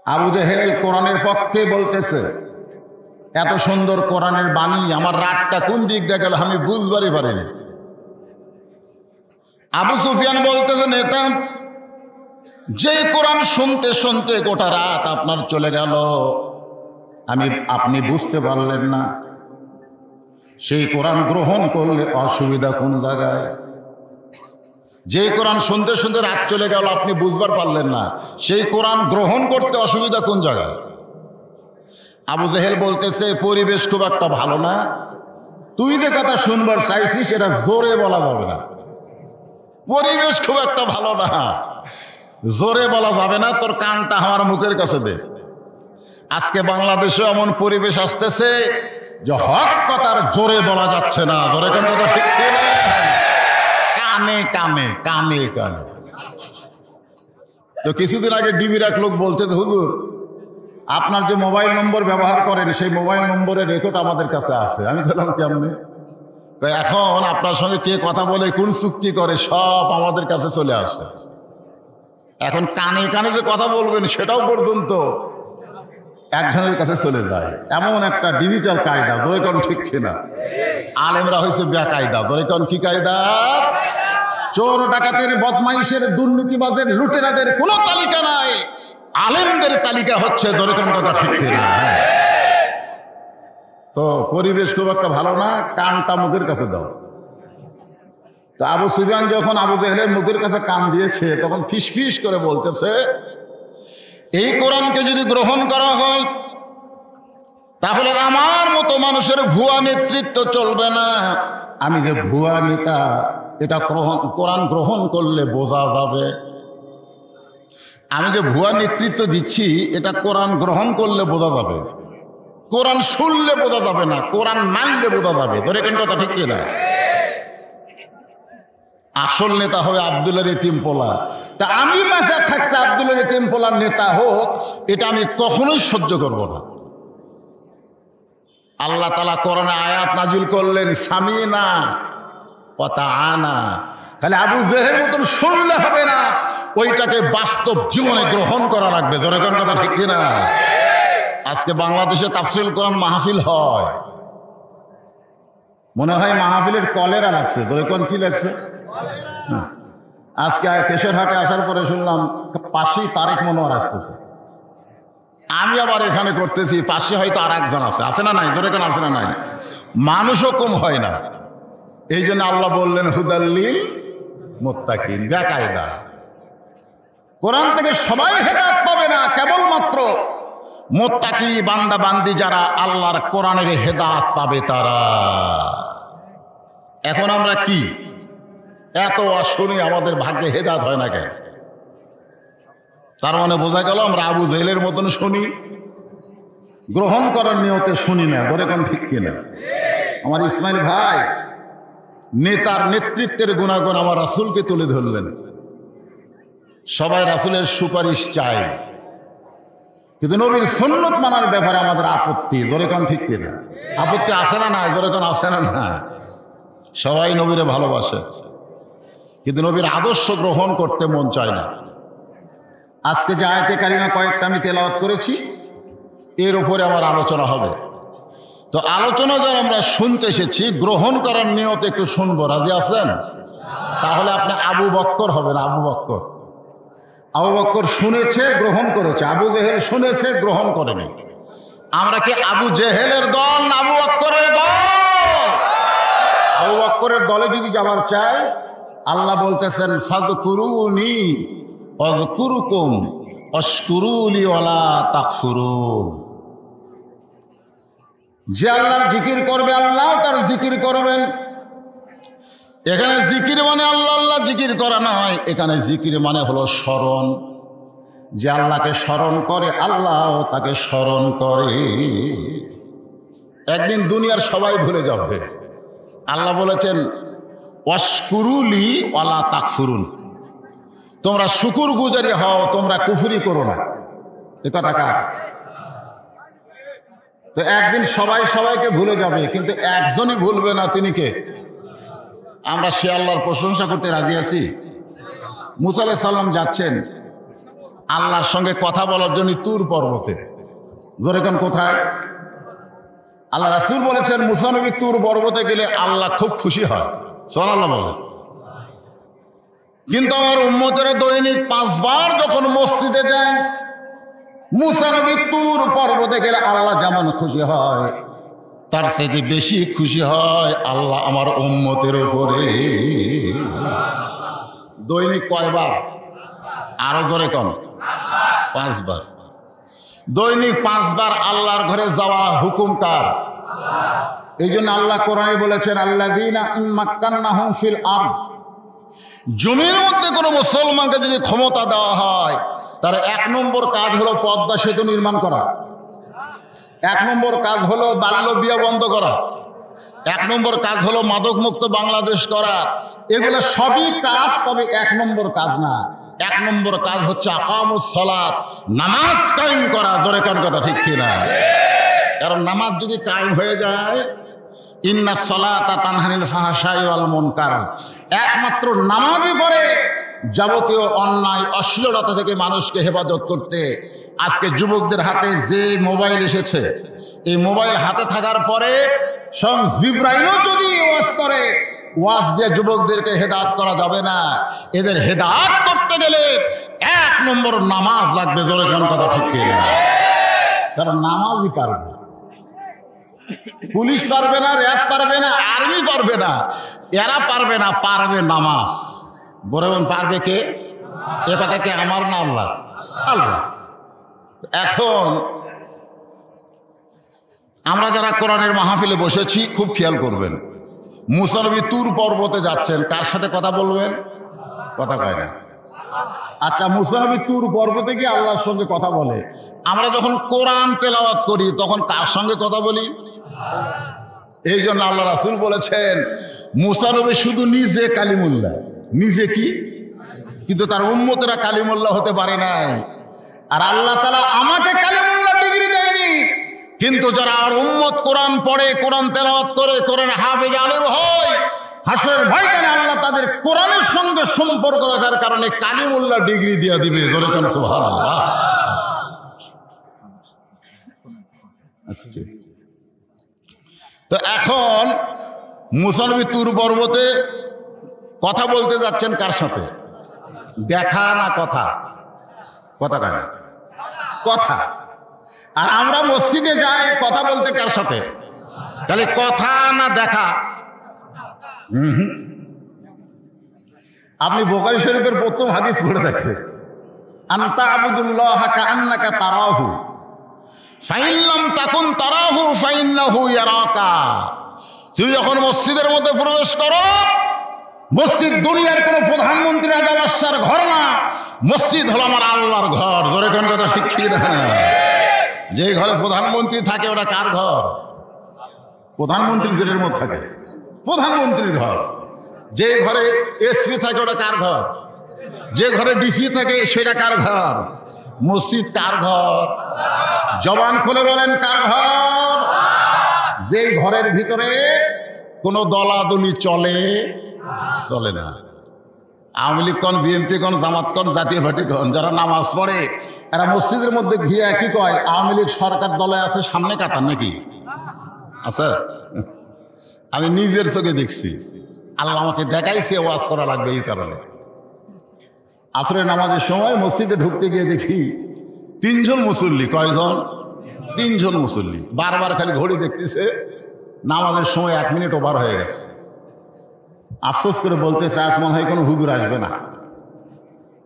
আবু জেহেল কোরআনের পক্ষে বলতেছে, এত সুন্দর কোরআনের বাণী, আমার রাতটা কোন দিক দিয়ে গেল আমি বুঝবারই পারিনি। আবু সুফিয়ান বলতেছেন, এটা যে কোরআন শুনতে শুনতে গোটা রাত আপনার চলে গেল, আপনি বুঝতে পারলেন না। সেই কোরআন গ্রহণ করলে অসুবিধা কোন জায়গায়? যে কোরআন শুনতে শুনতে রাত চলে গেল, আপনি বুঝবার পারলেন না, সেই কোরআন গ্রহণ করতে অসুবিধা কোন জায়গায়? আবু জেহেল বলতেছে, পরিবেশ খুব একটা ভালো না, তুই যে কথা শুনবার চাইছিস এটা জোরে বলা যাবে না। পরিবেশ খুব একটা ভালো না, জোরে বলা যাবে না, তোর কানটা আমার মুখের কাছে দে। আজকে বাংলাদেশে এমন পরিবেশ আসতেছে যে হক কথার জোরে বলা যাচ্ছে না, জোরে কোন কথা ঠিক ছিল, কানে কানে কানে কানে। তো কিছুদিন আগে ডিবির এক লোক বলতেছে, হুজুর আপনার যে মোবাইল নম্বর ব্যবহার করেন সেই মোবাইল নম্বরের রেকর্ড আমাদের কাছে আছে। আমি বললাম কেমনি? এখন আপনার সঙ্গে কে কথা বলে, কোন চুক্তি করে, সব আমাদের কাছে চলে আসে। এখন কানে কানে যে কথা বলবেন সেটাও পর্যন্ত একজনের কাছে চলে যায়। এমন একটা ডিজিটাল কায়দা, ধরে কোন ঠিক কিনা? আলেমরা হয়েছে বেকায়দা, ধরে কোন কি কায়দা? চোর ডাকাতের বদমাইশের দুর্নীতিবাদের লুটেরাদের কোনো তালিকা নাই, আলেমদের তালিকা হচ্ছে, ধরে কোন কথা ঠিক কিনা? তো পরিবেশ খুব একটা ভালো না, কানটা মুখের কাছে দাও। তো আবু সুফিয়ান যখন আবু জেহেলের মুখের কাছে কান দিয়েছে, তখন ফিসফিস করে বলতেছে, এই কোরআনকে যদি গ্রহণ করা হয় তাহলে আমার মতো মানুষের ভুয়া নেতৃত্ব চলবে না। আমি যে ভুয়া নেতা এটা কোরআন গ্রহণ করলে বোঝা যাবে। আমি যে ভুয়া নেতৃত্ব দিচ্ছি এটা কোরআন গ্রহণ করলে বোঝা যাবে, কোরআন শুনলে বোঝা যাবে না, কোরআন মানলে বোঝা যাবে। তোর এখন কথা ঠিক কিনা? আসল নেতা হবে আব্দুলের এতিম পোলা। তা আমি বাঁচা থাকতে আব্দুলের এতিম পোলার নেতা হোক, এটা আমি কখনোই সহ্য করব না। আল্লাহ তাআলা কোরআনে আয়াত নাজিল করলেন, সামিনা ওয়া তাআনা। তাহলে আবু জেহেলের মতন শুনলে হবে না, ওইটাকে বাস্তব জীবনে গ্রহণ করা লাগবে। ধরে কোন কথা ঠিক কিনা? আজকে বাংলাদেশে তাফসীরুল কোরআন মাহফিল হয়, মনে হয় মাহফিলের কলেরা লাগছে। ধরে কোন কি লাগছে? আজকে কেশরহাটে আসার পরে শুনলাম পাশেই তারেক মনোয়ার আসতেছে। আমি আবার এখানে করতেছি, পাশে হয়তো আর একজন আছে না নাই? ধরে কেন আছে না নাই? মানুষও কম হয় না। এই জন্য আল্লাহ বললেন হুদাল্লিল মুত্তাকিন, বেকায়দা। কোরআন থেকে সবাই হেদায়েত পাবে না, কেবলমাত্র মুত্তাকি বান্দা বান্দি যারা আল্লাহর কোরআনের হেদায়েত পাবে তারা। এখন আমরা কি এত শুনি, আমাদের ভাগ্যে হেদায়েত হয় না কেন? তার মানে বোঝা গেল আমরা আবু জেহেলের মতন শুনি, গ্রহণ করার নিয়তে শুনি না। ধরে কোন ঠিক কিনা? আমার ইসমাইল ভাই নেতার নেতৃত্বের গুণাগুণ আমার রাসূলকে তুলে ধরলেন। সবাই রাসূলের সুপারিশ চায়, কিন্তু নবীর সুন্নত মানার ব্যাপারে আমাদের আপত্তি। ধরে কোন ঠিক কিনা? আপত্তি আসে না না? ধরে কোন আসে না না? সবাই নবীরে ভালোবাসে, কিন্তু নবীর আদর্শ গ্রহণ করতে মন চায় না। আজকে যে আয়াতে কারিমা কয়েকটা আমি তেলাওয়াত করেছি, এর উপরে আমার আলোচনা হবে। তো আলোচনা যারা আমরা শুনতে এসেছি, গ্রহণ করার নিয়ত একটু শুনবো, রাজি আছেন? তাহলে আপনি আবু বক্কর হবেন। আবু বক্কর, আবু বক্কর শুনেছে, গ্রহণ করেছে। আবু জেহেল শুনেছে, গ্রহণ করেনি। আমরা কি আবু জেহেলের দল না আবু বক্করের দল? আবু বক্করের দলে যদি যাবার চাই, আল্লাহ বলতেছেন ফাযকুরুনি আযকুরুকুম ওয়াশকুরুলি ওয়ালা তাকফুরুন। যে আল্লাহর জিকির করবে আল্লাহ তার জিকির করবেন। এখানে জিকির মানে আল্লাহ আল্লাহ জিকির করা নয়, এখানে জিকির মানে হলো স্মরণ। যে আল্লাহকে স্মরণ করে আল্লাহ তাকে স্মরণ করে। একদিন দুনিয়ার সবাই ভুলে যাবে। আল্লাহ বলেছেন ওয়াশকুরুলি ওয়ালা তাকফুরুন, তোমরা শুকুর গুজারি হও, তোমরা কুফরি করো না। এ কথা কার? তো একদিন সবাই সবাইকে ভুলে যাবে, কিন্তু একজনই ভুলবে না। তিনি কে? আমরা সে আল্লাহর প্রশংসা করতে রাজি আছি। মুসা আলাইহিস সালাম যাচ্ছেন, আল্লাহর সঙ্গে কথা বলার জন্য তুর পর্বতে। জোরে কোন কোথায়? আল্লাহ রাসূল বলেছেন মুসা নবী তুর পর্বতে গেলে আল্লাহ খুব খুশি হয়। সুবহানাল্লাহ বলেন। কিন্তু আমার উম্মতেরা দৈনিক 5 বার যখন মসজিদে যায়, মুসা নবী তুর পর্বতে গেলে আল্লাহ যেমন খুশি হয় তার চাইতে বেশি খুশি হয় আল্লাহ আমার উম্মতের উপরে। দৈনিক কয়বার? আরো ধরে কম, 5 বার। দৈনিক 5 বার আল্লাহর ঘরে যাওয়া হুকুম কার? এই জন্য আল্লাহ কোরআনে বলেছেন আল্লাযীনা মাক্কান্নাহুম ফিল আরদ, জমির মধ্যে কোনো মুসলমানকে যদি ক্ষমতা দেওয়া হয় তার 1 নম্বর কাজ হলো পদ্মা সেতু নির্মাণ করা, 1 নম্বর কাজ হলো বাল্য বিয়ে বন্ধ করা, 1 নম্বর কাজ হলো মাদক মুক্ত বাংলাদেশ করা। এগুলো সবই কাজ, তবে 1 নম্বর কাজ না। 1 নম্বর কাজ হচ্ছে আকামুস সালাত, নামাজ কায়েম করা। জোরে কোন কথা ঠিক কি না? কারণ নামাজ যদি কায়েম হয়ে যায়, ইন্নাস সালাতা তানহানিল ফাহশাই ওয়াল মুনকার, একমাত্র নামাজই পড়ে যাবতীয় অন্যায় অশ্লীলতা থেকে মানুষকে হেফাজত করতে। আজকে যুবকদের হাতে যে মোবাইল এসেছে, এই মোবাইল হাতে থাকার পরে স্বয়ং জিবরাইলও যদি ওয়াজ করে, ওয়াজ দিয়ে যুবকদেরকে হেদায়েত করা যাবে না। এদের হেদায়েত করতে গেলে 1 নম্বর নামাজ লাগবে। জোরে কোন কথা ঠিক কি না? কারণ নামাজই পারবে না, পুলিশ পারবে না, র্যাব পারবে না, আর্মি পারবে না, এরা পারবে না, পারবে নামাজ। বরং পারবে কে? এ কথা কে? আমার না আল্লাহ? আল্লাহ। এখন আমরা যারা কোরআনের মাহফিলে বসেছি খুব খেয়াল করবেন, মুসা নবী তুর পর্বতে যাচ্ছেন, কার সাথে কথা বলবেন? কথা কয় না। আচ্ছা, মুসা নবী তুর পর্বতে গিয়ে আল্লাহর সঙ্গে কথা বলে। আমরা যখন কোরআন তেলাওয়াত করি তখন কার সঙ্গে কথা বলি? এই জন্য আল্লাহ রাসূল বলেছেন মুসা নবী শুধু নিজে কালিমুল্লাহ, নিজে কি, কিন্তু তার উম্মতেরা কালিমুল্লাহ হতে পারে নাই। আর আল্লাহ তাআলা আমাকে কালিমুল্লাহ ডিগ্রি দেয়নি, কিন্তু যারা আমার উম্মত কোরআন পড়ে, কোরআন তেলাওয়াত করে, কোরআন হাফেজ আলেম হয়, হাসরের ময়দানে আল্লাহ তাদের কোরআনের সঙ্গে সম্পর্ক রাখার কারণে কালিমুল্লাহ ডিগ্রি দিয়ে দিবে। জোরে কোন সুবহানাল্লাহ। তো এখন মুসা নবী তুর পর্বতে কথা বলতে যাচ্ছেন কার সাথে? দেখা না কথা? কথা কেন? কথা। আর আমরা মসজিদে যাই কথা বলতে কার সাথে? তাহলে কথা না দেখা? আপনি বুখারী শরীফের প্রথম হাদিস পড়ে দেখেন, আনতা আবুদুল্লাহ কাআন্নাকা তারাহু ফাইন লাম তাকুন তারাহু ফাইন্নাহু ইয়ারাকা। তুমি যখন মসজিদের মধ্যে প্রবেশ করো, মসজিদ দুনিয়ার কোনো প্রধানমন্ত্রী রাজা বাদশার ঘর না, মসজিদ হলো আমার আল্লাহর ঘর। ধরে কোন কথা ঠিক কি না? যে ঘরে প্রধানমন্ত্রী থাকে ওটা কার ঘর? প্রধানমন্ত্রী জেলের মধ্যে থাকে, প্রধানমন্ত্রীর ঘর। যে ঘরে এসপি থাকে ওটা কার ঘর? যে ঘরে ডিসি থাকে সেটা কার ঘর? মসজিদ কার ঘর? জবান খুলে বলেন কার ঘর? যে ঘরের ভিতরে কোনো দলাদলি চলে না। আওয়ামী লীগ কন, বিএনপি কন, জামাত কন, জাতীয় পার্টি কন, যারা নামাজ পড়ে এরা মসজিদের মধ্যে গিয়ে কি কয়? আওয়ামী লীগ সরকার দলে আছে, সামনে কাতার নাকি আছে? আমি নিজের চোখে দেখছি, আল্লাহ আমাকে দেখাইছে ওয়াজ করা লাগবে এই কারণে। আসরের নামাজের সময় মসজিদে ঢুকতে গিয়ে দেখি 3 জন মুসল্লি। কয়জন? 3 জন মুসল্লি। বারবার খালি ঘড়ি দেখতেছে, নামাজের সময় 1 মিনিট ওভার হয়ে গেছে। আফসোস করে বলতেছে আজ মনে হয় কোনো হুজুর আসবে না।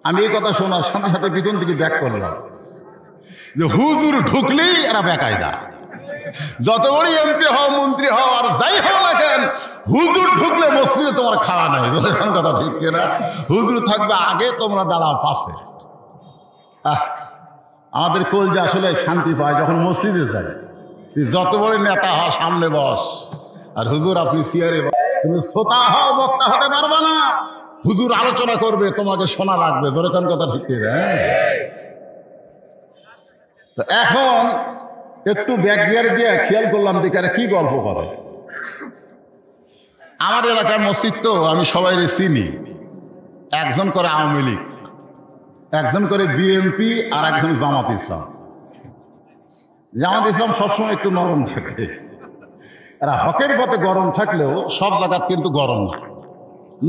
আমি এই কথা শোনার সাথে সাথে পিছন থেকে ব্যাক করলাম যে হুজুর ঢুকলেই এরা বেকায়দা। যত বড় এমপি হও, মন্ত্রী হও, আর যাই হও না কেন, হুজুর ঢুকলে মসজিদে তোমার খাওয়া নাই। কথা ঠিক কিনা? হুজুর থাকবে আগে, তোমরা দাঁড়াও পাশে। আমাদের কলজা আসলে শান্তি পায় যখন মসজিদে যায়। তুই যত বড় নেতা হ, সামনে বস, আর হুজুর আপনি চেয়ারে বস। তুমি শ্রোতা হও, বক্তা হতে পারবা না। হুজুর আলোচনা করবে, তোমাকে শোনা লাগবে। ধরে কোন কথা ঠিক কিনা? তো এখন একটু ব্যাক গিয়ার দিয়ে খেয়াল করলাম দেখে কি গল্প করে। আমার এলাকার মসজিদ তো আমি সবাই চিনি। একজন করে আওয়ামী লীগ, একজন করে বিএনপি আর একজন জামাত ইসলাম। জামাত ইসলাম সবসময় একটু নরম থাকে, এরা হকের পথে গরম থাকলেও সব জায়গাত কিন্তু গরম না,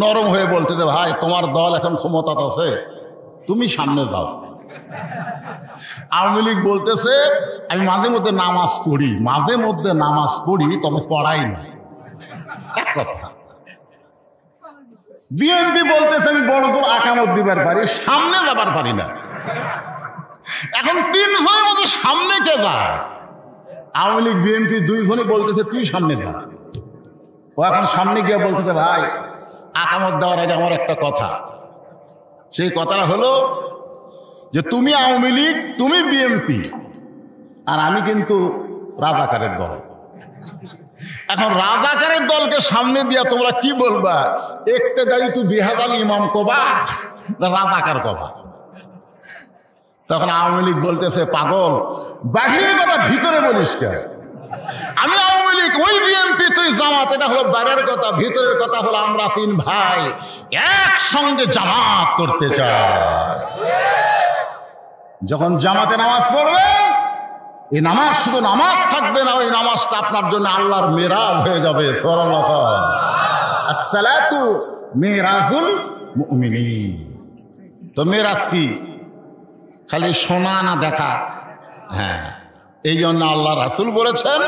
নরম হয়ে বলতে যে ভাই তোমার দল এখন ক্ষমতাতে আছে, তুমি সামনে যাও। আওয়ামী লীগ বলতেছে আমি মাঝে মধ্যে নামাজ পড়ি, তবে পড়াই না, এক কথা। বিএনপি বলতেছে আমি বড় তোর আকামত দিবার পারি, সামনে যাবার পারি না। এখন তিনজনের মধ্যে সামনে কে যায়? আওয়ামী লীগ বিএনপি দুইজনে বলতেছে তুই সামনে যা। ও এখন সামনে গিয়ে বলতেছে ভাই আকামত দেওয়ার আগে আমার একটা কথা, সেই কথাটা হলো যে তুমি আওয়ামী লীগ, তুমি বিএনপি, আর আমি কিন্তু রাজাকারের দল। এখন রাজাকারের দলকে সামনে দিয়া তোমরা কি বলবা? ইক্তেদাই তু বিহাদাল ইমাম কবা না রাজাকার কবা? তখন আওয়ামী লীগ বলতেছে পাগল, বাহিরের কথা ভিতরে বলিস কেন? আমি আওয়ামী লীগ, ওই বিএনপি, তুই জামাত, এটা হলো বাইরের কথা। ভিতরের কথা হলো আমরা তিন ভাই একসঙ্গে জামাত করতে চাই। যখন জামাতে নামাজ পড়বেন, এই নামাজ শুধু নামাজ থাকবে না, ওই নামাজটা আপনার জন্য আল্লাহর মেরাজ হয়ে যাবে। সুবহানাল্লাহ। আসসালাতু মিরাজুল মুমিনিন। তো মেরাজ কি? খালি শোনা না দেখা? হ্যাঁ, এই জন্য আল্লাহ রাসূল বলেছেন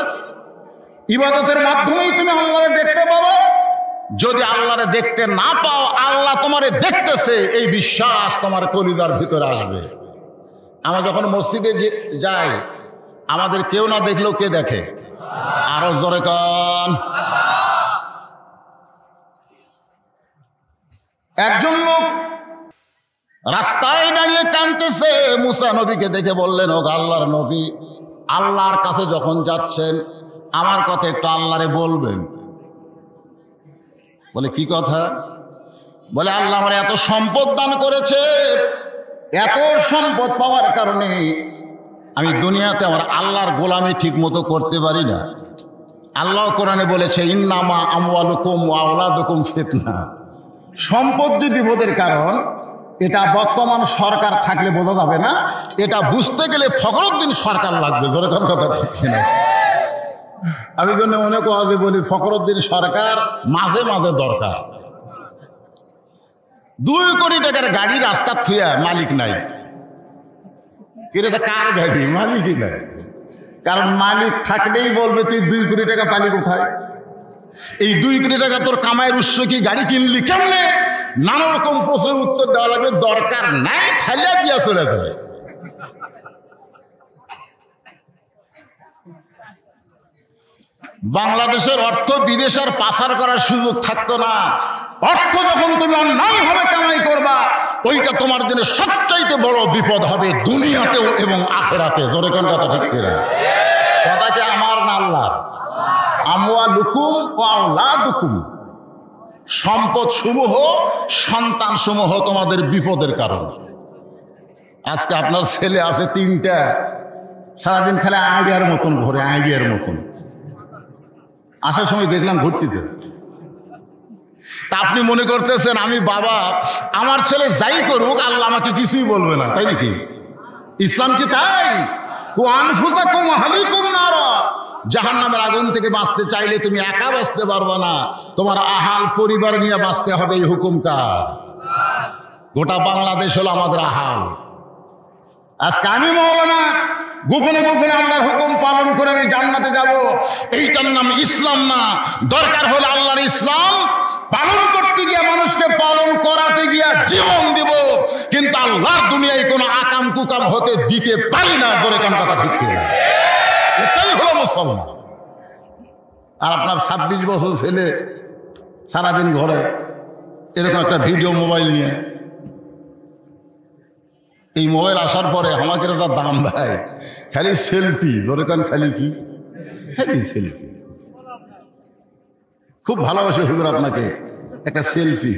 ইবাদতের মাধ্যমেই তুমি আল্লাহরে দেখতে পাবো। যদি আল্লাহরে দেখতে না পাও, আল্লাহ তোমারে দেখতেছে, এই বিশ্বাস তোমার কলিজার ভিতরে আসবে। আমরা যখন মসজিদে যাই, আমাদের কেউ না দেখলেও কে দেখে? আরো জোরে কান। একজন লোক রাস্তায় দাঁড়িয়ে কাঁদতেছে, মুসা নবীকে দেখে বললেন ও আল্লাহর নবী, আল্লাহর কাছে যখন যাচ্ছেন আমার কথা একটু আল্লাহরে বলবেন। বলে কি কথা? বলে আল্লাহ আমার এত সম্পদ দান করেছে, এত সম্পদ পাওয়ার কারণে আমি দুনিয়াতে আমার আল্লাহর গোলামি ঠিক মতো করতে পারি না। আল্লাহ কোরআনে বলেছে ইন্নামা আমওয়ালুকুম ওয়া আওলাদুকুম ফিতনা। সম্পদ যে বিপদের কারণ, এটা বর্তমান সরকার থাকলে বোঝা যাবে না, এটা বুঝতে গেলে ফখরুদ্দিন সরকার লাগবে। জোরে কোন কথা ঠিক কিনা? আমি জন্য অনেক ওয়াজে বলি ফখরুদ্দিন সরকার মাঝে মাঝে দরকার। 2 কোটি টাকার গাড়ি রাস্তা থুয়া মালিক নাই, এটা কার গাড়ি? মালিকই নাই। কারণ মালিক থাকলেই বলবে তুই 2 কোটি টাকা পালি কোথায়? এই 2 কোটি টাকা তোর কামাইয়ের উৎস কি? গাড়ি কিনলি কেমনে? নানা রকম প্রশ্নের উত্তর দেওয়া লাগবে। দরকার নাই, ফেলে দিয়া চলে যাবে। বাংলাদেশের অর্থ বিদেশের পাচার করার সুযোগ থাকতো না। অর্থ যখন তুমি অন্যায়ভাবে কামাই করবা, ওইটা তোমার জন্য সবচাইতে বড় বিপদ হবে, দুনিয়াতেও এবং আখিরাতে। জোরে কোন কথা ঠিক কিনা? কথা কি আমার না আল্লাহর? আমওয়ালুকুম ওয়া আওলাদুকুম, সম্পদ সমূহ, সন্তান সমূহ তোমাদের বিপদের কারণ। আজকে আপনার ছেলে আছে 3টা, সারাদিন খেলে আইডিয়ার মতন ঘরে, আইডিয়ার মতন। আসার সময় দেখলাম ঘুরতেছে। তা আপনি মনে করতেছেন আমি বাবা, আমার ছেলে যাই করুক আল্লাহ আমাকে কিছুই বলবে না, তাই নাকি? ইসলাম কি তাই? ও আনফুসাকুম আহলিকুম নারা, জাহান্নামের আগুন থেকে বাঁচতে চাইলে তুমি একা বাঁচতে পারবে না, তোমার আহাল পরিবার নিয়ে বাঁচতে হবে। এই হুকুম কার? গোটা বাংলাদেশ হলো আমাদের আহাল। আজকে আমি মওলানা গোপনে গোপনে আল্লাহর হুকুম পালন করে আমি জান্নাতে যাব, এইটার নাম ইসলাম না। দরকার হলে আল্লাহর ইসলাম পালন করতে গিয়ে, মানুষকে পালন করাতে গিয়া জীবন দিব, কিন্তু আল্লাহর দুনিয়ায় কোনো আকাম কুকাম হতে দিতে পারি না। জোরে কান কথা ঠিক কিনা? এটাই হলো মুসলমান। আর আপনার 26 বছর ছেলে সারাদিন ঘরে এরকম একটা ভিডিও মোবাইল নিয়ে, এই মোবাইল আসার পরে আমাকে তার দাম দেয়, খালি সেলফি। ধরে কান খালি কি? খালি সেলফি। খুব ভালোবাসে হুজুর আপনাকে, একটা সেলফি।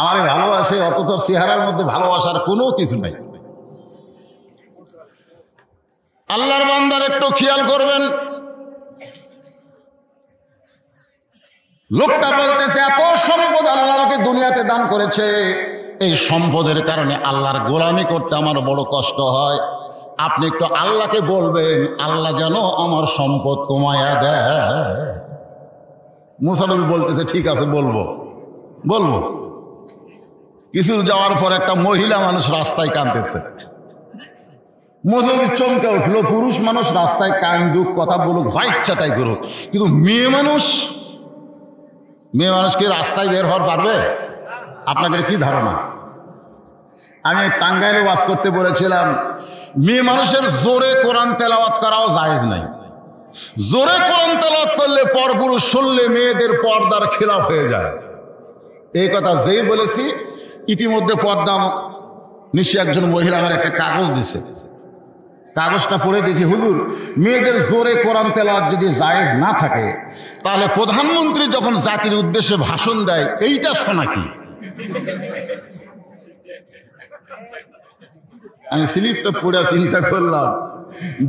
আমারে ভালোবাসে, অথচ চেহারার মধ্যে ভালোবাসার কোনো কিছু নাই। আল্লাহর বান্দার একটু খেয়াল করবেন। লোকটা বলতেছে এত সম্পদ আল্লাহ আমাকে দুনিয়াতে দান করেছে, এই সম্পদের কারণে আল্লাহর গোলামি করতে আমার বড় কষ্ট হয়। আপনি একটু আল্লাহকে বলবেন, আল্লাহ যেন আমার সম্পদ কমায়া দেয়। মুসা নবী বলতেছে ঠিক আছে বলবো। কিছু যাওয়ার পর একটা মহিলা মানুষ রাস্তায় কাঁদতেছে। মুসা নবী চমকে উঠলো, পুরুষ মানুষ রাস্তায় কান্দুক, কথা বলুক, যা ইচ্ছা তাই করুক, কিন্তু মেয়ে মানুষ কি রাস্তায় বের হওয়ার পারবে? আপনাদের কি ধারণা? আমি টাঙ্গাইলে ওয়াজ করতে বলেছিলাম, মেয়ে মানুষের জোরে কোরআন তেলাওয়াত করাও জায়েজ নাই। জোরে কোরআন তেলাওয়াত করলে পরপুরুষ শুনলে মেয়েদের পর্দার খেলাফ হয়ে যায়। এই কথা যেই বলেছি, ইতিমধ্যে পর্দা নিশ্চয় একজন মহিলা আমার একটা কাগজ দিছে। কাগজটা পড়ে দেখি, হুজুর মেয়েদের জোরে কোরআন তেলাওয়াত যদি জায়েজ না থাকে, তাহলে প্রধানমন্ত্রী যখন জাতির উদ্দেশ্যে ভাষণ দেয় এইটা শোনা কি? আমি স্লিপটা পড়ে চিন্তা করলাম,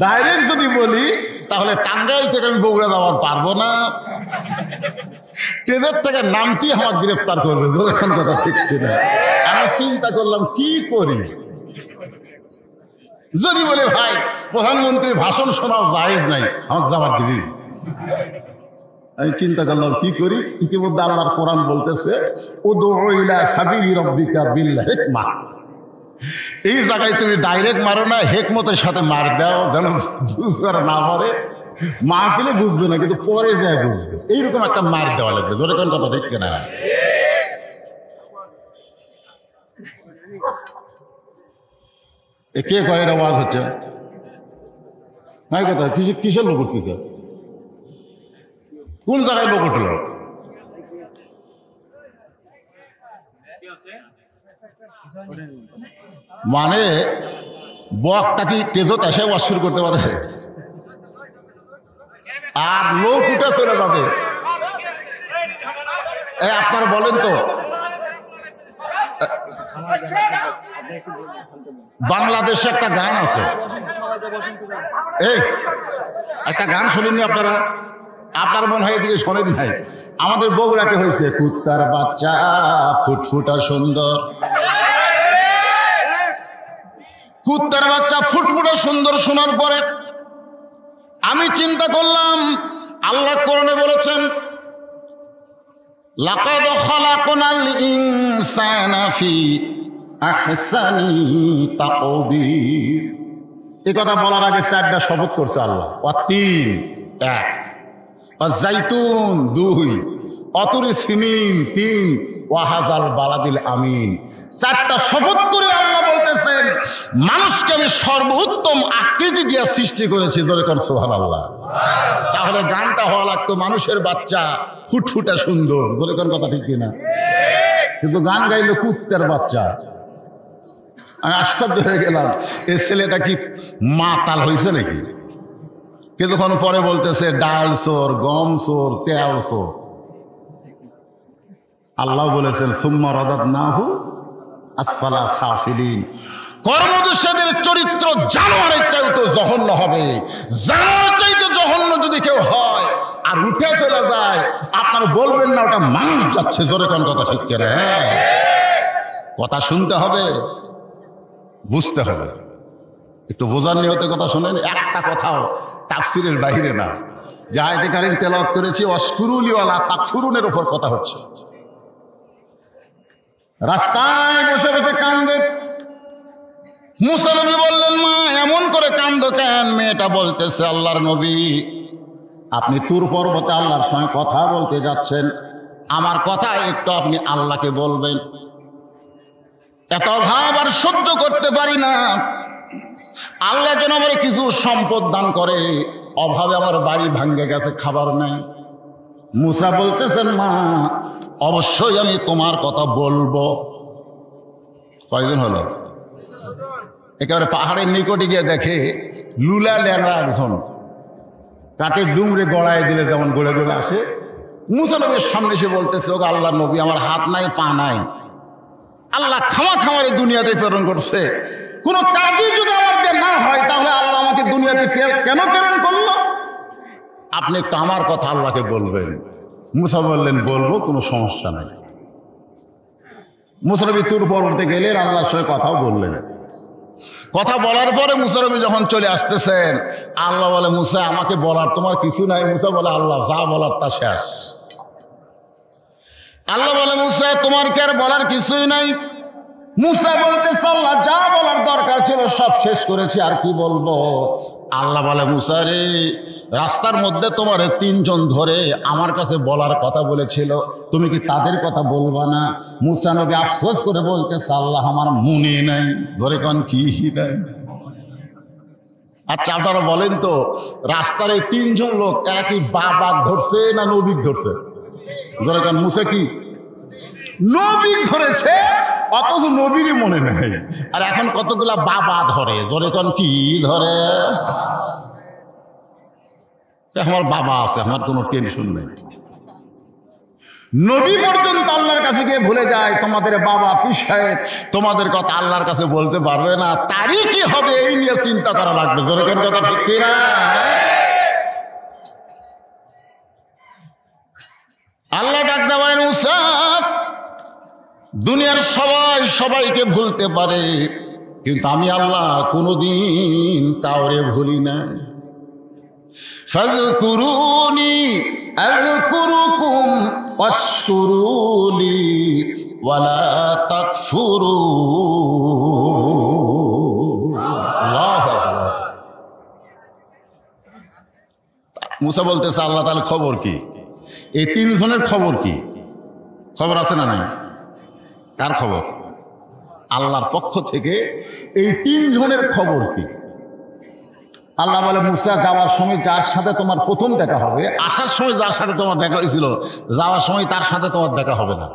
ডাইরেক্ট যদি বলি তাহলে টাঙ্গাইল থেকে আমি বগুড়া যাওয়ার পারবো না, ট্রেনের থেকে নামটি আমার গ্রেফতার করবে। এখন কথা ঠিক কিনা? আমি চিন্তা করলাম কি করি। যদি বলে ভাই প্রধানমন্ত্রীর ভাষণ শোনাও জায়েজ নাই, আমাকে যাবার দিবি? আমি চিন্তা করলাম কি করি। ইতিমধ্যে আল্লাহর কোরআন বলতেছে, উদউ ইলা সাবিলি রাব্বিকা বিল হিকমাহ। এই জায়গায় তুমি ডাইরেক্ট মারো না, হেকমতের সাথে মার দাও, যেন বুঝবার না পারে। মাহফিলে বুঝবে না, কিন্তু পরে যায় বুঝবে। এইরকম একটা মার দেওয়া লাগবে। জোরে কোন কথা ঠিক কিনা? কে কয় এটা ওয়াজ হচ্ছে? নাই কথা, কিসের লোক উঠতেছে? কোন জায়গায় লোক উঠল? মানে বক্তা কি তেজত এসে ওয়াজ শুরু করতে পারে? আর লোক উঠে চলে যাবে। আপনারা বলেন তো, বাংলাদেশে একটা গান আছে, এই একটা গান শোনেননি আপনারা? আপনার মনে হয় এদিকে শোনেন নাই। আমাদের বগুড়াতে হয়েছে, কুত্তার বাচ্চা ফুটফুটা সুন্দর, কুত্তার বাচ্চা ফুটফুটা সুন্দর শোনার পরে আমি চিন্তা করলাম, আল্লাহ কোরআনে বলেছেন, লাকাদ খালাকনাল ইনসানা ফি আহসানি তাকবীর। এই কথা বলার আগে 4টা শপথ করছে আল্লাহ। ওয়াতিন 1, ওয়াজাইতুন 2, অতুরি সিনিন 3, ওয়াহাজাল বালাদিল আমিন। 4টা শপথ করে আল্লাহ বলতেছেন, মানুষকে আমি সর্বোত্তম আকৃতি দিয়ে সৃষ্টি করেছি। ধরে কর সুবহানাল্লাহ। তাহলে গানটা হওয়া লাগতো মানুষের বাচ্চা ফুটফুটা সুন্দর। ধরে কর কথা ঠিক কিনা? কিন্তু গান গাইলো কুত্তার বাচ্চা। আমি আশ্চর্য হয়ে গেলাম, এই ছেলেটা কি মাতাল হয়েছে নাকি? কিছুক্ষণ পরে বলতেছে ডাল চোর, গম চোর, তেল চোর। আল্লাহ বলেছেন, সুম্মা রাদাদনাহু আসফালা সাফিলিন। কর্মদোষীদের চরিত্র জানোয়ারের চাইতে জঘন্য হবে। জানোয়ারের চাইতে জঘন্য যদি কেউ হয় আর উঠে চলে যায়, আপনারা বলবেন না ওটা মানুষ যাচ্ছে। জোরে কোন কথা ঠিক করে? হ্যাঁ, কথা শুনতে হবে, বুঝতে হবে। একটু বোঝার নিয়তে কথা শোনেন। একটা কথাও তাফসিরের বাইরে না। যে আয়াতে কারিম তেলাওয়াত করেছি, ওয়াশকুরুলি ওয়ালা তাকফুরুনের উপর কথা হচ্ছে। রাস্তায় বসে বসে কান্দে। মুসা নবী বললেন, মা এমন করে কান্দো কেন? মেয়েটা বলতেছে, আল্লাহর নবী, আপনি তুর পর্বতে আল্লাহর সঙ্গে কথা বলতে যাচ্ছেন, আমার কথা একটু আপনি আল্লাহকে বলবেন। এত ভাব আর সহ্য করতে পারি না। আল্লাহ যেন আমার কিছু সম্পদ দান করে। অভাবে আমার বাড়ি ভাঙ্গে গেছে, খাবার নাই। মুসা বলতেছেন, মা অবশ্যই আমি তোমার কথা বলবো। কয়দিন হলো? একেবারে পাহাড়ের নিকটে গিয়ে দেখে লুলা ল্যাংড়া একজন কাঠের ডুমরে গড়ায় দিলে যেমন গড়ে গড়ে আসে। মুসা নবীর সামনে এসে বলতেছে, ও আল্লাহ নবী, আমার হাত নাই পা নাই, আল্লাহ খামা খামারে দুনিয়াতে প্রেরণ করছে। কোনো কাজই যদি আমার দিয়ে না হয়, তাহলে আল্লাহ আমাকে দুনিয়াতে কেন প্রেরণ করলো? আপনি একটু আমার কথা আল্লাহকে বলবেন। মুসা বললেন, বলবো, কোনো সমস্যা নাই। মুসা নবী তুর পর্বতে গেলেন, আল্লাহর সঙ্গে কথাও বললেন। কথা বলার পরে মুসা নবী যখন চলে আসতেছেন, আল্লাহ বলে, মুসা আমাকে বলার তোমার কিছু নাই? মুসা বলে, আল্লাহ যা বলার তা শেষ। আল্লাহ বলে, মুসা তোমার কি আর বলার কিছুই নাই? মুসা বলতেছে, আল্লাহ যা বলার দরকার ছিল সব শেষ করেছি, আর কি বলবো? আল্লাহ বলে, মুসা রে, রাস্তার মধ্যে তোমার 3 জন ধরে আমার কাছে বলার কথা বলেছিল, তুমি কি তাদের কথা বলবা না? মুসা নবী আফসোস করে বলতেছে, আল্লাহ আমার মনে নাই। জোরে কোন কি নাই? আচ্ছা আপনারা বলেন তো, রাস্তার এই 3 জন লোক এরা কি বাঘ ধরছে না নবীক ধরছে? জোরে কোন, মুসা কি নবীক ধরেছে, অথচ নবীরই মনে নেই। আর এখন কতগুলা বাবা ধরে। জোরে কোন কি ধরে? আমার বাবা আছে, আমার কোনো টেনশন নেই। নবী পর্যন্ত আল্লাহর কাছে গিয়ে ভুলে যায়, তোমাদের বাবা পীর সাহেব তোমাদের কথা আল্লাহর কাছে বলতে পারবে না, তারই কি হবে এই নিয়ে চিন্তা করা লাগবে। জোরে কোন কথা ঠিক কিনা? আল্লাহ ডাকতে বলেন, মুসা দুনিয়ার সবাই সবাইকে ভুলতে পারে, কিন্তু আমি আল্লাহ কোনোদিন কাউরে ভুলি না। ফাযকুরুনি আযকুরুকুম ওয়াশকুরুলি ওয়ালা তাকফুরুন। আল্লাহু আকবার। মুসা বলতেছে, আল্লাহ তাআলা খবর কি? এই 3 জনের খবর কি? খবর আছে না নাই? কার খবর? আল্লাহর পক্ষ থেকে এই 3 জনের খবর কি? আল্লাহ বলে, মুসা যাওয়ার সময় যার সাথে তোমার প্রথম দেখা হবে, আসার সময় যার সাথে তোমার দেখা হয়েছিল, যাওয়ার সময় তার সাথে তোমার দেখা হবে না।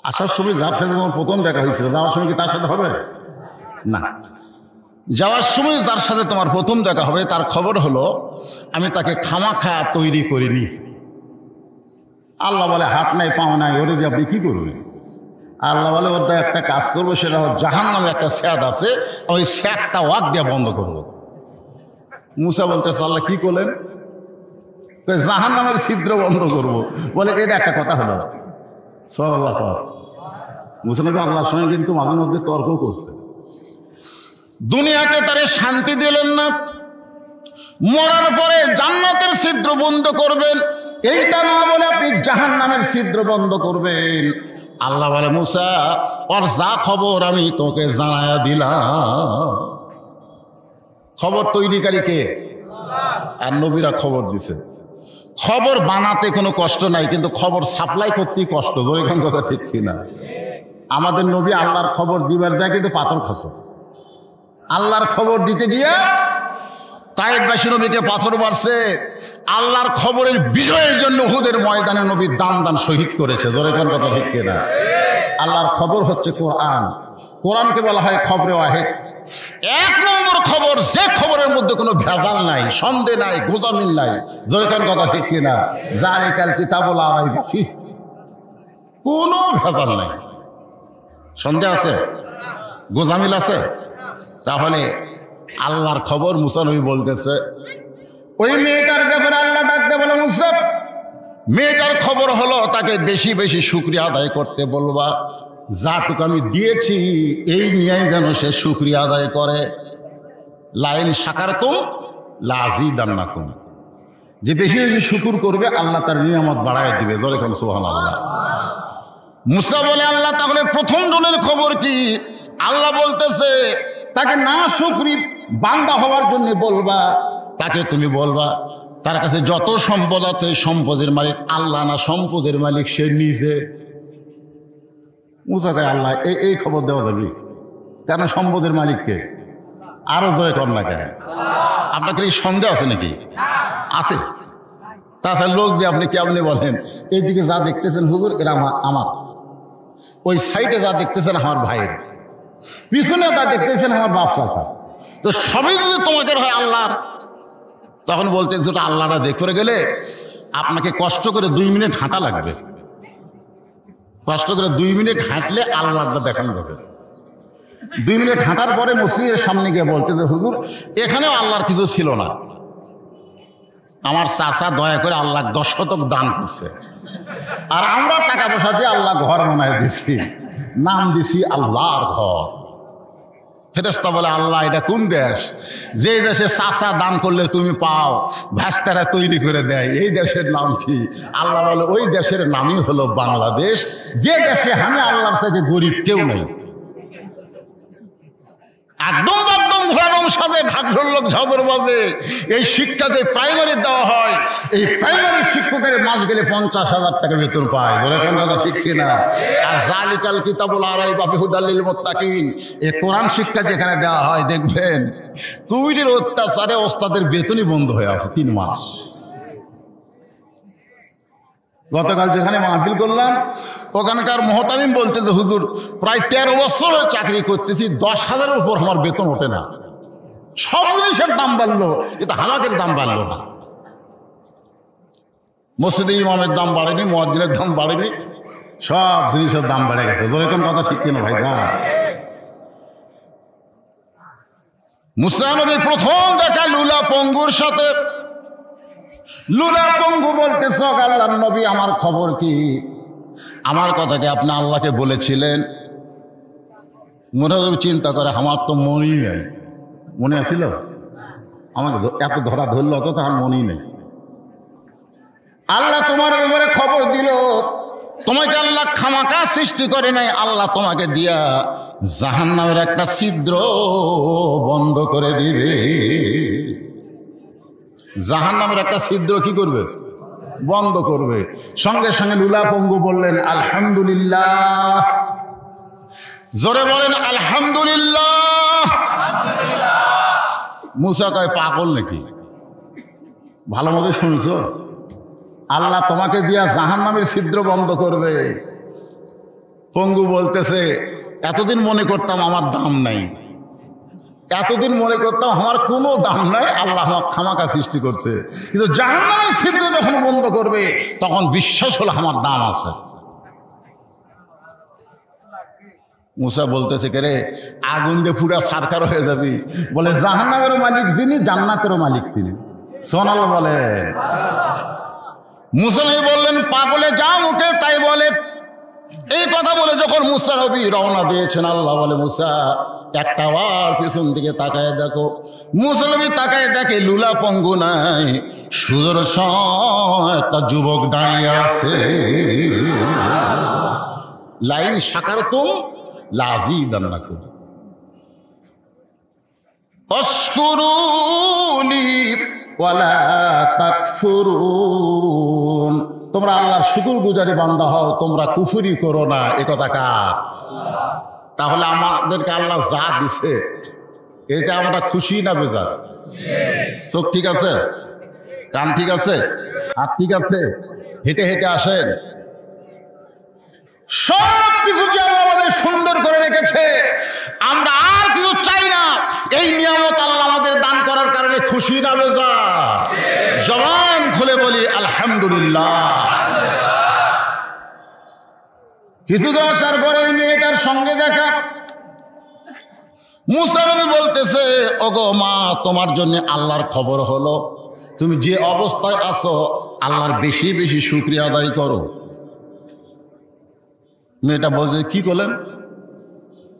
আসার সময় যার সাথে তোমার প্রথম দেখা হয়েছিল, যাওয়ার সময় কি তার সাথে হবে না? যাওয়ার সময় যার সাথে তোমার প্রথম দেখা হবে তার খবর হলো, আমি তাকে খামাখা তৈরি করিনি। আল্লাহ বলে, হাত নাই পাও নাই, ওরে দিয়ে আপনি কি করবেন? আল্লাহ বলে, ওর দ্বারা একটা কাজ করবো, সেটা হল জাহান্নামে একটা স্যাদ আছে, ওই স্যাদটা ওয়াক দিয়ে বন্ধ করবো। মুসা বলতেছে, আল্লাহ কি করলেন? জাহান্নামের ছিদ্র বন্ধ করবো। বলে, এটা একটা কথা হলো। সাল্লাল্লাহু আলাইহি ওয়াসাল্লাম। মুসা নবী আল্লাহর সঙ্গে কিন্তু মাঝে মধ্যে তর্ক করছে। দুনিয়াতে তারে শান্তি দিলেন না, মরার পরে জান্নাতের ছিদ্র বন্ধ করবেন, এইটা না বলে আপনি জাহান্নামের ছিদ্র বন্ধ করবেন। আল্লাহ বলে, মুসা ওর যা খবর আমি তোকে জানায়া দিলাম। খবর তৈরিকারী কে? আর নবীরা খবর দিছে। খবর বানাতে কোনো কষ্ট নাই, কিন্তু খবর সাপ্লাই করতেই কষ্ট। এখান কথা ঠিক কিনা? আমাদের নবী আল্লাহর খবর দিবার যায়, কিন্তু পাথর খসে। আল্লাহর খবর দিতে গিয়ে তায়েফবাসী নবীকে পাথর মারছে। আল্লাহর খবরের বিজয়ের জন্য উহুদের ময়দানে নবী দান শহীদ করেছে। জোরে কোন কথা ঠিক কিনা? আল্লাহর খবর হচ্ছে কোরআন। কোরআনকে বলা হয় খবরে ওয়াহিদ। 1 নম্বর খবর, যে খবরের মধ্যে কোনো ভেজাল নাই, সন্দেহ নাই, গোজামিল নাই। জোরে কোন কথা ঠিক কিনা? যালিকাল কিতাবুল লা রাইবা ফীহ। কোনো ভেজাল নাই। সন্দেহ আছে? গোজামিল আছে? তাহলে আল্লাহর খবর মুসা নবী বলতেছে। ওই মেয়েটার ব্যাপারে আল্লাহ ডাকতে বলে, মুসা মেয়েটার খবর হলো তাকে বেশি বেশি শুকরিয়া আদায় করতে বলবা। যাটুকু আমি দিয়েছি এই নিয়েই যেন সে শুকরিয়া আদায় করে। লাইন শাকারতুম লাযীদান্নাকুম। যে বেশি বেশি শুকুর করবে আল্লাহ তার নিয়ামত বাড়ায় দিবে। জোরে কোন সুবহানাল্লাহ। মুসা বলে, আল্লাহ তাহলে প্রথম জনের খবর কি? আল্লাহ বলতেছে, তাকে না শুকরি বান্দা হওয়ার জন্য বলবা। তাকে তুমি বলবা তার কাছে যত সম্পদ আছে সম্পদের মালিক আল্লাহ না, সম্পদের মালিক সে নিজে। মুসাকে আল্লাহ এই খবর দেওয়া যাবে কেন? সম্পদের মালিককে আরো জোরে কর না কেন? আপনাকে এই সন্দেহ আছে নাকি? আছে। তাছাড়া লোক দিয়ে আপনি কেমনি বলেন, এইদিকে যা দেখতেছেন হুজুর এরা আমার, ওই সাইডে যা দেখতেছেন আমার ভাইয়ের, পিছনে যা দেখতেছেন আমার বাপ চাচা, তো সবই যদি তোমাদের হয় আল্লাহর, তখন বলতে যেটা আল্লাহরা দেখে গেলে আপনাকে কষ্ট করে 2 মিনিট হাঁটা লাগবে। কষ্ট করে 2 মিনিট হাঁটলে আল্লাহটা দেখানো যাবে। 2 মিনিট হাঁটার পরে মসজিদের সামনে গিয়ে বলতে যে হুজুর এখানেও আল্লাহর কিছু ছিল না, আমার চাচা দয়া করে আল্লাহ 10 শতক দান করছে। আর আমরা টাকা পয়সা দিয়ে আল্লাহ ঘর বানায় দিছি, নাম দিছি আল্লাহর ঘর। ফেরেশতা বলে আল্লাহ এটা কোন দেশ? যে দেশে চাচা দান করলে তুমি পাও, ভাস্তারা তৈরি করে দেয়, এই দেশের নাম কি? আল্লাহ বলে ওই দেশের নামই হলো বাংলাদেশ, যে দেশে আমি আল্লাহর চাইতে গরিব কেউ নেই। একদম একদম ঘোরানো সাজে ঢাকঢোল লোক ঝাঁদর বাজে। এই শিক্ষাতে প্রাইমারি দেওয়া হয়, এই প্রাইমারি শিক্ষকের মাস গেলে 50,000 টাকা বেতন পায়। ধরে কোন কথা ঠিক কিনা? আর জালিকাল কিতাবুল আরাইবা ফি হুদাল লিল মুত্তাকিন, এই কোরআন শিক্ষা যেখানে দেওয়া হয় দেখবেন কোভিডের অত্যাচারে ওস্তাদের বেতনই বন্ধ হয়ে আছে 3 মাস। গতকাল যেখানে মাহফিল করলাম ওখানকার মুহতামিম বলতেছে হুজুর প্রায় 13 বছর চাকরি করতেছি, 10,000-এর উপর আমার বেতন ওঠে না। সব জিনিসের দাম বাড়লো, কিন্তু হামাকের দাম বাড়লো না। মসজিদের ইমামের দাম বাড়েনি, মুয়াজ্জিনের দাম বাড়েনি, সব জিনিসের দাম বেড়ে গেছে। যেরকম কথা ঠিক কিনা ভাই? মুসা নবী প্রথম দেখা লুলা পঙ্গুর সাথে। লুলা পঙ্গু বলতেছ আল্লাহর নবী আমার খবর কি? আমার কথাকে আপনি আল্লাহকে বলেছিলেন? মনে চিন্তা করে আমার তো মনেই নেই। মনে আছিল? আমাকে এত ধরা ধরল অত তার মনেই নেই। আল্লাহ তোমার ব্যাপারে খবর দিল, তোমাকে আল্লাহ খামাকা সৃষ্টি করে নাই, আল্লাহ তোমাকে দিয়া জাহান্নামের একটা ছিদ্র বন্ধ করে দিবে। জাহান্নামের একটা ছিদ্র কি করবে? বন্ধ করবে। সঙ্গে সঙ্গে লুলা পঙ্গু বললেন আলহামদুলিল্লাহ। জোরে বলেন আলহামদুলিল্লাহ। মুসা কয় পাগল নাকি? ভালো মতো শুনছ? আল্লাহ তোমাকে দিয়া জাহান্নামের ছিদ্র বন্ধ করবে। পঙ্গু বলতেছে এতদিন মনে করতাম আমার দাম নাই, এতদিন মনে করতাম আমার কোনো দাম নাই, আল্লাহ আমার খামাকা সৃষ্টি করছে, কিন্তু জাহান্নামের ছিদ্র যখন বন্ধ করবে তখন বিশ্বাস হলো আমার দাম আছে। মুসা বলতেছে কে রে, আগুন দিয়ে পুরা সারকার হয়ে যাবি। বলে জাহান্নামেরও মালিক যিনি, জান্নাতেরও মালিক তিনি। সুবহানাল্লাহ বলে। মুসা নবী বললেন পাগলে যা মুখে তাই বলে। এই কথা বলে যখন মুসা নবী রওনা দিয়েছেন, আল্লাহ বলে মুসা একটা বার পিছন দিকে তাকায় দেখো। মুসা নবী তাকায় দেখে লুলা পঙ্গু নাই, সুদর্শন একটা যুবক দাঁড়িয়ে আছে। লাইন শাকারতুম লাযীদান্নাকুম আশকুরুনি ওয়ালা তাকফুরুন। তোমরা আল্লাহর শুকরগুজারি বান্দা হও, তোমরা কুফরি করো না। এ কথা কার? তাহলে আমাদেরকে আল্লাহ যা দিছে এতে আমরা খুশি না বেজার? চোখ ঠিক আছে, কান ঠিক আছে, হাত ঠিক আছে, হেঁটে হেঁটে আসেন। সব কিছু যে আল্লাহ আমাদের সুন্দর করে রেখেছে, আমরা আর কিছু চাই না। এই নিয়ামত আল্লাহ আমাদের দান করার কারণে খুশি না বেজার? জবান খুলে বলি আলহামদুলিল্লাহ। কিছুদিন আসার পরে ওই মেয়েটার সঙ্গে দেখা। মুসা নবী বলতেছে ওগো মা, তোমার জন্য আল্লাহর খবর হলো, তুমি যে অবস্থায় আছো আল্লাহর বেশি বেশি শুকরিয়া আদায় করো। মেয়েটা বলছে কি করলেন,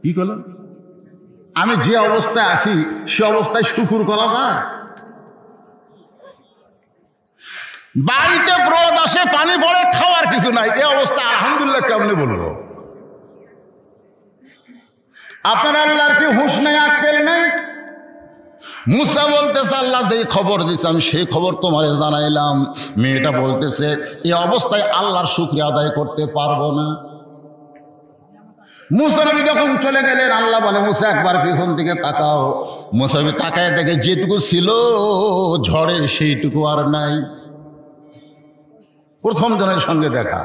কি করলেন? আমি যে অবস্থায় আছি সে অবস্থায় শুকুর করা যায়? বাড়িতে রোদ আসে, পানি পড়ে, খাওয়ার কিছু নাই, এই অবস্থায় আলহামদুলিল্লাহ কেমনে বলবো? আপনার আল্লাহর কি হুঁশ নেই, আক্কেল নেই? মুসা বলতেছে আল্লাহ যেই খবর দিচ্ছে আমি সেই খবর তোমারে জানাইলাম। মেয়েটা বলতেছে এই অবস্থায় আল্লাহর শুকরিয়া আদায় করতে পারবো না। মুসা নবী যখন চলে গেলেন, আল্লাহ বলে মুসা একবার পিছন দিকে তাকাও। মুসা নবী তাকায় দেখে যেটুকু ছিল ঝড়ে সেইটুকু আর নাই। প্রথম জনের সঙ্গে দেখা।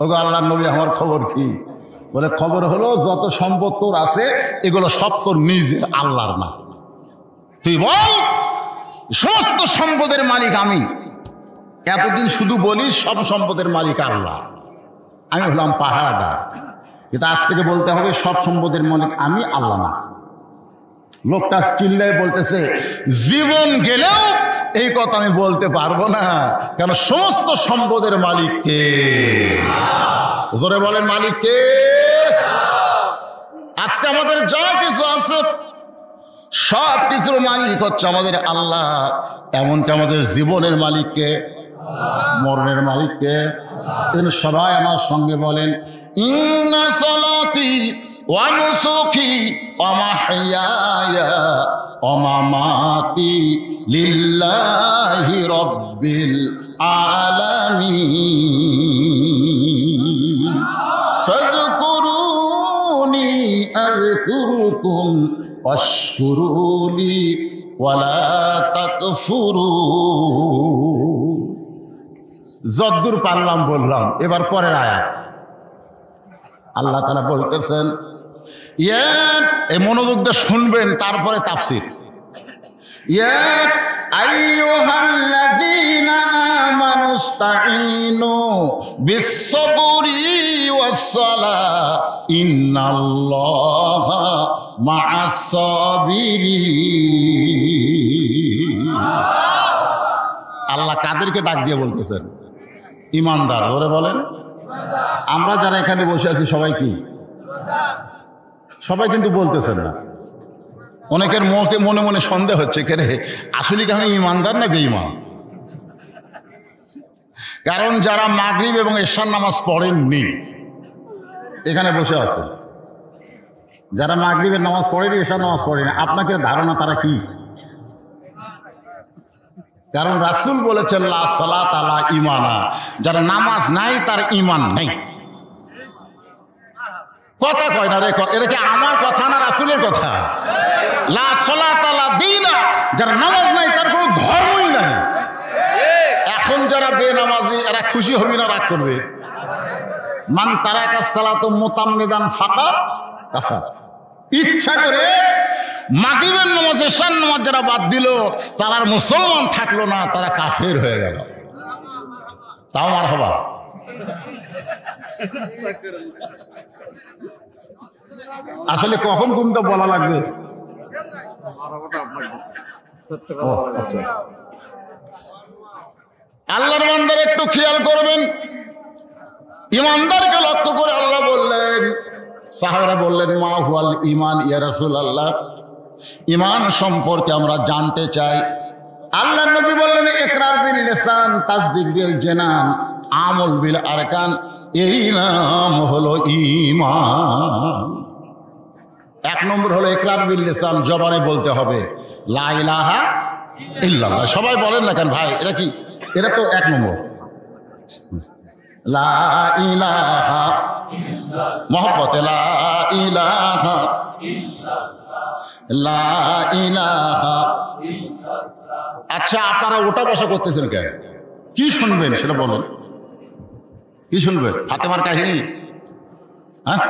ওগো আল্লাহর নবী আমার খবর কি? বলে খবর হলো যত সম্পদ তোর আছে এগুলো সব তোর নিজের, আল্লাহর না। তুই বল সমস্ত সম্পদের মালিক আমি। এতদিন শুধু বলিস সব সম্পদের মালিক আল্লাহ, আমি হলাম পাহারাদার। কিন্তু আজ থেকে বলতে হবে সব সম্পদের মালিক আমি, আল্লাহ না। লোকটা চিল্লায় বলতেছে, জীবন গেলেও এই কথা আমি বলতে পারবো না, কারণ সমস্ত সম্পদের মালিক কে? জোরে বলেন, মালিক কে? আজকে আমাদের যা কিছু আছে সব কিছুর মালিক হচ্ছে আমাদের আল্লাহ। এমনকি আমাদের জীবনের মালিককে, মরণের মালিককে। সবাই আমার সঙ্গে বলেন, ইন্না সালাতি ওয়া নুসুকি ওয়া মাহইয়ায়া ওয়া মামাতি লিল্লাহি রাব্বিল আলামিন ফাযকুরুনি আযকুরুকুম ওয়াশকুরুলি ওয়ালা তাকফুরুন। যদ্দূর পারলাম বললাম। এবার পরের আয়াত আল্লাহ তাআলা বলতেছেন, এই মনোযোগ দিয়ে শুনবেন, তারপরে তাফসীর। ইয়া আইয়ুহাল্লাযীনা আমানুস্তাঈনু বিস-সাবরি ওয়াস-সালাহ ইন্নাল্লাহা মা'আস-সাবিরিন। আল্লাহ কাদেরকে ডাক দিয়ে বলতেছেন? ইমানদার। ওরে বলেন, আমরা যারা এখানে বসে আছি সবাই কি? সবাই কিন্তু বলতেছেন না। অনেকের মনে মনে সন্দেহ হচ্ছে, কে রে, আসলে কি আমি ইমানদার না বেঈমান? কারণ যারা মাগরিব এবং এশার নামাজ পড়েননি এখানে বসে আছে, যারা মাগরিবের নামাজ পড়েনি, এশার নামাজ পড়েনি, আপনাকে ধারণা তারা কি? কারণ রাসূল বলেছেন, লা সালাত আলা ঈমানা, যারা নামাজ নাই তার ঈমান নাই। কথা কয় না রে, এটা কি আমার কথা না রাসূলের কথা? লা সালাত আলা দীনা, যারা নামাজ নাই তার কোনো ধর্মই নাই। এখন যারা বেনামাজি এরা খুশি হবে না রাগ করবে? মান তারাকা সালাতু মুতাম্মিদান ফাকাত কাফার। ইচ্ছা করে মাগরিবের নামাজ, এশার নামাজ যারা বাদ দিল তারা আর মুসলমান থাকলো না, তারা কাফের হয়ে গেল। তাও মারহাবা। আসলে কখন কোনটা বলা লাগবে? আল্লাহর বান্দারা একটু খেয়াল করবেন, ইমানদারকে লক্ষ্য করে আল্লাহ বললেন, সাহাবারা বললেন, মা হুয়াল ঈমান ইয়া রাসূলুল্লাহ, ঈমান সম্পর্কে আমরা জানতে চাই। আল্লাহর নবী বললেন, ইকরার বিল লিসান, তাসদীক বিল জানান, আমল বিল আরকান, এরই নাম হলো ঈমান। এক নম্বর হলো ইকরার বিল লিসান, জবানে বলতে হবে লা ইলাহা ইল্লাল্লাহ। সবাই বলেন না কেন ভাই, এটা কি? এটা তো এক নম্বর। লা ইলাহা মহব্বতে লা ইলাহা লা ইলাহা। আচ্ছা, আপনারা ওটা বসা করতেছেন কেন? কি শুনবেন সেটা বলেন। কি শুনবেন? ফাতেমার কাহিনী? হ্যাঁ,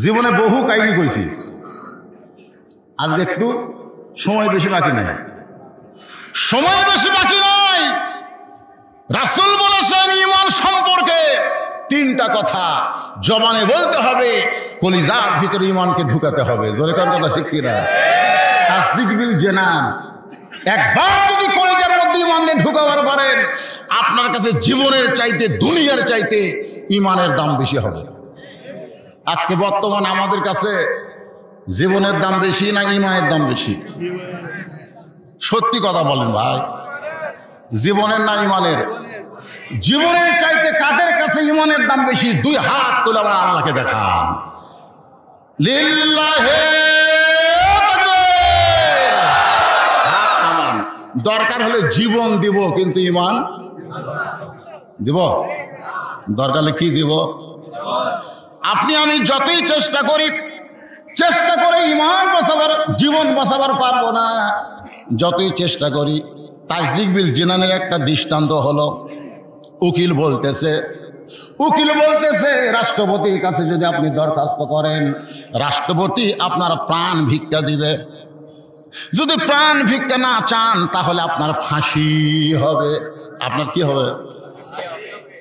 জীবনে বহু কাহিনী কইছি, আজকে একটু সময় বেশি বাকি নাই। সময় বেশি বাকি নাই। রাসূল বলেছেন ঈমান সম্পর্কে তিনটা কথা জবানে বলতে হবে, কলিজার ভিতরে ঈমানকে ঢুকাতে হবে। জোরে কার কথা ঠিক কিনা? তাসদীক বিল জানান, একবার যদি কলিজার মধ্যে ঈমানকে ঢুকাবার পারেন, আপনার কাছে জীবনের চাইতে, দুনিয়ার চাইতে ঈমানের দাম বেশি হবে। আজকে বর্তমান আমাদের কাছে জীবনের দাম বেশি না ঈমানের দাম বেশি? সত্যি কথা বলেন ভাই, জীবনের না ঈমানের? জীবনের চাইতে কাদের কাছে ঈমানের দাম বেশি? দুই হাত তুলে আমার আল্লাহকে দেখান। লিল্লাহি তাকবীর। হাত নামান। দরকার হলে জীবন দিব, কিন্তু ঈমান দিব? দরকার হলে কি দিব? আপনি আমি যতই চেষ্টা করে ঈমান বাঁচাবার, জীবন বাঁচাবার পারবো না। যতই চেষ্টা করি। তাসদীক বিল জানানের একটা দৃষ্টান্ত হলো, উকিল বলতেছে রাষ্ট্রপতির কাছে যদি আপনি দরখাস্ত করেন, রাষ্ট্রপতি আপনার প্রাণ ভিক্ষা দিবে। যদি প্রাণ ভিক্ষা না চান তাহলে আপনার ফাঁসি হবে। আপনার কি হবে?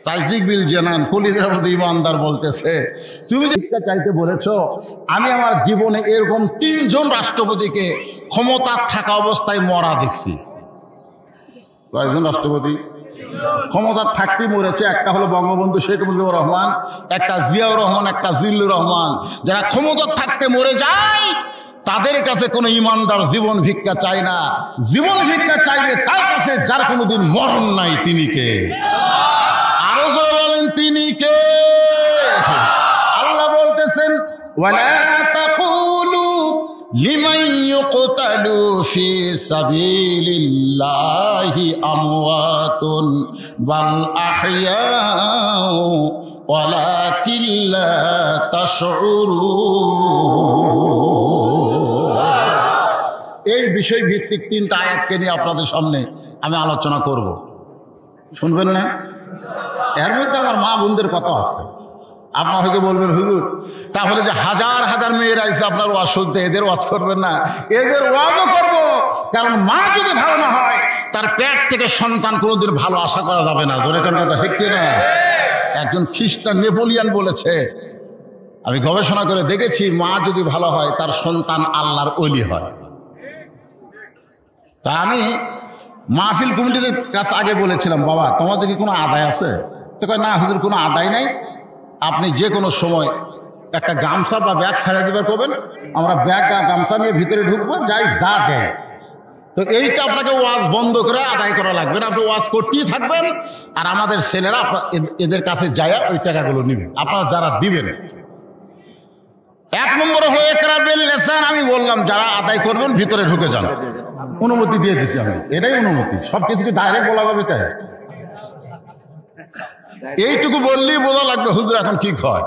তাজদিক বিল জানান কলিদের মধ্যে ইমানদার বলতেছে, তুমি ভিক্ষা চাইতে বলেছ, আমি আমার জীবনে এরকম 3 জন রাষ্ট্রপতিকে ক্ষমতা থাকা অবস্থায় মরা দেখছি। কয়েকজন রাষ্ট্রপতি ক্ষমতা থাকতেই মরেছে? একটা হলো বঙ্গবন্ধু শেখ মুজিবুর রহমান, একটা জিয়াউর রহমান, একটা জিল্লুর রহমান। যারা ক্ষমতা থাকতে মরে যায় তাদের কাছে কোনো ইমানদার জীবন ভিক্ষা চায় না। জীবন ভিক্ষা চাইবে তার কাছে যার কোনোদিন মরণ নাই। তিনি কে? আরো জোরে বলেন, তিনি কে? আল্লাহ বলতেছেন, ওয়ালা তাকুলু লিমান ইউকতালু ফি সাবিলিল্লাহি আমওয়াতুন বাল আহইয়াউ ওয়ালাকিন লা তাশউরুন। এই বিষয় ভিত্তিক 3টা আয়াতকে নিয়ে আপনাদের সামনে আমি আলোচনা করব, শুনবেন না? এর মধ্যে আমার মা বোনদের কথা আছে। আপনারা হয়তো বলবেন, হুজুর তাহলে যে হাজার হাজার মেয়েরা এসে আপনার ওয়াজ শুনতে, এদের ওয়াজ করবেন না? এদের ওয়াজও করব, কারণ মা যদি ভালো না হয় তার পেট থেকে সন্তান কোনোদিন ভালো আশা করা যাবে না। জোরে কোন কথা ঠিক কিনা? একজন খ্রিস্টান নেপোলিয়ান বলেছে, আমি গবেষণা করে দেখেছি, মা যদি ভালো হয় তার সন্তান আল্লাহর ওলি হয়। তা আমি মাহফিল কমিটির কাছে আগে বলেছিলাম, বাবা তোমাদের কি কোনো আদায় আছে? তো কয়, না হুজুর কোনো আদায় নাই, আপনি যে কোনো সময় একটা গামছা বা ব্যাগ ছেড়ে দেবার করবেন, আমরা ব্যাগ গামছা নিয়ে ভিতরে ঢুকবো, যাই যা দেয়। তো এইটা আপনাকে ওয়াজ বন্ধ করে আদায় করা লাগবে না, আপনি ওয়াজ করতেই থাকবেন, আর আমাদের ছেলেরা এদের কাছে যায় ওই টাকাগুলো নেবেন, আপনারা যারা দিবেন। 1 নম্বর হলো ইকরার বিল লিসান। আমি বললাম যারা আদায় করবেন ভিতরে ঢুকে যান, অনুমতি দিয়ে দিচ্ছি আমি, এটাই অনুমতি। সব কিছুকে ডাইরেক্ট বলা যাবে তাই? এইটুকু বললেই বোঝা লাগবে হুজুর এখন কি হয়।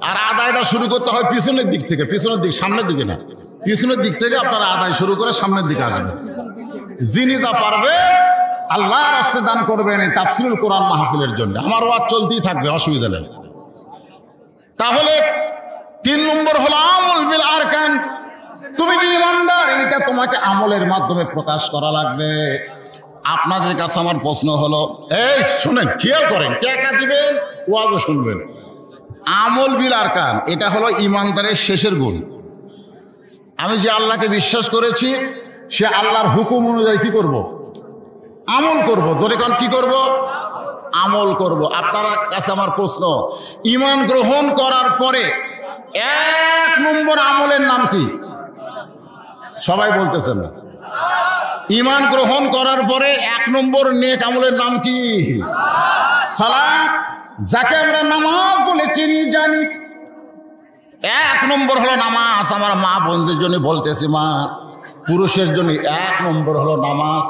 আর আদায়টা শুরু করতে হয় পিছনের দিক থেকে, পিছনের দিক, সামনের দিকে না, পিছনের দিক থেকে আপনারা আদায় শুরু করে সামনের দিকে আসবেন। যিনি যা পারবে আল্লাহর রাস্তায় দান করবেন এই তাফসিরুল কোরআন মাহফিলের জন্য। আমার ওয়াজ চলতেই থাকবে, অসুবিধা নেই। তাহলে 3 নম্বর হলো আমল বিল আরকান। তুমি যে ইমানদার এটা তোমাকে আমলের মাধ্যমে প্রকাশ করা লাগবে। আপনাদের কাছে আমার প্রশ্ন হলো, এই শুনেন, খেয়াল করেন, টাকা দিবেন, ওয়াজও শুনবেন। আমল বিল আরকান এটা হলো ইমানদারের শেষের গুণ। আমি যে আল্লাহকে বিশ্বাস করেছি, সে আল্লাহর হুকুম অনুযায়ী কি করব? আমল করব। ধরে কারণ কি করব? আমল করব। আপনার কাছে আমার প্রশ্ন, ঈমান গ্রহণ করার পরে 1 নম্বর আমলের নাম কি? সবাই বলতেছেন না। ঈমান গ্রহণ করার পরে 1 নম্বর নেক আমলের নাম কি? সালাত, যাকে আমরা নামাজ বলে চিনি জানি। 1 নম্বর হলো নামাজ। আমার মা বোনদের জন্য বলতেছি, মা, পুরুষের জন্য 1 নম্বর হলো নামাজ,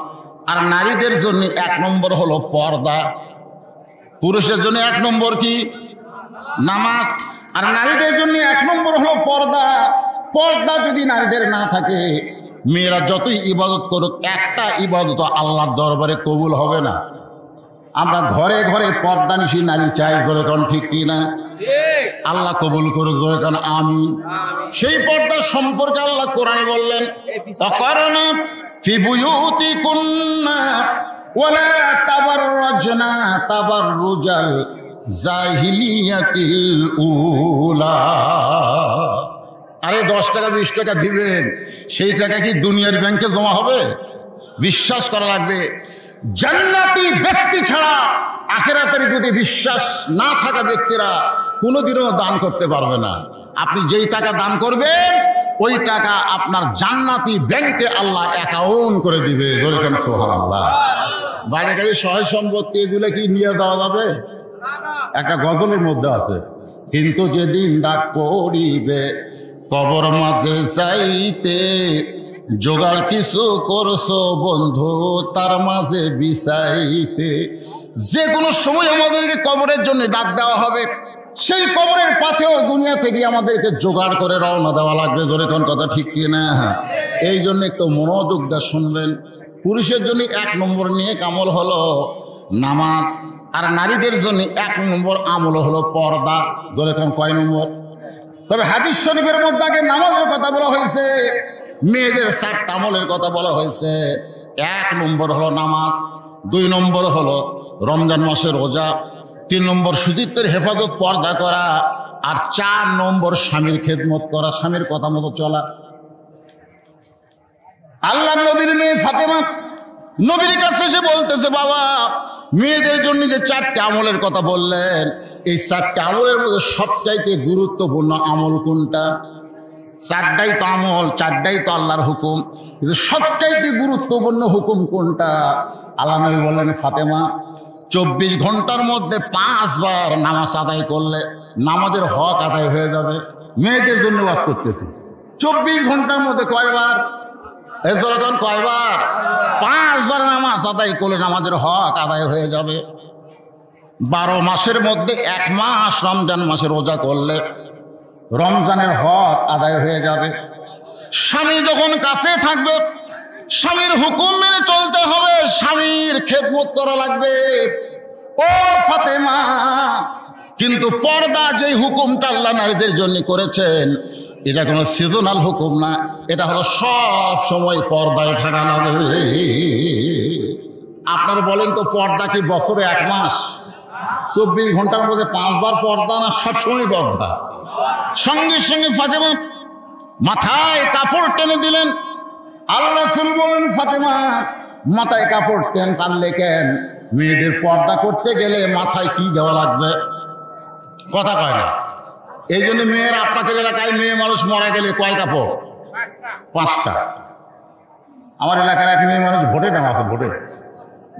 আর নারীদের জন্য 1 নম্বর হলো পর্দা। পুরুষের জন্য 1 নম্বর কি? নামাজ, আর নারীদের জন্য 1 নম্বর হলো পর্দা। পর্দা যদি নারীদের না থাকে, মেয়েরা যতই ইবাদত করুক, একটা ইবাদত আল্লাহর দরবারে কবুল হবে না। আমরা ঘরে ঘরে পর্দানিশী নারী চাই, জোরে কোন ঠিক কি না? আল্লাহ কবুল করুক, জোরে কোন আমিন। সেই পর্দার সম্পর্কে আল্লাহ কোরআনে বললেন, অকারণা ফি বুয়ুতিকুন্না ওয়ালা তাবাররাজনা তাবাররুজাল জাহিলিয়াতিল উলা। আরে 10 টাকা 20 টাকা দিবেন, সেই টাকা কি দুনিয়ার ব্যাংকে জমা হবে? বিশ্বাস করা লাগবে। জান্নাতি ব্যক্তি ছাড়া আখিরাতের প্রতি বিশ্বাস না থাকা ব্যক্তিরা কোনোদিনও দান করতে পারবে না। আপনি যেই টাকা দান করবেন ওই টাকা আপনার জান্নাতি ব্যাংকে আল্লাহ অ্যাকাউন্ট করে দিবে। সুবহানাল্লাহ। বাড়ি গাড়ি সহায় সম্পত্তি এগুলো কি নিয়ে যাওয়া যাবে? একটা গজলের মধ্যে আছে, কিন্তু যেদিন ডাক পড়িবে কবর মাঝে যাইতে, জোগাড় কিছু করছো বন্ধু তার মাঝে বিছাইতে। যে কোনো সময় আমাদেরকে কবরের জন্য ডাক দেওয়া হবে, সেই কবরের পাথেও দুনিয়া থেকে আমাদেরকে জোগাড় করে রওনা দেওয়া লাগবে। ধরে কোন কথা ঠিক কি না? এই জন্য একটু মনোযোগ দিয়ে শুনবেন। পুরুষের জন্য 1 নম্বর নিয়ে আমল হলো নামাজ, আর নারীদের জন্য 1 নম্বর আমল হলো পর্দা। ধরে কোন কয় নম্বর? তবে হাদিস শরীফের মধ্যে আগে নামাজের কথা বলা হয়েছে, মেয়েদের 7টা আমলের কথা বলা হয়েছে। 1 নম্বর হলো নামাজ, 2 নম্বর হলো রমজান মাসের রোজা, 3 নম্বর সতীত্বের হেফাজত পর্দা করা, আর 4 নম্বর স্বামীর খেদমত করা, স্বামীর কথা মতো চলা। আল্লাহ নবীর মেয়ে ফাতেমা নবীর কাছে এসে বলতেছে, বাবা মেয়েদের জন্য যে 4টে আমলের কথা বললেন, এই 4টে আমলের মধ্যে সবচাইতে গুরুত্বপূর্ণ আমল কোনটা? 4টাই তো আমল, 4টাই তো আল্লাহর হুকুম, কিন্তু সবচাইতে গুরুত্বপূর্ণ হুকুম কোনটা? আল্লাহ নবী বললেন, ফাতেমা 24 ঘন্টার মধ্যে 5 বার নামাজ আদায় করলে নামাজের হক আদায় হয়ে যাবে। মেয়েদের জন্য ওয়াজ করতেছি, 24 ঘন্টার মধ্যে কয়বার? যখন কয়বার? 5 বার নামাজ আদায় করলে নামাজের হক আদায় হয়ে যাবে। 12 মাসের মধ্যে 1 মাস রমজান মাসে রোজা করলে রমজানের হক আদায় হয়ে যাবে। স্বামী যখন কাছে থাকবে স্বামীর হুকুম মেনে চলতে হবে, স্বামীর খেদমত করা লাগবে। ও ফাতেমা, কিন্তু পর্দা যেই হুকুমটা আল্লাহ নারীদের জন্য করেছেন, এটা কোনো সিজনাল হুকুম না, এটা হলো সব সময় পর্দায় থাকা লাগবে। আপনারা বলেন তো, পর্দা কি বছরে 1 মাস? 24 ঘন্টার মধ্যে 5 বার পর্দা, না সবসময় পর্দা? সঙ্গে সঙ্গে ফাতেমা মাথায় কাপড় টেনে দিলেন। আল্লাহ রাসূল বলেন, ফাতেমা মাথায় কাপড় টানলে কেন? মেয়েদের পর্দা করতে গেলে মাথায় কি দেওয়া লাগবে? কথা কয় না। এই জন্য মেয়েরা, আপনাদের এলাকায় মেয়ে মানুষ মারা গেলে কয় কাপড়? 5টা। আমার এলাকার এক মেয়ে মানুষ ভোটে নাম আছে, ভোটে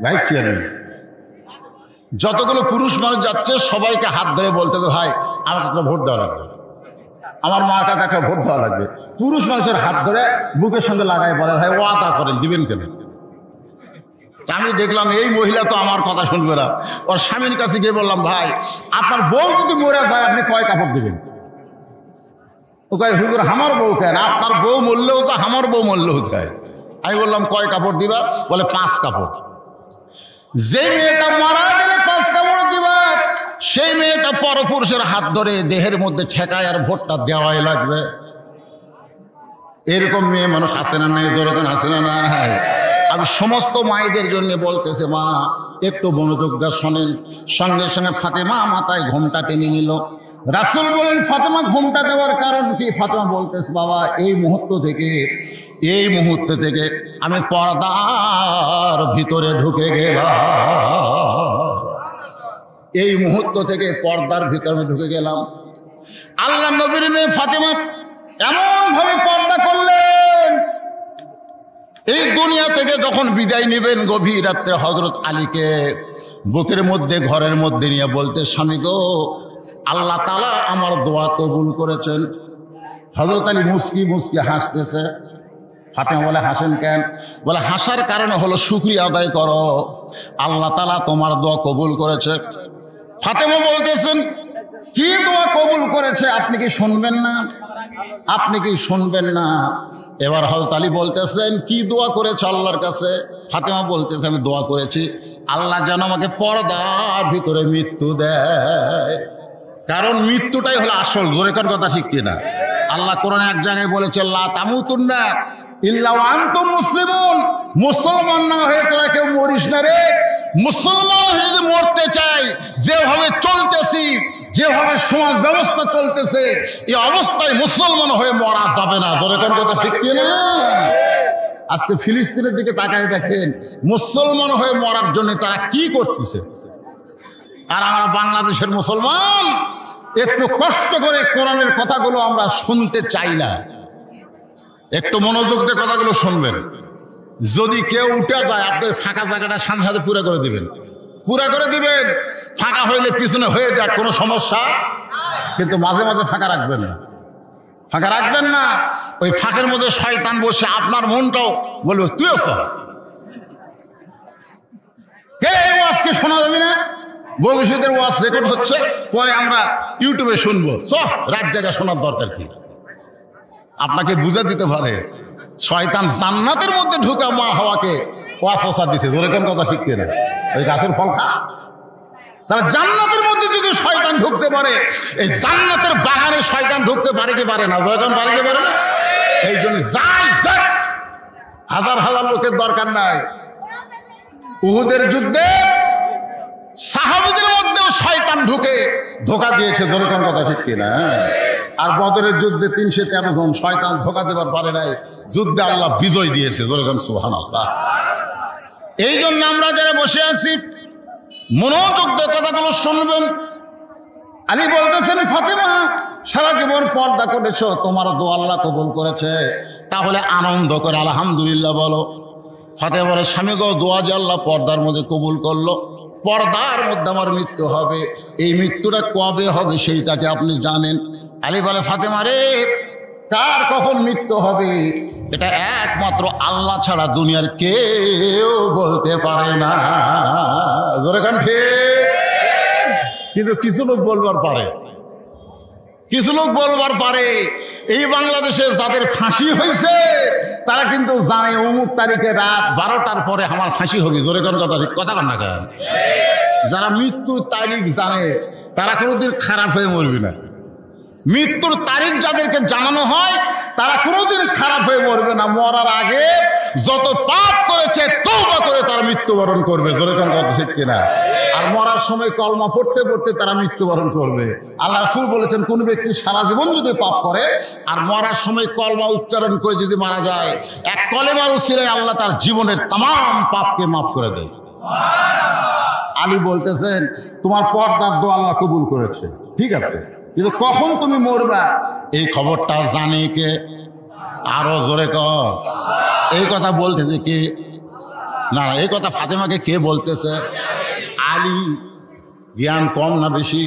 ভাই চেয়ারম্যান। যতগুলো পুরুষ মানুষ যাচ্ছে সবাইকে হাত ধরে বলতে, তো ভাই আমাকে একটা ভোট দেওয়া লাগবে, আমার মার কাছে একটা ভোট দেওয়া লাগবে। পুরুষ মানুষের হাত ধরে বুকের সঙ্গে লাগাই বলে, ভাই ওয়াদা করেন, দিবেন কেন? আমি দেখলাম এই মহিলা তো আমার কথা শুনবে না। ওর স্বামীর কাছে গিয়ে বললাম, ভাই আপনার বউ যদি মরে যায় আপনি কয় কাপড় দিবেন? ও কয়, হুজুর আমার বউ কেন? আপনার বউ মরলেও তো আমার বউ মরলেও চায়। আমি বললাম, কয় কাপড় দিবা? বলে 5 কাপড়। যে মেয়েটা মারা গেলে 5 কাপড় দিবা, সেই মেয়েটা পরপুরুষের হাত ধরে দেহের মধ্যে ঠেকায় আর ভোটটা দেওয়াই লাগবে। এরকম মেয়ে মানুষ আছে না নাই? যেরকম আছে না নাই? আমি সমস্ত মায়েদের জন্য বলতেছে, মা একটু মনোযোগ দিয়ে শোনেন। সঙ্গে সঙ্গে ফাতেমা মাথায় ঘোমটা টেনে নিল। রাসূল বলেন, ফাতেমা ঘোমটা দেওয়ার কারণ কি? ফাতেমা বলতেছে, বাবা এই মুহূর্ত থেকে আমি পর্দার ভিতরে ঢুকে গেলাম। এই মুহূর্ত থেকে পর্দার ভিতরে ঢুকে গেলাম। আল্লাহ নবীর মেয়ে ফাতেমা এমন ভাবে পর্দা করলেন, এই দুনিয়া থেকে যখন বিদায় নেবেন গভীর রাত্রে হযরত আলীকে বুকের মধ্যে ঘরের মধ্যে নিয়ে বলতে, স্বামী গো, আল্লাহ তাআলা আমার দোয়া কবুল করেছেন। হযরত আলী মুস্কি মুস্কি হাসতেছে। ফাতেমা বলে, হাসেন কেন? বলে, হাসার কারণ হলো শুকরিয়া আদায় করো, আল্লাহ তাআলা তোমার দোয়া কবুল করেছে। ফাতেমা বলতেছেন, কি দোয়া কবুল করেছে আপনি কি শুনবেন না? আপনি কি শুনবেন না? এবার হযরত আলী বলতেছেন, কি দোয়া করেছে আল্লাহর কাছে? ফাতেমা বলতেছে, আমি দোয়া করেছি আল্লাহ যেন আমাকে পর্দার ভিতরে মৃত্যু দেয়, কারণ মৃত্যুটাই হলো আসল। জোরে কোন কথা ঠিক কিনা? আল্লাহ কোরআনে এক জায়গায় বলেছে, লা তামুতুন্না ইল্লা ওয়া আনতুম মুসলিমুন, মুসলমান না হয়ে তোরা কেউ মরিস না রে। মুসলমান হয়ে যদি মরতে চাই, যেভাবে চলতেছি, যেভাবে সমাজ ব্যবস্থা চলতেছে, এই অবস্থায় মুসলমান হয়ে মরা যাবে না। জোরে কোন কথা ঠিক কিনা? আজকে ফিলিস্তিনের দিকে তাকায় দেখেন, মুসলমান হয়ে মরার জন্য তারা কি করতেছে। আর আমরা বাংলাদেশের মুসলমান একটু কষ্ট করে কোরআনের কথাগুলো আমরা শুনতে চাই না। একটু মনোযোগ দিয়ে কথাগুলো শুনবেন। যদি কেউ উঠে যায়, আপনি ফাঁকা জায়গাটা সাথে সাথে পুরা করে দিবেন, পুরা করে দিবেন। ফাঁকা হইলে পিছনে হয়ে যাক, কোনো সমস্যা, কিন্তু মাঝে মাঝে ফাঁকা রাখবেন না, ফাঁকা রাখবেন না। ওই ফাঁকের মধ্যে শয়তান বসে আপনার মনটাও বলবে, তুইও সব কে ওয়াজকে শোনা যাবে না। ভবিষ্যতের ওয়াজ রেকর্ড হচ্ছে, পরে আমরা ইউটিউবে শুনবো। রাত জায়গা শোনার দরকার কি? আপনাকে বুঝা দিতে পারে শয়তান জান্নাতের মধ্যে ঢুকা মা হাওয়াকে ওয়াসওয়াসা দিছে। যেরকম কথা ঠিক কিনা? ওই গাছের ফল খা। তারা জান্নাতের মধ্যে যদি শয়তান ঢুকতে পারে, এই জান্নাতের বাগানে শয়তান ঢুকতে পারে কি পারে না? যেরকম পারে কি পারে না? এই জন্য হাজার হাজার লোকের দরকার নাই। উহুদের যুদ্ধে সাহাবীদের মধ্যেও শয়তান ঢুকে ধোকা দিয়েছে, যেরকম কথা ঠিক কিনা? আর বদরের যুদ্ধে 313 জন শয়তান ধোকা দেবার পারে নাই, যুদ্ধে আল্লাহ বিজয় দিয়েছে, যেরকম সুবহানাল্লাহ। এই জন্য আমরা যারা বসে আছি মনোযোগ দিয়ে কথাগুলো শুনবেন। আলী বলতেছেন, ফাতেমা সারা জীবন পর্দা করেছো, তোমার দোয়া আল্লাহ কবুল করেছে, তাহলে আনন্দ করে আলহামদুলিল্লাহ বলো। ফাতেমা বলে, স্বামী গো, দোয়া যে আল্লাহ পর্দার মধ্যে কবুল করলো, পর্দার মধ্যে আমার মৃত্যু হবে, এই মৃত্যুটা কবে হবে সেইটাকে আপনি জানেন? আলী বলে, ফাতেমা রে, কার কখন মৃত্যু হবে এটা একমাত্র আল্লাহ ছাড়া দুনিয়ার কেউ বলতে পারে না। যেরকম ঠিক, কিন্তু কিছু লোক বলবার পারে, কিছু লোক বলবার পারে। এই বাংলাদেশে যাদের ফাঁসি হয়েছে তারা কিন্তু জানে অমুক তারিখে রাত 12টার পরে আমার ফাঁসি হবে। জোরে কোন কথা, ঠিক কথা কন না কেন? যারা মৃত্যুর তারিখ জানে তারা কোনোদিন খারাপ হয়ে মরবে না। মৃত্যুর তারিখ যাদেরকে জানানো হয় তারা কোনোদিন খারাপ হয়ে মরবে না। মরার আগে যত পাপ করেছে তওবা করে তারা মৃত্যুবরণ করবে। জোরে কোন কথা, ঠিক কিনা? আর মরার সময় কলমা পড়তে পড়তে তারা মৃত্যুবরণ করবে। আল্লাহ রাসূল বলেছেন, কোন ব্যক্তি সারা জীবন যদি পাপ করে আর মরার সময় কলমা উচ্চারণ করে যদি মারা যায়, এক কলেমার উসিলায় আল্লাহ তার জীবনের तमाम পাপকে মাফ করে দেয়। আলী বলতেছেন, তোমার পর্দার দোয়া আল্লাহ কবুল করেছে, ঠিক আছে, কিন্তু কখন তুমি মরবা এই খবরটা জানে কে? আরো জোরে কর। এই কথা বলতেছে কে? না, এই কথা ফাতেমাকে কে বলতেছে? আলী। জ্ঞান কম না বেশি?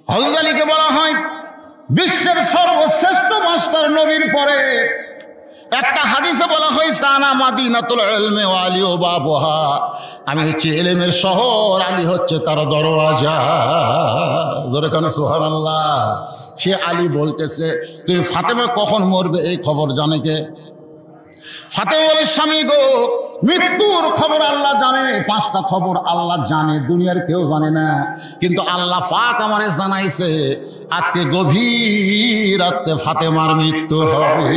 হযরত আলীকে বলা হয় বিশ্বের সর্বশ্রেষ্ঠ মাস্টার নবীর পরে। একটা হাদিসে বলা হয়, সানা মাদিনাতুল ইলমি ওয়া আলী বাবুহা, আমি হচ্ছে ইলমের শহর, আলী হচ্ছে তার দরওয়াজা। জোরে কানে সুবহানাল্লাহ। সে আলী বলতেছে, তুমি ফাতেমা কখন মরবে এই খবর জানে কে? ফাতেমা বলে, স্বামী গো, মৃত্যুর খবর আল্লাহ জানে, 5টা খবর আল্লাহ জানে, দুনিয়ার কেউ জানে না, কিন্তু আল্লাহ পাক আমারে জানাইছে আজকে গভীর রাতে ফাতেমার মৃত্যু হবে।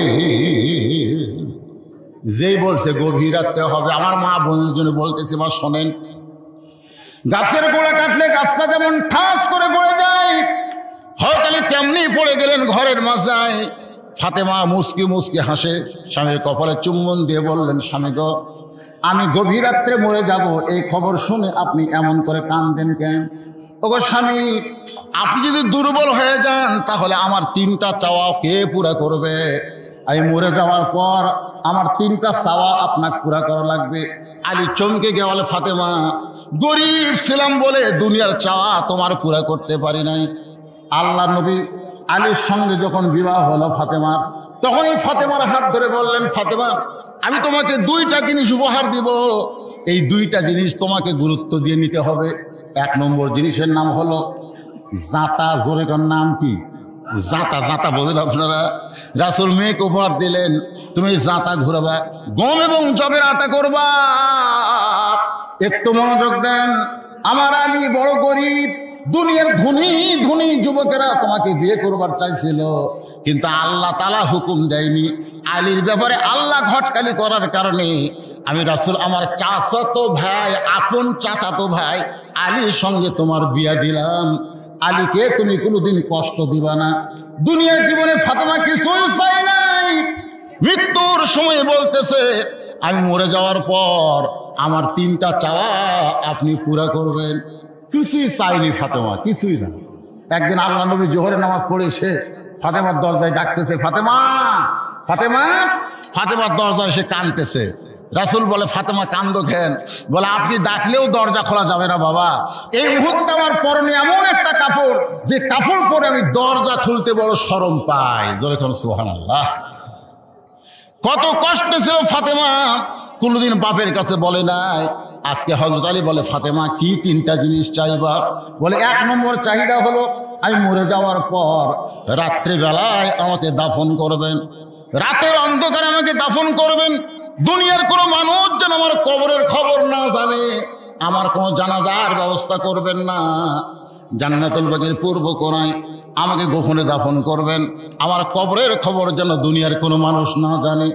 যেই বলছে গভীর রাতে হবে, আমার মা বোনের জন্য বলতেছে, মা শোনেন, গাছের গোড়া কাটলে গাছটা যেমন ঠাস করে পড়ে যায়, হয়তো তেমনি পড়ে গেলেন ঘরের মাঝায়। ফাতেমা মুস্কি মুস্কি হাসে, স্বামীর কপালে চুম্বন দিয়ে বললেন, স্বামী গো, আমি গভীর রাত্রে মরে যাব এই খবর শুনে আপনি এমন করে কাঁদেন কেন? ওগো স্বামী, আপনি যদি দুর্বল হয়ে যান তাহলে আমার 3টা চাওয়া কে পুরা করবে? আমি মরে যাওয়ার পর আমার 3টা চাওয়া আপনাকে পুরা করা লাগবে। আলী চমকে গিয়ে বলে, ফাতেমা, গরিব ছিলাম বলে দুনিয়ার চাওয়া তোমার পুরা করতে পারি নাই। আল্লাহ নবী আলীর সঙ্গে যখন বিবাহ হলো ফাতেমার, তখন এই ফাতেমার হাত ধরে বললেন, ফাতেমা, আমি তোমাকে 2টা জিনিস উপহার দিব, এই 2টা জিনিস তোমাকে গুরুত্ব দিয়ে নিতে হবে। 1 নম্বর জিনিসের নাম হলো জাতা। জোরে কার নাম কি? জাতা। জাতা বোঝেন আপনারা? রাসূল মেয়েকে উপহার দিলেন, তুমি জাতা ঘুরাবা, গম এবং জবের আটা করবা। একটু মনোযোগ দেন, আমার আলী বড় গরিব, দুনিয়ার ধনী ধনী যুবকেরা তোমাকে বিয়ে করবার চাইছিল, কিন্তু আল্লাহ তাআলা হুকুম দেয়নি। আলীর ব্যাপারে আল্লাহ ঘটকালি করার কারণে আমি রাসূল আমার চাচাতো ভাই, আপন চাচাতো ভাই আলীর সঙ্গে তোমার বিয়া দিলাম। আলীকে তুমি কোনোদিন কষ্ট দিবা না। দুনিয়ার জীবনে ফাতেমা কিছুই চাই নাই, মৃত্যুর সময় বলতেছে আমি মরে যাওয়ার পর আমার 3টা চাওয়া আপনি পুরা করবেন। কিছুই চাইনি ফাতেমা, কিছুই না। একদিন আল্লাহ নবী জোহরের নামাজ পড়ে এসে ফাতেমার দরজায় ডাকতেছে, ফাতেমা, ফাতেমা। ফাতেমার দরজায় এসে কাঁদতেছে। রাসূল বলে, ফাতেমা কান্দো কেন? বলে, আপনি ডাকলেও দরজা খোলা যাবে না বাবা, এই মুহূর্তে আমার পরনে এমন একটা কাপড়, যে কাপড় পরে আমি দরজা খুলতে বড় শরম পাই। জোরে কোন সুবহানাল্লাহ। কত কষ্ট ছিল ফাতেমা, কোনোদিন বাপের কাছে বলে নাই। আজকে হযরত আলী বলে, ফাতেমা কি 3টা জিনিস চাইবা? বলে, 1 নম্বর চাহিদা হলো আমি মরে যাওয়ার পর রাত্রিবেলায় আমাকে দাফন করবেন, রাতের অন্ধকারে আমাকে দাফন করবেন। দুনিয়ার কোনো মানুষ যেন আমার কবরের খবর না জানে, আমার কোনো জানাজার ব্যবস্থা করবেন না। জান্নাতুল বাগের পূর্ব কোণায় আমাকে গোপনে দাফন করবেন, আমার কবরের খবর যেন দুনিয়ার কোনো মানুষ না জানে।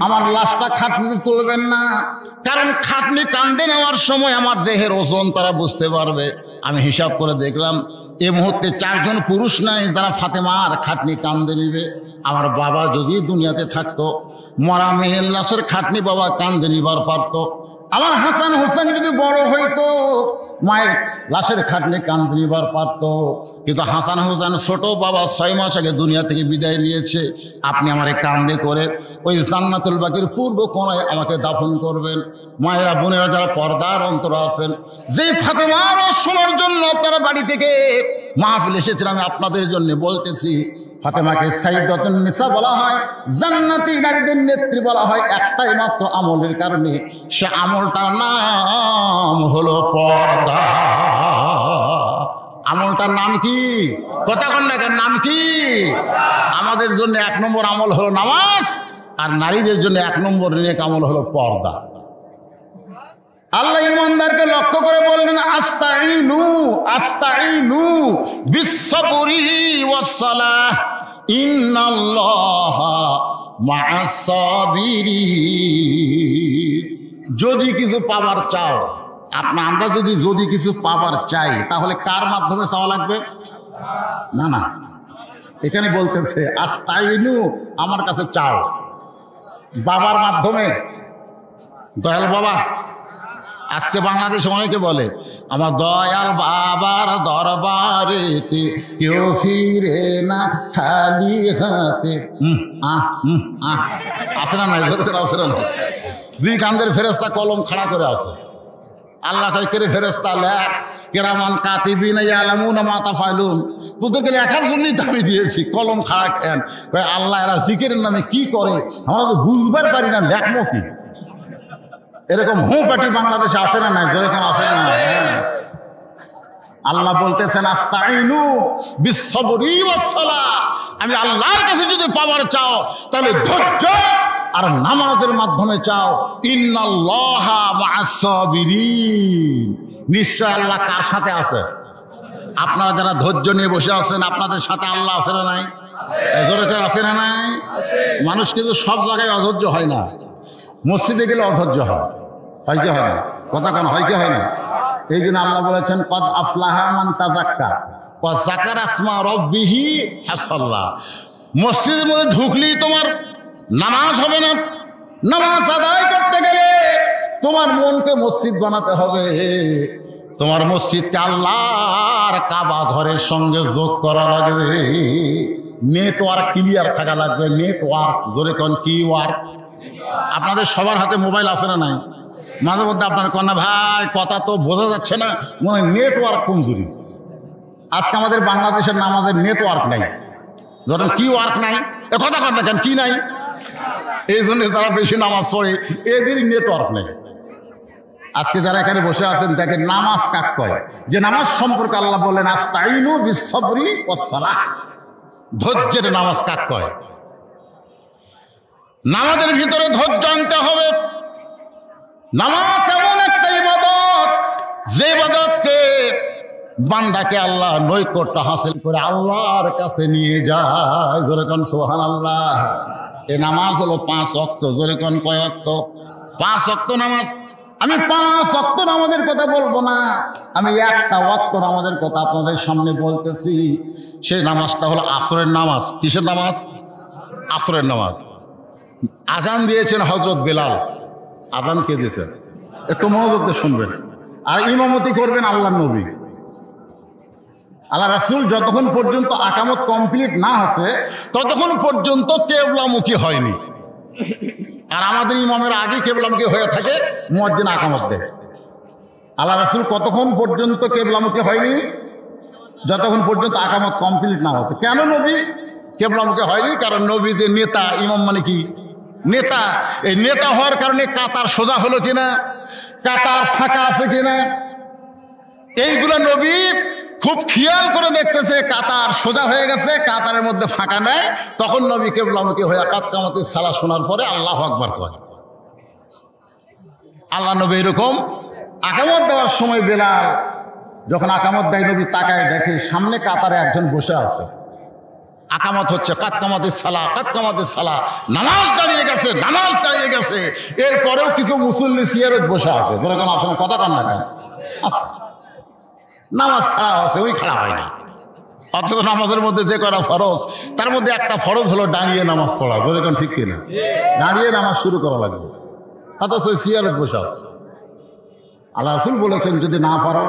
আমার লাশটা খাটনিতে তুলবেন না, কারণ খাটনি কান্দে নেওয়ার সময় আমার দেহের ওজন তারা বুঝতে পারবে। আমি হিসাব করে দেখলাম এই মুহূর্তে 4 জন পুরুষ নাই যারা ফাতেমার খাটনি কান্দে নিবে। আমার বাবা যদি দুনিয়াতে থাকতো, মরা মেয়ের লাশের খাটনি বাবা কান্দে নিবার পারত। আমার হাসান হোসেন যদি বড় হইতো, মায়ের লাশের খাটনি কান্দে নিবার পারত। কিন্তু হাসান হোসেন ছোট, বাবা 6 মাস আগে দুনিয়া থেকে বিদায় নিয়েছে। আপনি আমারে কান্দে করে ওই জান্নাতুল বাকির পূর্ব কোণায় আমাকে দাফন করবেন। মায়েরা বোনেরা যারা পর্দার অন্তর আছেন, যে ফাতেমার শোনার জন্য আপনারা বাড়ি থেকে মাহফিল এসেছেন, আমি আপনাদের জন্য বলতেছি, ফাতেমাকে সাইয়্যিদাতুন নিসা বলা হয়, জান্নাতি নারীদের নেত্রী বলা হয় একটাই মাত্র আমলের কারণে। সে আমলটার নাম হলো পর্দা। আমলটার নাম কি? কথা কন না কেন, নাম কি? আমাদের জন্য 1 নম্বর আমল হলো নামাজ, আর নারীদের জন্য 1 নম্বর নেক আমল হলো পর্দা। আল্লাহ ইমানদারকে লক্ষ্য করে বললেন, আস্তাইনু আস্তাইনু বিসসবরি ওয়াসসালাহ ইন্নাল্লাহা মাআস সাবিরিন। যদি কিছু পাবার চাও, আমরা যদি কিছু পাবার চাই, তাহলে কার মাধ্যমে চাওয়া লাগবে? না না, এখানে বলতেছে আস্তাইনু, আমার কাছে চাও। বাবার মাধ্যমে? দয়াল বাবা। আজকে বাংলাদেশে অনেকে বলে, আমার দয়াল বাবার দরবারেতে কেউ ফিরে না খালি হাতে। আসে না নাই? ধরে আসে না? 2 কান্দের ফেরেস্তা কলম খাড়া করে আছে। আল্লাহ কয়, কে রে ফেরেস্তা, লেখ, কেরামান কাতিবিনা ইয়ালামুনা মা তাফআলুন। তোদেরকে লেখার জন্যই তো আমি দিয়েছি, কলম খাড়া খেন। কয় আল্লাহ এরা জিকিরের নামে কি করে আমরা তো বুঝবার পারি না, লেখমো কি? এরকম পার্টি বাংলাদেশে আসে না নাই? যেরকম আসে না? আল্লাহ বলতেছেন আস্তাইনু বিসসবরি ওয়াসসালাহ। আমি আল্লাহর কাছে যদি পাওয়ার চাও, তাহলে ধৈর্য আর নামাজের মাধ্যমে চাও। ইন্নাল্লাহা মাআস সাবিরিন। নিশ্চয় আল্লাহ কার সাথে আছে? আপনারা যারা ধৈর্য নিয়ে বসে আছেন, আপনাদের সাথে আল্লাহ আছে না নাই? এজোরে আছে না নাই? মানুষ কিন্তু সব জায়গায় অধৈর্য হয় না। মসজিদে গেলে অধৈর্য হয় কি হয় না? কথা কেন হয় কি হয় না? এই জন্য আল্লাহ বলেছেন, কদ আফলাহা মান তাযাক্কা ওয়া যাকারা ইসমা রাব্বিহি ফাসাল্লা। মসজিদের মধ্যে ঢুকলেই তোমার নামাজ হবে না। নামাজ আদায় করতে গেলে তোমার মনকে মসজিদ বানাতে হবে। তোমার মসজিদকে আল্লাহর কাবা ঘরের সঙ্গে যোগ করা লাগবে। নেটওয়ার্ক ক্লিয়ার থাকা লাগবে। নেটওয়ার্ক, জোরে কোন কি ওয়ার্ক? আপনাদের সবার হাতে মোবাইল আছে না নাই? মাঝে মধ্যে আপনার কন্যা, ভাই কথা তো বোঝা যাচ্ছে না, মনে হয় নেটওয়ার্ক কমজোরি। আজকে আমাদের বাংলাদেশের নামাজের নেটওয়ার্ক নাই। ধরেন কি ওয়ার্ক নাই? এ কথা কন না কেন, কি নাই? এই জন্য যারা বেশি নামাজ পড়ে এদেরই নেটওয়ার্ক নেই। আজকে যারা এখানে বসে আছেন, দেখেন নামাজ কাক কয়, যে নামাজ সম্পর্কে আল্লাহ বলেন আস্তাইনু বিসসবরি ওয়াসসালাহ। ধৈর্যের নামাজ কাক কয়? নামাজের ভিতরে ধৈর্য আনতে হবে। নামাজ এমন একটা ইবাদত, যে ইবাদতকে বান্দাকে আল্লাহ নৈকট্য হাসিল করে আল্লাহর কাছে নিয়ে যায়। জোরে কোন সুবহানাল্লাহ। এই নামাজ হলো 5 ওয়াক্ত। জোরে কোন কয় ওয়াক্ত? 5 ওয়াক্ত নামাজ। আমি 5 ওয়াক্ত নামাজের কথা বলবো না, আমি একটা ওয়াক্ত নামাজের কথা আপনাদের সামনে বলতেছি। সেই নামাজটা হলো আসরের নামাজ। কিসের নামাজ? আসরের নামাজ। আজান দিয়েছেন হযরত বেলাল। আজান কে দিয়েছেন? একটু মনোযোগ দিয়ে শুনবেন। আর ইমামতি করবেন আল্লাহর নবী। আল্লাহ রাসূল যতক্ষণ পর্যন্ত আকামত কমপ্লিট না হচ্ছে, ততক্ষণ পর্যন্ত কেবলামুখী হয়নি। আর আমাদের ইমামের আগে কেবলামুখী হয়ে থাকে, মুয়াজ্জিন আকামত দেয়। আল্লাহ রাসূল কতক্ষণ পর্যন্ত কেবলামুখী হয়নি? যতক্ষণ পর্যন্ত আকামত কমপ্লিট না হচ্ছে। কেন নবী কেবলামুখী হয়নি? কারণ নবীদের নেতা, ইমাম মানে কি? নেতা। এই নেতা হওয়ার কারণে কাতার সোজা হলো কিনা, কাতার ফাঁকা আছে কিনা, এইগুলো নবী খুব খেয়াল করে দেখতেছে। কাতার সোজা হয়ে গেছে, কাতারের মধ্যে ফাঁকা নেই, তখন নবী কিবলামুখী হয়ে কাতকামতের সালাত শোনার পরে আল্লাহু আকবার কয়। আল্লাহ নবী এরকম আকামত দেওয়ার সময় বেলাল যখন আকামত দেয়, নবী তাকায় দেখে সামনে কাতারে একজন বসে আছে। আকামত হচ্ছে কাতকামাতের সালা, কাতকামাতের সালা, নামাজ দাঁড়িয়ে গেছে, নামাজ দাঁড়িয়ে গেছে। এরপরেও কিছু মুসল্লি সিয়ারত বসে আছে, যেরকম আপনার কথা কান না কেন আছে, নামাজ খাড়া আছে, ওই খাড়া হয়নি। অথচ নামাজের মধ্যে যে কটা ফরজ, তার মধ্যে একটা ফরজ হলো দাঁড়িয়ে নামাজ পড়া, যেরকম ঠিক কিনা, দাঁড়িয়ে নামাজ শুরু করা লাগবে, অথচ ওই সিয়ারত বসে আছে। আল্লাহ রাসূল বলেছেন যদি না পারো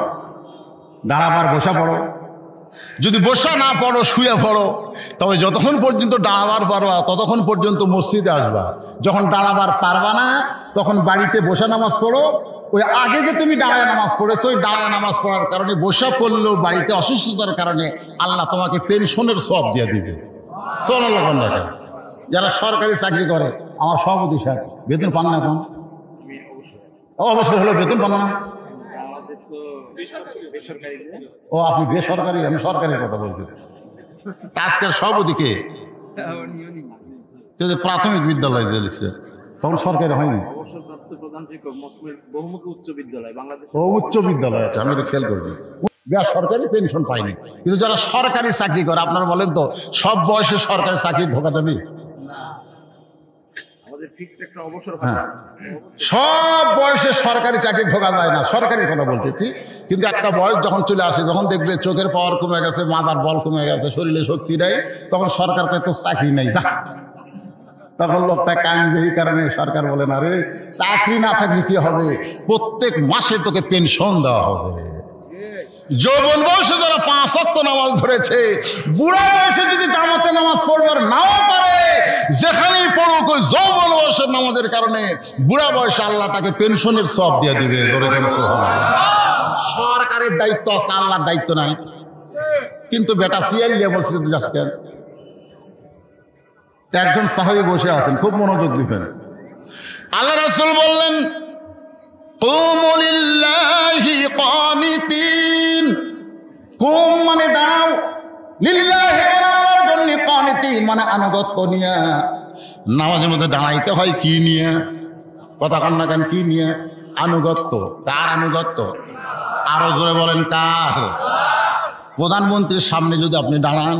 দাঁড়াবার বসা পড়ো, যদি বসা না পড়ো শুয়ে পড়ো, তবে যতক্ষণ পর্যন্ত দাঁড়াবার পারবা ততক্ষণ পর্যন্ত মসজিদে আসবা। যখন দাঁড়াবার পারবা না তখন বাড়িতে বসা নামাজ পড়ো। ওই আগে যে তুমি দাঁড়ায় নামাজ পড়েছো, ওই দাঁড়ায় নামাজ পড়ার কারণে বসা পড়লেও বাড়িতে অসুস্থতার কারণে আল্লাহ তোমাকে পেনশনের সওয়াব দিয়ে দিবে। সাল্লাল্লাহু আলাইহি ওয়াসাল্লাম। যারা সরকারি চাকরি করে, আমার সভাপতি সাহেব বেতন পান না এখন? অবশ্যই হলো, বেতন পান না। ও আপনি বেসরকারি, আমি সরকারি কথা বলতেছি। আজকের সভাপতিকে প্রাথমিক বিদ্যালয় যে লিখছে তখন সরকারি হয়নি, উচ্চ বিদ্যালয় আছে, আমি এটা খেয়াল করবি। বেসরকারি পেনশন পাইনি, কিন্তু যারা সরকারি চাকরি করে, আপনারা বলেন তো সব বয়সে সরকারি চাকরি ঢোকা যাবে? সব বয়সে সরকারি চাকরি ঢোকা যায় না, সরকারি কথা বলতেছি। কিন্তু একটা বয়স যখন চলে আসে, যখন দেখবে চোখের পাওয়ার কমে গেছে, মাথার বল কমে গেছে, শরীরে শক্তি নেই, তখন সরকার তো চাকরি নেই, যা, তখন লোকটা কাঁদবে। এই কারণে সরকার বলে না রে, চাকরি না থাকলে কি হবে, প্রত্যেক মাসে তোকে পেনশন দেওয়া হবে। যৌবন বয়সে যারা 5 ওয়াক্ত নামাজ ধরেছে, বুড়া বয়সে যদি জামাতে নামাজ পড়বার নাও পারে, যেখানেই পড়ুক ওই যৌবন বয়সের নামাজের কারণে বুড়া বয়সে আল্লাহ তাকে পেনশনের সওয়াব দিয়ে দিবে। সরকারের দায়িত্ব আছে, আল্লাহর দায়িত্ব নাই। কিন্তু বেটা সিয়ালিয়া মসজিদে যাস কেন? একজন সাহাবী বসে আছেন, খুব মনোযোগ দিবেন। আল্লাহ রাসূল বললেন কুমু লিল্লাহি কানিতিন, কুম মানে দাঁড়াও, লিল্লাহি আল্লাহর জন্য, কানিতিন মানে আনুগত্য নিয়ে। নামাজের মধ্যে দাঁড়াইতে হয় কি নিয়ে? কথা কন না কেন, কি নিয়ে? আনুগত্য। কার আনুগত্য? আরো জোরে বলেন কার? প্রধানমন্ত্রীর সামনে যদি আপনি দাঁড়ান,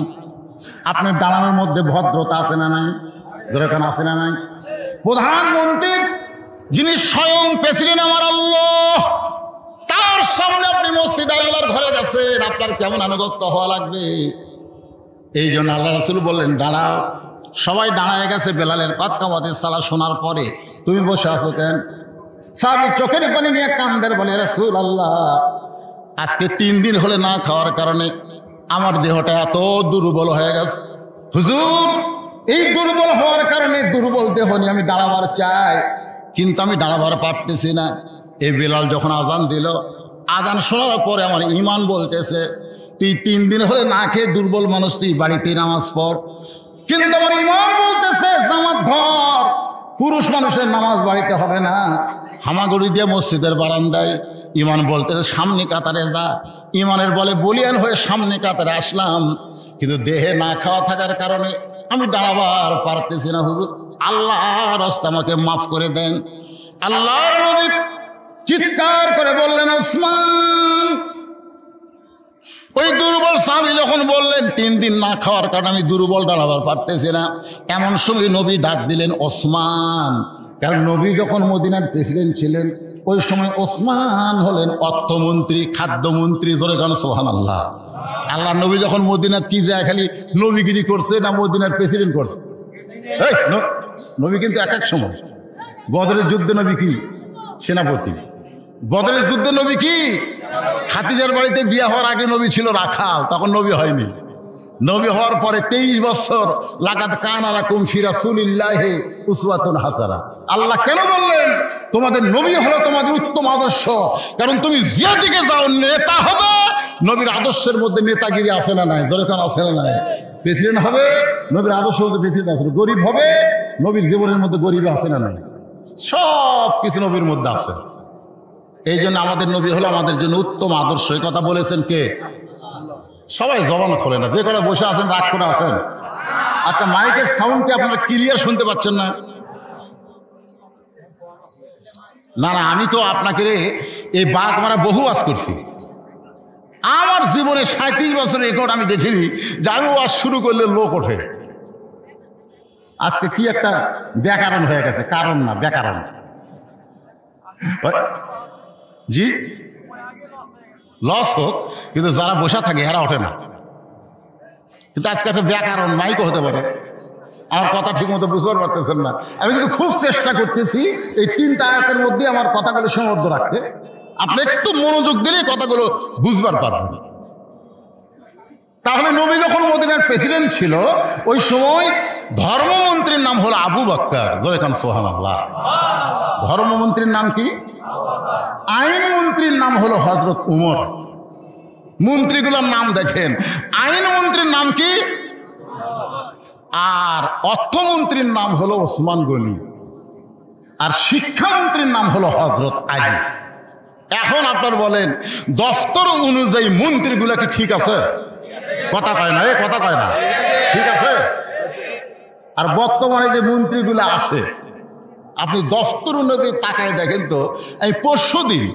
আপনার দাঁড়ানোর মধ্যে ভদ্রতা আছে না নাই? যেরকম আছে না নাই? প্রধানমন্ত্রীর যিনি স্বয়ং প্রেসিডেন্ট আমার আল্লাহ, তার সামনে আপনি মসজিদ আল্লাহর ঘরে গেছেন, আপনার কেমন আনুগত্য হওয়া লাগবে? এই জন্য আল্লাহ রাসূল বললেন দাঁড়াও। সবাই দাঁড়ায় গেছে, বেলালের কাতকামাতের সালা শোনার পরে তুমি বসে আছো কেন? সাহাবী চোখের পানি নিয়ে কান্দের বলে, রাসূল আল্লাহ, আজকে 3 দিন হলে না খাওয়ার কারণে আমার দেহটা এত দুর্বল হয়ে গেছে। হুজুর, এই দুর্বল হওয়ার কারণে, দুর্বল দেহ নিয়ে আমি দাঁড়াবার চাই, কিন্তু আমি দাঁড়াবার পারতেছি না। এই বেলাল যখন আজান দিল, আজান শোনার পরে আমার ইমান বলতেছে তুই 3 দিন হলে না খেয়ে দুর্বল মানুষ, তুই বাড়িতে নামাজ পড়। কিন্তু আমার ইমান বলতেছে জামাত ধর, পুরুষ মানুষের নামাজ বাড়িতে হবে না। হামাগুড়ি দিয়ে মসজিদের বারান্দায় ইমান বলতেছে সামনে কাতারে যা। ইমানের বলে বলিয়ান হয়ে সামনে কাতারে আসলাম, কিন্তু দেহে না খাওয়া থাকার কারণে আমি দাঁড়াবার পারতেছি না। হুজুর, আল্লাহর রাস্তা আমাকে মাফ করে দেন। আল্লাহর নবী চিৎকার করে বললেন, ওসমান। ওই দুর্বল সাহাবী যখন বললেন 3 দিন না খাওয়ার কারণে আমি দুর্বল, দাঁড়াবার পারতেছি না, এমন সময় নবী ডাক দিলেন ওসমান। কারণ নবী যখন মদিনার প্রেসিডেন্ট ছিলেন, ওই সময় ওসমান হলেন অর্থমন্ত্রী, খাদ্যমন্ত্রী। জোরে গান সুবহানাল্লাহ। আল্লাহ নবী যখন মদিনার কি যায় খালি নবীগিরি করছে না মদিনার প্রেসিডেন্ট করছে? এই নবী কিন্তু এক এক সময়, বদরের যুদ্ধে নবী কি সেনাপতি, বদরের যুদ্ধে নবী কি খাদিজার বাড়িতে বিয়ে হওয়ার আগে নবী ছিল রাখাল, তখন নবী হয়নি। নবী হওয়ার পরে 23 বছর লাকাদ কানা লাকুম ফি রাসূলিল্লাহি উসওয়াতুন হাসানাহ। আল্লাহ কেন বললেন তোমাদের নবী হলো তোমাদের উত্তম আদর্শ? কারণ তুমি যে দিকে যাও নেতা হবে, নবীর আদর্শের মধ্যে নেতাগিরি আছে না নাই? দরকার আছে না নাই? প্রেসিডেন্ট হবে, নবীর আদর্শের মধ্যে প্রেসিডেন্ট আছে। গরিব হবে, নবীর জীবনের মধ্যে গরিব আছে না নাই? সব কিছু নবীর মধ্যে আছে। এই জন্য আমাদের নবী হলো আমাদের জন্য উত্তম আদর্শ। এই কথা বলেছেন কে? সবাই জবান খোলে না, যে করে বসে আছেন রাগ করে আছেন। আচ্ছা, মাইকের সাউন্ড কি আপনারা ক্লিয়ার শুনতে পাচ্ছেন না? না না, আমি তো আপনাকে এই বাঘ মারা বহু আজ করছি। আমার জীবনে 37 বছরের রেকর্ড আমি দেখিনি যে আমি ওয়াজ শুরু করলে লোক ওঠে। আজকে কি একটা ব্যাকরণ হয়ে গেছে, কারণ না ব্যাকরণ। জি লস হোক, কিন্তু যারা বসা থাকে এরা ওঠে না। কিন্তু আজকে একটা ব্যাকরণ মাইকও হতে পারে। আমার কথা ঠিক মতো বুঝতে পারতেছেন না। আমি কিন্তু খুব চেষ্টা করতেছি এই 3টা আয়াতের মধ্যে আমার কথাগুলো সীমাবদ্ধ রাখতে। আপনি একটু মনোযোগ দিলে কথাগুলো বুঝবার পারবেন। তাহলে নবী যখন মদিনার প্রেসিডেন্ট ছিল ওই সময় ধর্মমন্ত্রীর নাম হলো আবু বকর। জোরে কান সুবহানাল্লাহ। ধর্মমন্ত্রীর নাম কি? আইন মন্ত্রীর নাম হলো হযরত উমর। মন্ত্রীগুলোর নাম দেখেন, আইন মন্ত্রীর নাম কি? আর অর্থমন্ত্রীর নাম হলো ওসমান গনি, আর শিক্ষামন্ত্রীর নাম হলো হযরত আলী। এখন আপনার বলেন দফতর অনুযায়ী মন্ত্রীগুলা কি ঠিক আছে? কথা কয় না, কথা কয় না, ঠিক আছে? আর বর্তমানে যে মন্ত্রীগুলা আছে আপনি দফতর অনুযায়ী তাকায় দেখেন তো। আমি পরশুদিন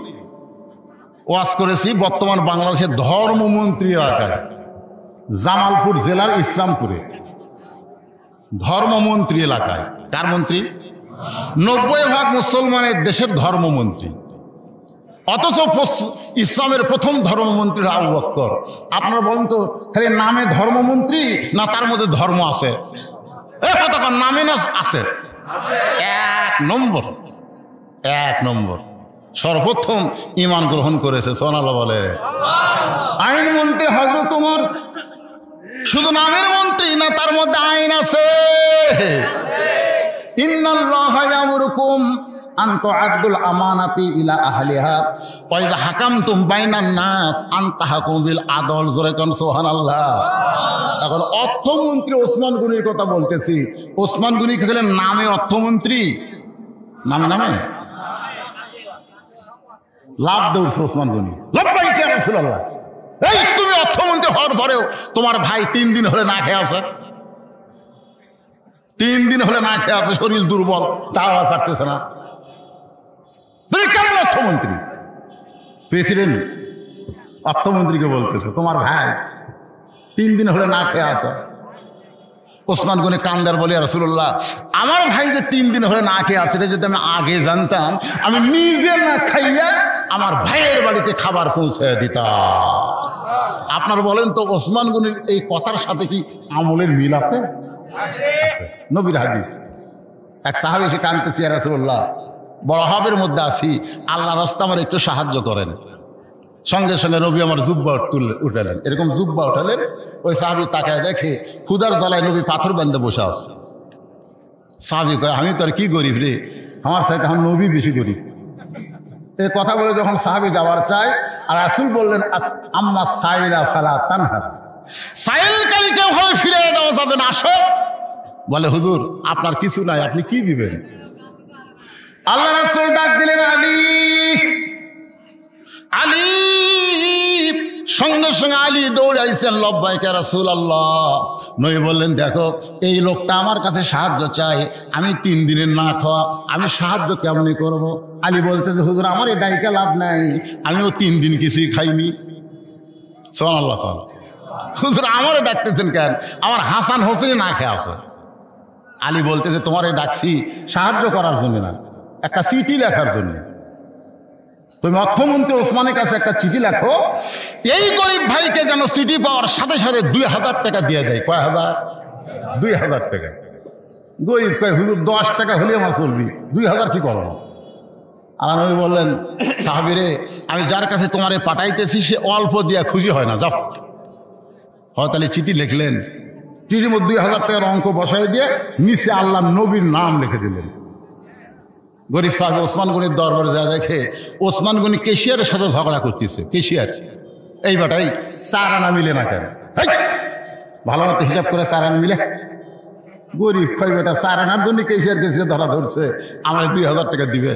ওয়াজ করেছি বর্তমান বাংলাদেশের ধর্মমন্ত্রী এলাকায়, জামালপুর জেলার ইসলামপুরে ধর্মমন্ত্রী এলাকায়। কার মন্ত্রী? 90% মুসলমানের দেশের ধর্মমন্ত্রী। অথচ ইসলামের প্রথম ধর্মমন্ত্রী আবু বকর। আপনারা বলেন তো খালি নামে ধর্মমন্ত্রী না তার মধ্যে ধর্ম আছে? নামে না আছে? এক নম্বর সর্বপ্রথম ঈমান গ্রহণ করেছে সুবহানাল্লাহ বলে। আইন মন্ত্রী হযরত ওমর শুধু নামের মন্ত্রী না, তার মধ্যে আইন আছে। ইন্নাল্লাহা ইয়ামুরুকুম আন তুআদ্দুল আমানাতি ইলা আহলিহা ওয়া ইযা হাকামতুম বাইনান নাস আন তাহকুমু বিল আদল। জোরে কোন সুবহানাল্লাহ। এখন অর্থমন্ত্রী ওসমান গনির কথা বলতেছি। ওসমান গনি গেলেন নামে অর্থমন্ত্রী, নামে লাভ দৌড়ছে ওসমান গনি। লব্বাইক ইয়া রাসূলুল্লাহ। এই তুমি অর্থমন্ত্রী হওয়ার পরেও তোমার ভাই 3 দিন হলে না খেয়ে আছে, 3 দিন হলে না খেয়ে আছে, শরীর দুর্বল, দাঁড়াতে পারতেছে না। কেমন অর্থমন্ত্রী? প্রেসিডেন্ট অর্থমন্ত্রীকে বলতেছে তোমার ভাই 3 দিন হলে না খেয়ে আছে। ওসমান গনি কান্দার বলে রাসূলুল্লাহ আমার ভাই যে 3 দিন হলে না খেয়ে আছে, যদি আমি আগে জানতাম আমি নিজে না খাইয়া আমার ভাইয়ের বাড়িতে খাবার পৌঁছে দিতাম। আপনার বলেন তো ওসমান গনির এই কথার সাথে কি আমলের মিল আছে? আছে। নবীর হাদিস। এক সাহাবী এসে কাঁদতেছে, ইয়া রাসূলুল্লাহ বড় অভাবের মধ্যে আছি, আল্লাহ রাস্তা আমার একটু সাহায্য করেন। সঙ্গে সঙ্গে নবী আমার জুব্বা উঠালেন, এরকম জুব্বা উঠালেন। ওই সাহাবী তাকায় দেখে ক্ষুধার জ্বালায় নবী পাথর বান্ধে বসে আছে। সাহাবী কয় আমি তো আর কি গরিব রে, আমার সাথে এখন নবী বেশি গরিব। এই কথা বলে যখন সাহাবী যাওয়ার চায়, আর রাসূল বললেন আম্মা সাইলা ফালা তানহার, সাইলকারীকে ভয় ফিরে দেওয়া যাবে না, আসো। বলে হুজুর আপনার কিছু নাই, আপনি কি দিবেন? আল্লাহ রাসূল ডাক দিলেন আলী, আলী। সঙ্গে সঙ্গে আলী দৌড়াইছেন, লব্বাইক ইয়া রাসূলুল্লাহ। নবী বললেন দেখো এই লোকটা আমার কাছে সাহায্য চাই, আমি 3 দিনের না খাওয়া, আমি সাহায্য কেমনি করব? আলী বলতে যে হুজুর আমার এই ডাইকা লাভ নাই, আমিও 3 দিন কিছুই খাইনি। সুবহানাল্লাহ। হুজুর আমারে ডাকতেছেন কেন? আমার হাসান হোসেন না খেয়ে আছে। আলী বলতেছে তোমারে ডাকছি সাহায্য করার জন্য না, একটা চিঠি লেখার জন্য। তুমি অর্থমন্ত্রী ওসমানের কাছে একটা চিঠি লেখো, এই গরিব ভাইকে যেন চিঠি পাওয়ার সাথে সাথে 2000 টাকা দিয়ে দেয়। কয় হাজার? 2000 টাকা। গরিব কয় হুজুর 10 টাকা হলে আমার চলবি, 2000 কি করবো? আর নবী বললেন সাহাবীরে আমি যার কাছে তোমারে পাঠাইতেছি সে অল্প দিয়া খুশি হয় না, যাও। হয় তাহলে চিঠি লিখলেন, চিঠির মধ্যে 2000 টাকার অঙ্ক বসাই দিয়ে নিচে আল্লাহ নবীর নাম লিখে দিলেন। গরিব সাহেব ওসমান গনির দরবারে যা দেখে ওসমান গনি কেশিয়ারের সাথে ঝগড়া করতেছে। কেশিয়ার এই বাটাই 4 আনা মিলে না কেন? ভালো মতো হিসাব করে 4 আনা মিলে। গরিব কয় বেটা 4 আনার জন্য কেশিয়ার কাছে ধরা ধরছে, আমার 2000 টাকা দিবে।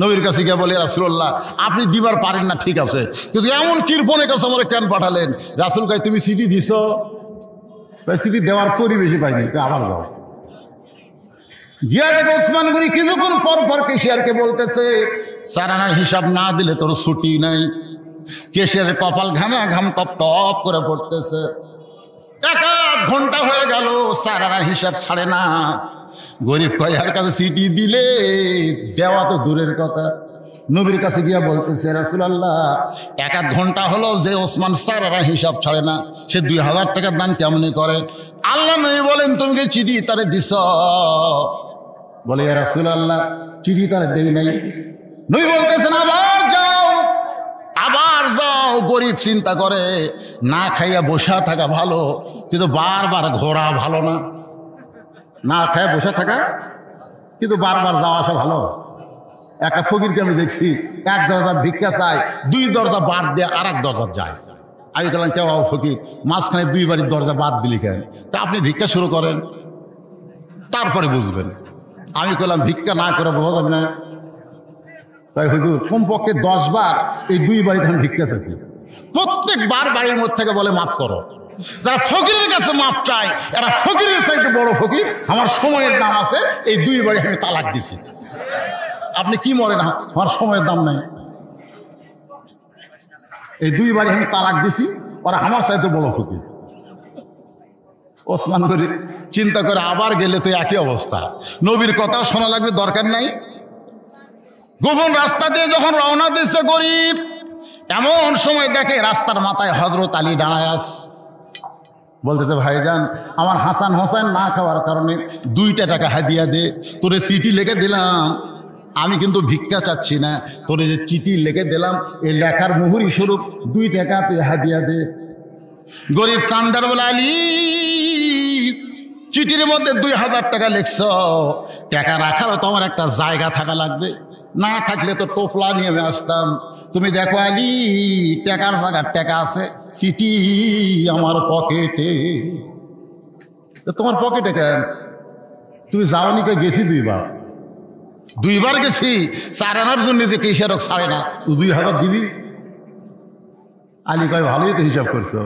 নবীর কাছে গিয়ে বলে রাসূলুল্লাহ আপনি দিবার পারেন না ঠিক আছে, কিন্তু এমন কৃপণের কাছে আমার কেন পাঠালেন? রাসূল কয় তুমি চিঠি দিছ? চিঠি দেওয়ার পরিবেশই পাইনি, আবার যাও। গিয়া দেখে ওসমান গনি কিছুক্ষণ পর পর কেশিয়ারকে বলতেছে 4 আনার হিসাব না দিলে তোর ছুটি নাই, কেশের কপাল ঘামা ঘাম টপ টপ করে পড়তেছে। 1 ঘন্টা হয়ে গেল, স্যার আর হিসাব ছাড়ে না। গরিব কয়ার কাছে চিঠি দিলে দেওয়া তো দূরের কথা, নবীর কাছে গিয়া বলতেছে, রাসূলুল্লাহ 1 ঘন্টা হলো যে ওসমান স্যার আর হিসাব ছাড়ে না, সে 2000 টাকার দান কেমনি করে? আল্লাহ নবী বলেন, তুমি কি চিঠি তারে দিছ? বলে, ইয়া রাসূলুল্লাহ চিঠি তারে দেই নাই। নবী বলতেছেন, আবার যাও। গরিব চিন্তা করে না খাইয়া বসা থাকা ভালো, কিন্তু বারবার ঘোরা ভালো না। না খাইয়া বসে থাকা কিন্তু বারবার যাওয়া আসা ভালো। একটা ফকিরকে আমি দেখছি, 1 দরজা ভিক্ষা চায়, 2 দরজা বাদ দিয়ে আর 1 দরজা যায়। আমি বললাম, কেউ ফকির মাঝখানে 2 বাড়ির দরজা বাদ দিলি কেন? তা আপনি ভিক্ষা শুরু করেন, তারপরে বুঝবেন। আমি বললাম, ভিক্ষা না করে বোঝা যাবে না? তাই হুজুর কমপক্ষে 10 বার এই 2 বাড়িতে আমি ভিক্ষা চাইছি। প্রত্যেকবার বাড়ির মধ্যে থেকে বলে, মাফ করো। যারা ফকিরের কাছে মাফ চায়, এরা ফকিরের চাইতে বড় ফকির। আমার সময়ের দাম আছে, এই 2 বাড়ি আমি তালাক দিছি। আপনি কি মরে না, আমার সময়ের দাম নাই। এই 2 বাড়ি আমি তালাক দিছি, ওরা আমার চাইতে বড় ফকির। ওসমান গনি চিন্তা করে আবার গেলে তো একই অবস্থা, নবীর কথা শোনা লাগবে, দরকার নাই। গোপন রাস্তা দিয়ে যখন রওনা দিচ্ছে গরিব, এমন সময় দেখে রাস্তার মাথায় হযরত আলী দাঁড়ায় আছে। বলতেছে, ভাইজান আমার হাসান হোসেন না খাওয়ার কারণে 2টা টাকা হাদিয়া দে, তোরে চিঠি লিখে দিলাম। আমি কিন্তু ভিক্ষা চাচ্ছি না, তোরে যে চিঠি লিখে দিলাম এই লেখার মুহুরি স্বরূপ 2 টাকা তুই হাদিয়া দে। গরিব কান্দার বলে, আলী চিঠির মধ্যে 2000 টাকা লিখছ, টাকা রাখারও তো আমার একটা জায়গা থাকা লাগবে, না থাকলে তো টোপলা নিয়ে আমি আসতাম। তুমি দেখো আলী, টাকার জায়গার টাকা আছে, চিঠি আমার পকেটে। তোমার পকেটে কেন? তুমি যাওনি কে? গেছি 2 বার গেছি, 4 আনার জন্য যে কেশারক ছাড়ে না, 2000 দিবি? আলী কয়, ভালোই তো হিসাব করছো।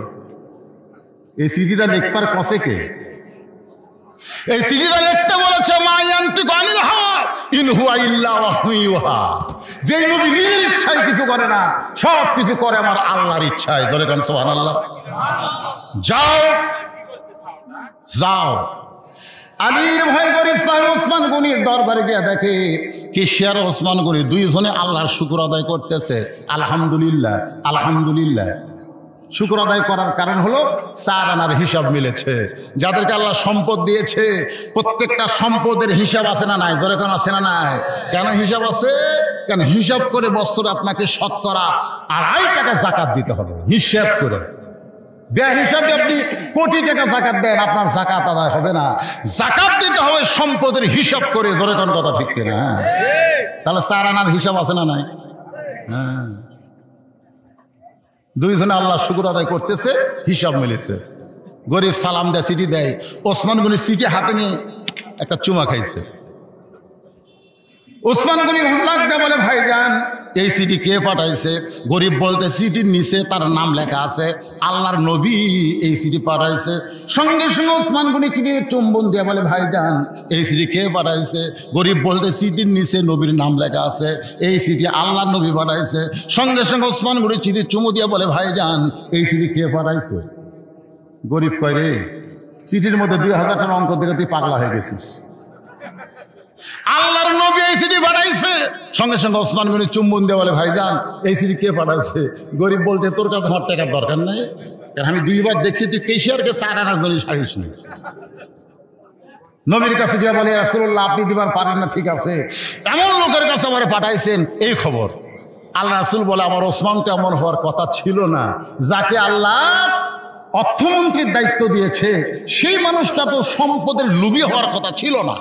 এই চিঠিটা লিখবার কষে কে? এই চিঠিটা লিখতে বলেছে, মা ইয়ানতিকু আনিল হাওয়া ইন হুয়া ইল্লা ওয়াহয়ুন ইউহা। যেই নবী নিজের ইচ্ছায় কিছু করে না, সব কিছু করে আমার আল্লাহর ইচ্ছায়। জোরে কান সুবহানাল্লাহ। যাও। আলীর ভাই গরিব সাহেব ওসমান গনির দরবারে গিয়ে দেখে কেশিয়ার ওসমান গনি 2 জনে আল্লাহর শুকর আদায় করতেছে। আলহামদুলিল্লাহ, আলহামদুলিল্লাহ। শুকর আদায় করার কারণ হলো 4 আনার হিসাব মিলেছে। যাদেরকে আল্লাহ সম্পদ দিয়েছে, প্রত্যেকটা সম্পদের হিসাব আছে না নাই? জোরে কোন আছে না নাই? কেন হিসাব আছে? কেন হিসাব করে বছরে আপনাকে শতকরা 2.5 টাকা যাকাত দিতে হবে, হিসাব করে। হিসাবে আপনি কোটি টাকা যাকাত দেন, আপনার যাকাত আদায় হবে না। যাকাত দিতে হবে সম্পদের হিসাব করে। জোরে কোন কথা ঠিক কিনা? তাহলে 4 আনার হিসাব আছে না নাই? হ্যাঁ, 2 জনে আল্লাহ শুকর আদায় করতেছে, হিসাব মিলেছে। গরিব সালাম দেয়, চিঠি দেয়। ওসমান গনি চিঠি হাতে নিয়ে একটা চুমা খাইছে। ওসমান গনি ভাবলাক দেয়, বলে ভাইজান এই চিঠি কে পাঠাইছে? গরিব বলতে, চিঠির নিচে তার নাম লেখা আছে, আল্লাহর নবী এই চিঠি পাঠাইছে। সঙ্গে সঙ্গে ওসমান গনি চিঠি চুম্বন দিয়ে বলে, ভাইজান এই চিঠি কে পাঠাইছে? গরিব বলতে, চিঠির নিচে নবীর নাম লেখা আছে, এই চিঠি আল্লাহর নবী পাঠাইছে। সঙ্গে সঙ্গে ওসমান গনি চিঠি চুমু দিয়ে বলে, ভাইজান এই চিঠি কে পাঠাইছে? গরিব কয়, রে চিঠির মধ্যে 2000 টাকার অঙ্ক দেখে তুই পাগলা হয়ে গেছিস। আল্লাহর নবী এই চিঠি পাঠাইছে। সঙ্গে সঙ্গে ওসমান গনি চুম্বন দিয়ে বলে, ভাইজান এই চিঠি কে পাঠাইছে? গরিব বলতে, তোর কাছে আমার টাকার দরকার নেই, কারণ আমি 2 বার দেখছি তুই কেশিয়ারকে 4 আনার জন্য ছাড়িস নি। নবীর কাছে গিয়ে বলে, রাসূলুল্লাহ আপনি দিবার পারেন না, ঠিক আছে, এমন লোকের কাছে আমার পাঠাইছেন এই খবর। আল্লাহ রাসূল বলে, আমার ওসমান তো এমন হওয়ার কথা ছিল না, যাকে আল্লাহ অর্থমন্ত্রীর দায়িত্ব দিয়েছে সেই মানুষটা তো সম্পদের লোভী হওয়ার কথা ছিল না।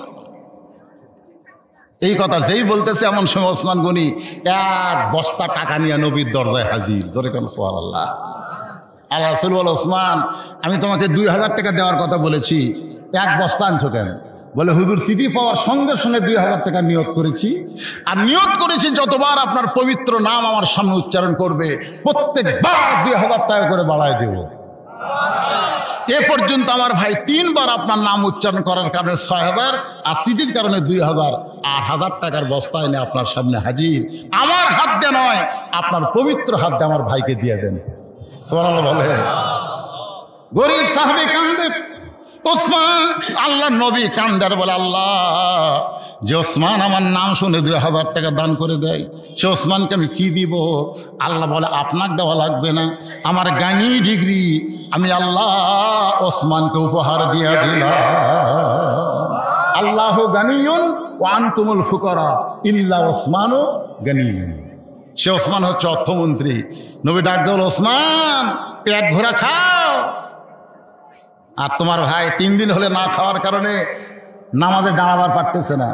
এই কথা যেই বলতেছে, এমন সময় ওসমান গনি 1 বস্তা টাকা নিয়ে নবীর দরজায় হাজির। জোরে কোন সুবহানাল্লাহ। আল্লাহ রাসূল বলে, ওসমান আমি তোমাকে 2000 টাকা দেওয়ার কথা বলেছি, 1 বস্তা আনছো কেন? বলে, হুজুর চিঠি পাওয়ার সঙ্গে সঙ্গে 2000 টাকা নিয়ত করেছি, আর নিয়ত করেছি যতবার আপনার পবিত্র নাম আমার সামনে উচ্চারণ করবে প্রত্যেকবার 2000 টাকা করে বাড়ায় দেব। এ পর্যন্ত আমার ভাই 3 বার আপনার নাম উচ্চারণ করার কারণে 6000, আর চিঠির কারণে 2000, আর 1000 টাকার বস্তা এনে আপনার সামনে হাজির। আমার হাত দিয়ে নয়, আপনার পবিত্র হাত দিয়ে আমার ভাইকে দিয়ে দেন। সুবহানাল্লাহ বলে। গরিব সাহাবী কান্দে, ওসমান, আল্লাহ নবী কান্দার বলে, আল্লাহ, যে ওসমান আমার নাম শুনে 2000 টাকা দান করে দেয়, সে ওসমানকে আমি কি দিব? আল্লাহ বলে, আপনাকে দেওয়া লাগবে না, আমার জ্ঞানী ডিগ্রি আমি আল্লাহ ওসমানকে উপহার দিয়ে দিলাম। আল্লাহ গানিয়ুন ওয়া আনতুমুল ফুকারা ইল্লা ওসমানও গানিয়ুন। সে ওসমান হচ্ছে অর্থমন্ত্রী। নবী ডাক দেওয়াল, ওসমান, পেট ভরা খাও। আর তোমার ভাই 3 দিন হলে না খাওয়ার কারণে নামাজে দাঁড়াবার পারতেছে না,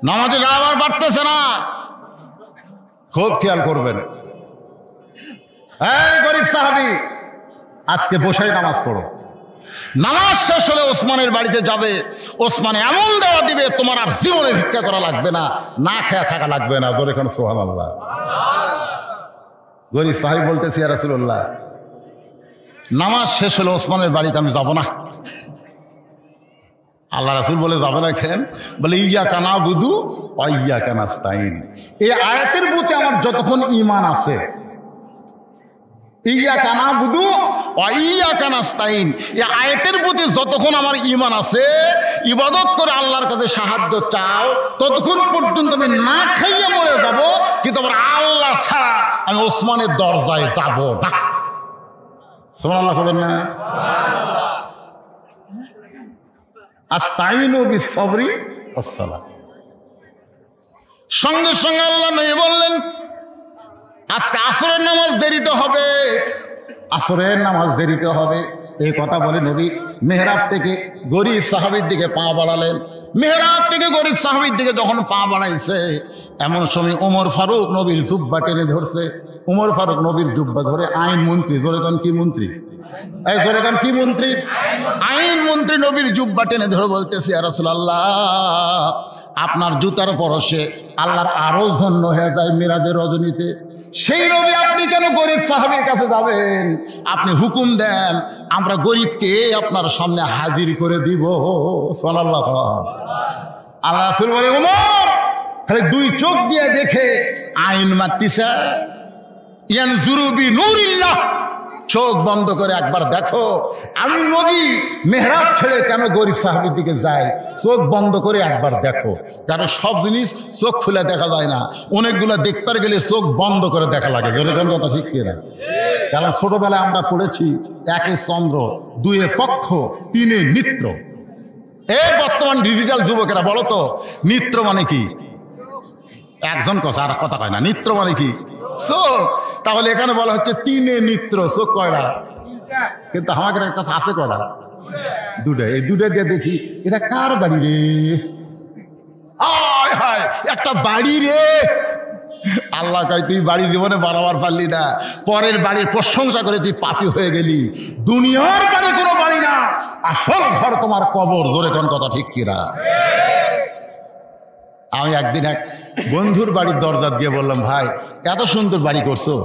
নামাজে দাঁড়াবার পারতেছে না। খুব খেয়াল করবেন। এই গরিব সাহাবী, আজকে বসেই নামাজ পড়ো। নামাজ শেষ হলে ওসমানের বাড়িতে যাবে, ওসমানে এমন দেওয়া দিবে তোমার আর জীবনে ভিক্ষা করা লাগবে না, না খেয়ে থাকা লাগবে না। ধরে এখন সুবহানাল্লাহ। গরিব সাহাবী বলতেছি, ইয়া রাসূলুল্লাহ, নামাজ শেষ হলে ওসমানের বাড়িতে আমি যাব না। আল্লাহ রাসূল বলে, যাবে না কেন? বলে, ইয়াকা নাবুদু ওয়া ইয়াকা নাস্তাইন। এই আয়াতের প্রতি আমার যতক্ষণ ঈমান আছে, ইয়াকা নাবুদু ওয়া ইয়াকা নাস্তাইন, এই আয়াতের প্রতি যতক্ষণ আমার ঈমান আছে, ইবাদত করে আল্লাহর কাছে সাহায্য চাও, ততক্ষণ পর্যন্ত আমি না খাইয়ে মরে যাব, কিন্তু আমার আল্লাহ ছাড়া আমি ওসমানের দরজায় যাব না। সুবহানাল্লাহ বলেন না? আস্তাইনু বিস-সাবরি ওয়াস-সালাহ। সঙ্গে সঙ্গে আল্লাহ নবী বললেন, আজকে আসরের নামাজ দেরিতে হবে, আসরের নামাজ দেরিতে হবে। এই কথা বলে নবী মেহরাব থেকে গরিব সাহাবীর দিকে পা বাড়ালেন। মেহরাব থেকে গরিব সাহাবীর দিকে যখন পা বাড়াইছে, এমন সময় ওমর ফারুক নবীর জুব্বা টেনে ধরছে। ওমর ফারুক নবীর জুব্বা ধরে, আইন মন্ত্রী, জোরে কান কি মন্ত্রী, এই জোরে কান কি মন্ত্রী, আইন মন্ত্রী নবীর জুব্বা টেনে ধরে বলতেছে, ইয়া রাসূলুল্লাহ, আপনার জুতার পরশে আল্লাহর আরশ ধন্য হয়ে যায় মিরাজের রজনীতে। সেই নবী আপনি কেন গরিব সাহাবীর কাছে যাবেন? আপনি হুকুম দেন, আমরা গরিবকে আপনার সামনে হাজির করে দিব। সাল্লাল্লাহু আলাইহি। আল্লাহ রাসূল বলে, ওমর, খালি 2 চোখ দিয়ে দেখে আইন মারতিছে। ইয়ানজুরু বিনূরিল্লাহ, চোখ বন্ধ করে একবার দেখো, আমি নবী মেহরাব ছেড়ে কেন গরিব সাহাবীর দিকে যাই? চোখ বন্ধ করে একবার দেখো, কারণ সব জিনিস চোখ খুলে দেখা যায় না, অনেকগুলো দেখতে গেলে চোখ বন্ধ করে দেখা লাগে। যেরকম কথা ঠিক কিনা? কারণ ছোটবেলায় আমরা পড়েছি, 1 চন্দ্র, 2 পক্ষ, 3 নিত্র। এই বর্তমান ডিজিটাল যুবকেরা বলো তো, নিত্র মানে কি? একজন কথা আর কথা কয় না। নিত্র মানে কি? চোখ। তাহলে এখানে বলা হচ্ছে 3 নিত্র, চোখ কয়টা? কিন্তু আমাদের কাছে আছে কয়টা? 2টা। এই 2টা দিয়ে দেখি, এটা কার বাড়ি রে? হায় হায়, একটা বাড়ি রে। আল্লাহ কয়, তুই বাড়ি জীবনে বাড়াবার পারলি না, পরের বাড়ির প্রশংসা করে তুই পাপী হয়ে গেলি। দুনিয়ার বাড়ি কোনো বাড়ি না, আসল ঘর তোমার কবর। জোরে কোন কথা ঠিক কিনা? আমি একদিন এক বন্ধুর বাড়ির দরজা দিয়ে বললাম, ভাই এত সুন্দর বাড়ি করছো,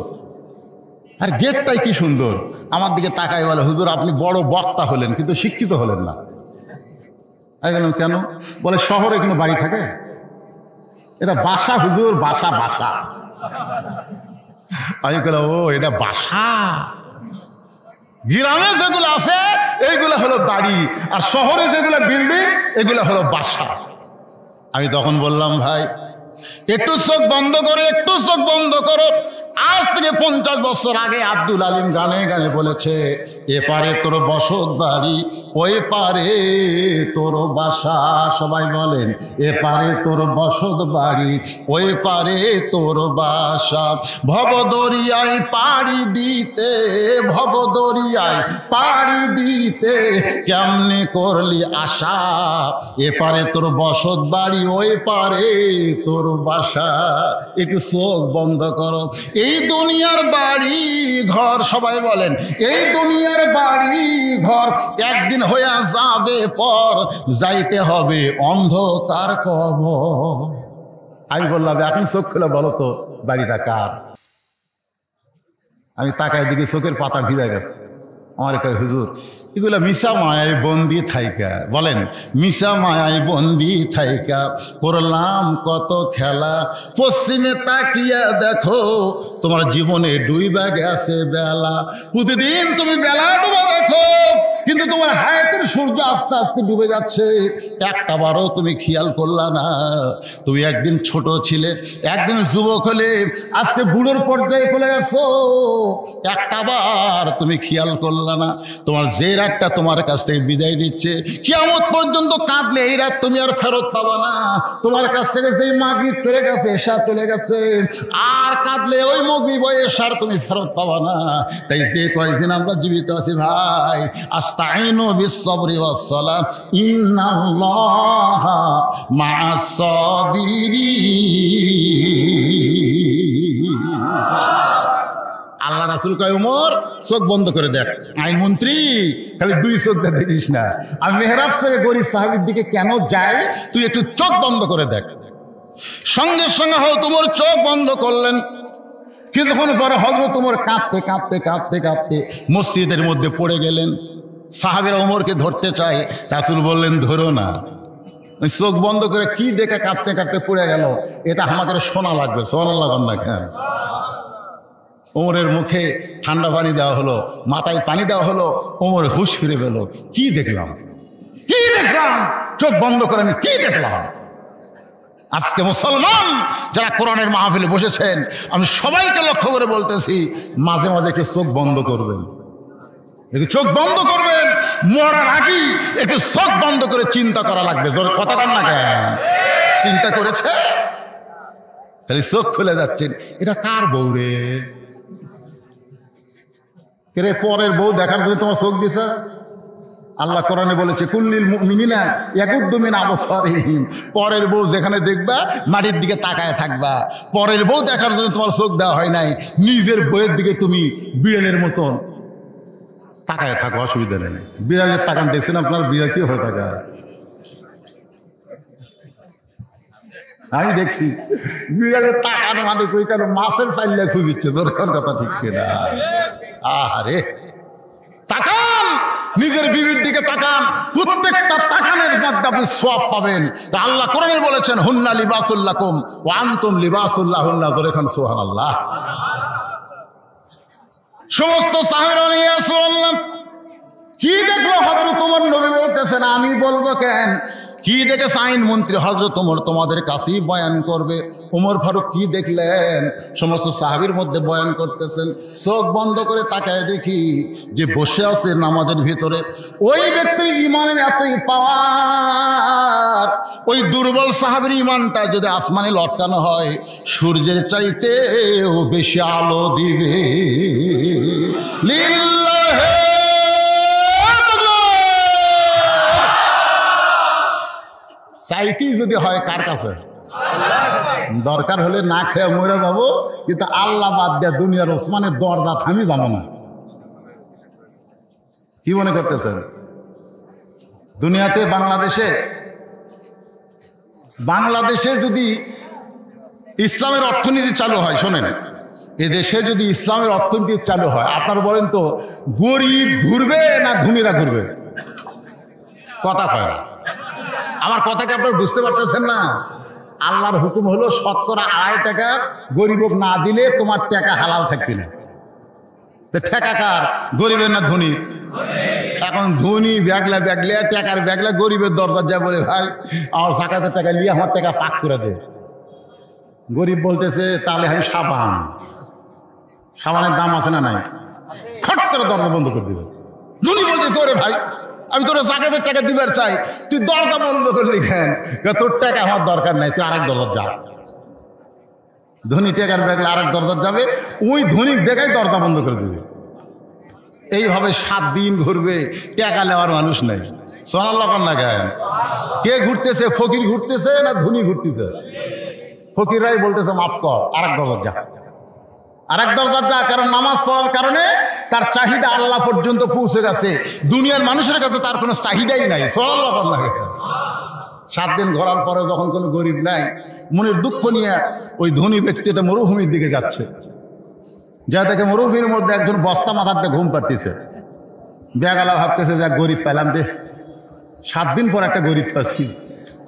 আর গেটটাই কি সুন্দর। আমার দিকে তাকাই বলে, হুজুর আপনি বড় বক্তা হলেন কিন্তু শিক্ষিত হলেন না। আমি বললাম, কেন? বলে, শহরে কোনো বাড়ি থাকে? এটা বাসা হুজুর, বাসা বাসা। আমি বললাম, ও এটা বাসা। গ্রামে যেগুলো আছে এইগুলো হলো বাড়ি, আর শহরে যেগুলো বিল্ডিং এগুলো হলো বাসা। আমি তখন বললাম, ভাই একটু চোখ বন্ধ করো, একটু চোখ বন্ধ করো। আজ থেকে 50 বছর আগে আব্দুল আলিম গানে গানে বলেছে, এপারে তোর বসত বাড়ি, ওই পারে তোর বাসা। সবাই বলেন, এপারে তোর বসত বাড়ি, ওই পারে তোর বাসা। ভবদরিয়ায় পাড়ি দিতে, ভবদরিয়ায় পাড়ি দিতে কেমনে করলি আশা, এপারে তোর বসত বাড়ি, ওই পারে তোর বাসা। একটু চোখ বন্ধ করো। এই দুনিয়ার বাড়ি ঘর, সবাই বলেন, এই দুনিয়ার বাড়ি ঘর একদিন হইয়া যাবে পর, যাইতে হবে অন্ধকার কবর। আমি বললাম, এখন চোখ খুলে বলো তো বাড়িটা কার? আমি তাকায় দিকে চোখের পাতা ভিজে গেছে। আমার কয় হুজুর এগুলো মিশা মায়ায় বন্দি থাইকা, বলেন মিশা মায়ায় বন্দি থাইকা করলাম কত খেলা, পশ্চিমে তাকিয়া দেখো তোমার জীবনে ডুইবা গেছে বেলা। প্রতিদিন তুমি বেলা ডুবা দেখো, কিন্তু তোমার হায়াতের সূর্য আস্তে আস্তে ডুবে যাচ্ছে, একটা বারও তুমি খেয়াল করলা না। তুমি একদিন ছোট ছিলে, একদিন যুবক হলে, আজকে বুড়োর পর্যায়ে চলে গেছো, একটা বার তুমি খেয়াল করলা না। তোমার যে রাতটা তোমার কাছ থেকে বিদায় দিচ্ছে, কিয়ামত পর্যন্ত কাঁদলে এই রাত তুমি আর ফেরত পাবা না। তোমার কাছ থেকে যেই মাগরিব চলে গেছে, এশা চলে গেছে, আর কাঁদলে ওই মাগরিব এশার তুমি ফেরত পাবা না। তাই যে কয়েকদিন আমরা জীবিত আছি ভাই, আস্তাইনু বিস-সাবরি ওয়াস-সালাহ, ইন্নাল্লাহা মা'আস-সাবিরিন। আল্লাহ রাসূল কয় ওমর চোখ বন্ধ করে দেখ, আইনমন্ত্রী খালি দুই চোখ দেখিস না। আমি মেহরাব ছেড়ে গরিব সাহাবীর দিকে কেন যাই, তুই একটু চোখ বন্ধ করে দেখ। সঙ্গে সঙ্গে হযরত ওমর চোখ বন্ধ করলেন। কিছুক্ষণ পরে হযরত ওমর কাঁপতে কাঁপতে কাঁপতে কাঁপতে মসজিদের মধ্যে পড়ে গেলেন। সাহাবীরা ওমরকে ধরতে চায়, রাসূল বললেন ধরো না। ওই চোখ বন্ধ করে কি দেখে কাঁপতে কাঁপতে পড়ে গেল, এটা আমাদের শোনা লাগবে। সুবহানাল্লাহ না কেন? ওমরের মুখে ঠান্ডা পানি দেওয়া হলো, মাথায় পানি দেওয়া হলো, ওমর হুঁশ ফিরে পেল। কি দেখলাম, কি দেখলাম, চোখ বন্ধ করে আমি কি দেখলাম? আজকে মুসলমান যারা কোরআনের মাহফিলে বসেছেন, আমি সবাইকে লক্ষ্য করে বলতেছি, মাঝে মাঝে একটু চোখ বন্ধ করবেন, একটু চোখ বন্ধ করবেন। মরার আগে একটু চোখ বন্ধ করে চিন্তা করা লাগবে। জোরে কথা কন না কেন? চিন্তা করেছে, খালি চোখ খুলে যাচ্ছেন, এটা কার বউ রে? রে পরের বউ দেখার জন্য তোমার চোখ দিছে? আল্লাহ কোরআনে বলেছে কুল্লিল মুমিনিনা ইয়াগুদ্দু মিন আবসারিহিম। পরের বউ যেখানে দেখবা মাটির দিকে তাকায় থাকবা। পরের বউ দেখার জন্য তোমার চোখ দেওয়া হয় নাই, নিজের বউয়ের দিকে তুমি বিড়ালের মতন তাকায় থাকো, অসুবিধা নেই। বিড়ালের তাকান দেখছেন আপনার? বিড়াল কি হয়ে থাকা? আমি দেখছি বিড়ালের তাকান মানে কই কেন মাছের ফাইলে খুঁজিচ্ছে। দরকার কথা ঠিক কিনা? আরে তাকান, নিজের বিবির দিকে তাকান, প্রত্যেকটা তাকানের মধ্যে আপনি সওয়াব পাবেন। আল্লাহ কোরআনে বলেছেন হুন্না লিবাসুল লাকুম ওয়া আনতুম লিবাসুল লাহুন্না। যখন সুবহানাল্লাহ। সমস্ত সাহাবীরা ইয়া রাসূলুল্লাহ কি দেখলো? হযরত ওমর নবী বলতেছেন আমি বলবো কেন? কি দেখে আইন মন্ত্রী হযরত ওমর তোমাদের কাছেই বয়ান করবে। ওমর ফারুক কি দেখলেন সমস্ত সাহাবীর মধ্যে বয়ান করতেছেন। চোখ বন্ধ করে তাকায় দেখি যে বসে আছে নামাজের ভিতরে ওই ব্যক্তির ইমানের এতই পাওয়ার, ওই দুর্বল সাহাবীর ইমানটা যদি আসমানে লটকানো হয় সূর্যের চাইতেও বেশি আলো দিবে। লিল্লাহি চাইতেই যদি হয় কার কাছে? দরকার হলে না খেয়ে মরে যাবো, কিন্তু আল্লাহ বাদ দেয়া দুনিয়ার ওসমানের দরজা থামি যাবো না। কি মনে করতেছেন? দুনিয়াতে বাংলাদেশে যদি ইসলামের অর্থনীতি চালু হয়, শোনেন, এ দেশে যদি ইসলামের অর্থনীতি চালু হয়, আপনারা বলেন তো গরিব ঘুরবে না ধনীরা ঘুরবে? কথা কয়। আমার কথাকে আপনারা বুঝতে পারতেছেন না? আল্লাহর হুকুম হলো 2.5 টাকা গরিবক না দিলে তোমার টাকা হালাল থাকবে না। টাকা কার? গরিবের না ধনী? এখন ধনী ব্যাগলা টাকার ব্যাগলা গরিবের দরজা যায় বলে ভাই আমার জাকাতের টাকা নিয়ে আমার টাকা পাক করে দে। গরিব বলতেছে তাহলে আমি সাবানের দাম আছে না নাই? খট করে দরজা বন্ধ করে দিবে। ধনী বলতেছে ওরে ভাই আমি তোর জাকাতের টাকা দিবার চাই, তুই দরজা বন্ধ করলি কেন? তোর টাকা আমার দরকার নাই, তুই আরেক দরজা যা। ধনী টাকার ব্যাগলে আরেক দরজা যাবে, ওই ধনী দেখাই দরজা বন্ধ করে দিবে। এইভাবে 7 দিন ঘুরবে, টাকা নেওয়ার মানুষ নাই। সুবহানাল্লাহ না কেন? কে ঘুরতেছে? ফকির ঘুরতেছে না ধনী ঘুরতেছে? ফকিররাই বলতেছে মাফ কর, আরেক দরজা যা, আরেক দরজা যা। কারণ নামাজ পড়ার কারণে তার চাহিদা আল্লাহ পর্যন্ত পৌঁছে গেছে, দুনিয়ার মানুষের কাছে তার কোনো চাহিদাই নাই। সুবহানাল্লাহ না কেন? 7 দিন ঘোরার পরে যখন কোনো গরিব নাই, মনের দুঃখ নিয়ে ওই ধনী ব্যক্তিটা মরুভূমির দিকে যাচ্ছে, যা দেখে মরুভূমির মধ্যে একজন বস্তা মাথাতে ঘুম পাড়তেছে। বেগালা ভাবতেছে যে গরিব পেলাম রে, 7 দিন পর একটা গরিব পাচ্ছি,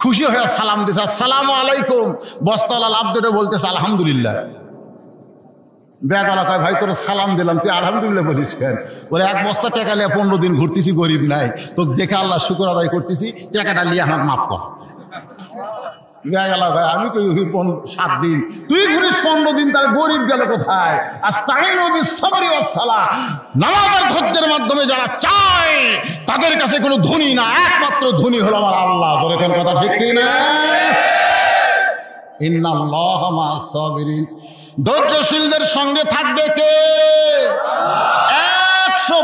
খুশি হয়ে সালাম দিছে, আসসালামু আলাইকুম। বস্তাওয়ালা লাভ ধরে বলতেছে আলহামদুলিল্লাহ। বেগালা কয় ভাই তোরা সালাম দিলাম, তুই আলহামদুলিল্লাহ বলিস কেন? বলে 1 বস্তা টাকা নিয়ে 15 দিন ঘুরতেছি, গরিব নাই, তো দেখে আল্লাহ শুকর আদায় করতেছি, টাকাটা নিয়ে আমার মাফ কর। বেগালা ভাই আমি কই 7 দিন, তুই ঘুরিস 15 দিন, তার গরিব গেল কোথায়? আস্তাইনু বিস-সাবরি ওয়াস-সালাহ, নামাজের ধৈর্যের মাধ্যমে যারা চায় তাদের কাছে কোনো ধনী না, একমাত্র ধনী হলো আমার আল্লাহ। তোর কোন কথা ঠিক কি না? ইন্নাল্লাহা মা'আস-সাবিরিন, ধৈর্যশীলদের সঙ্গে থাকবে কে? 100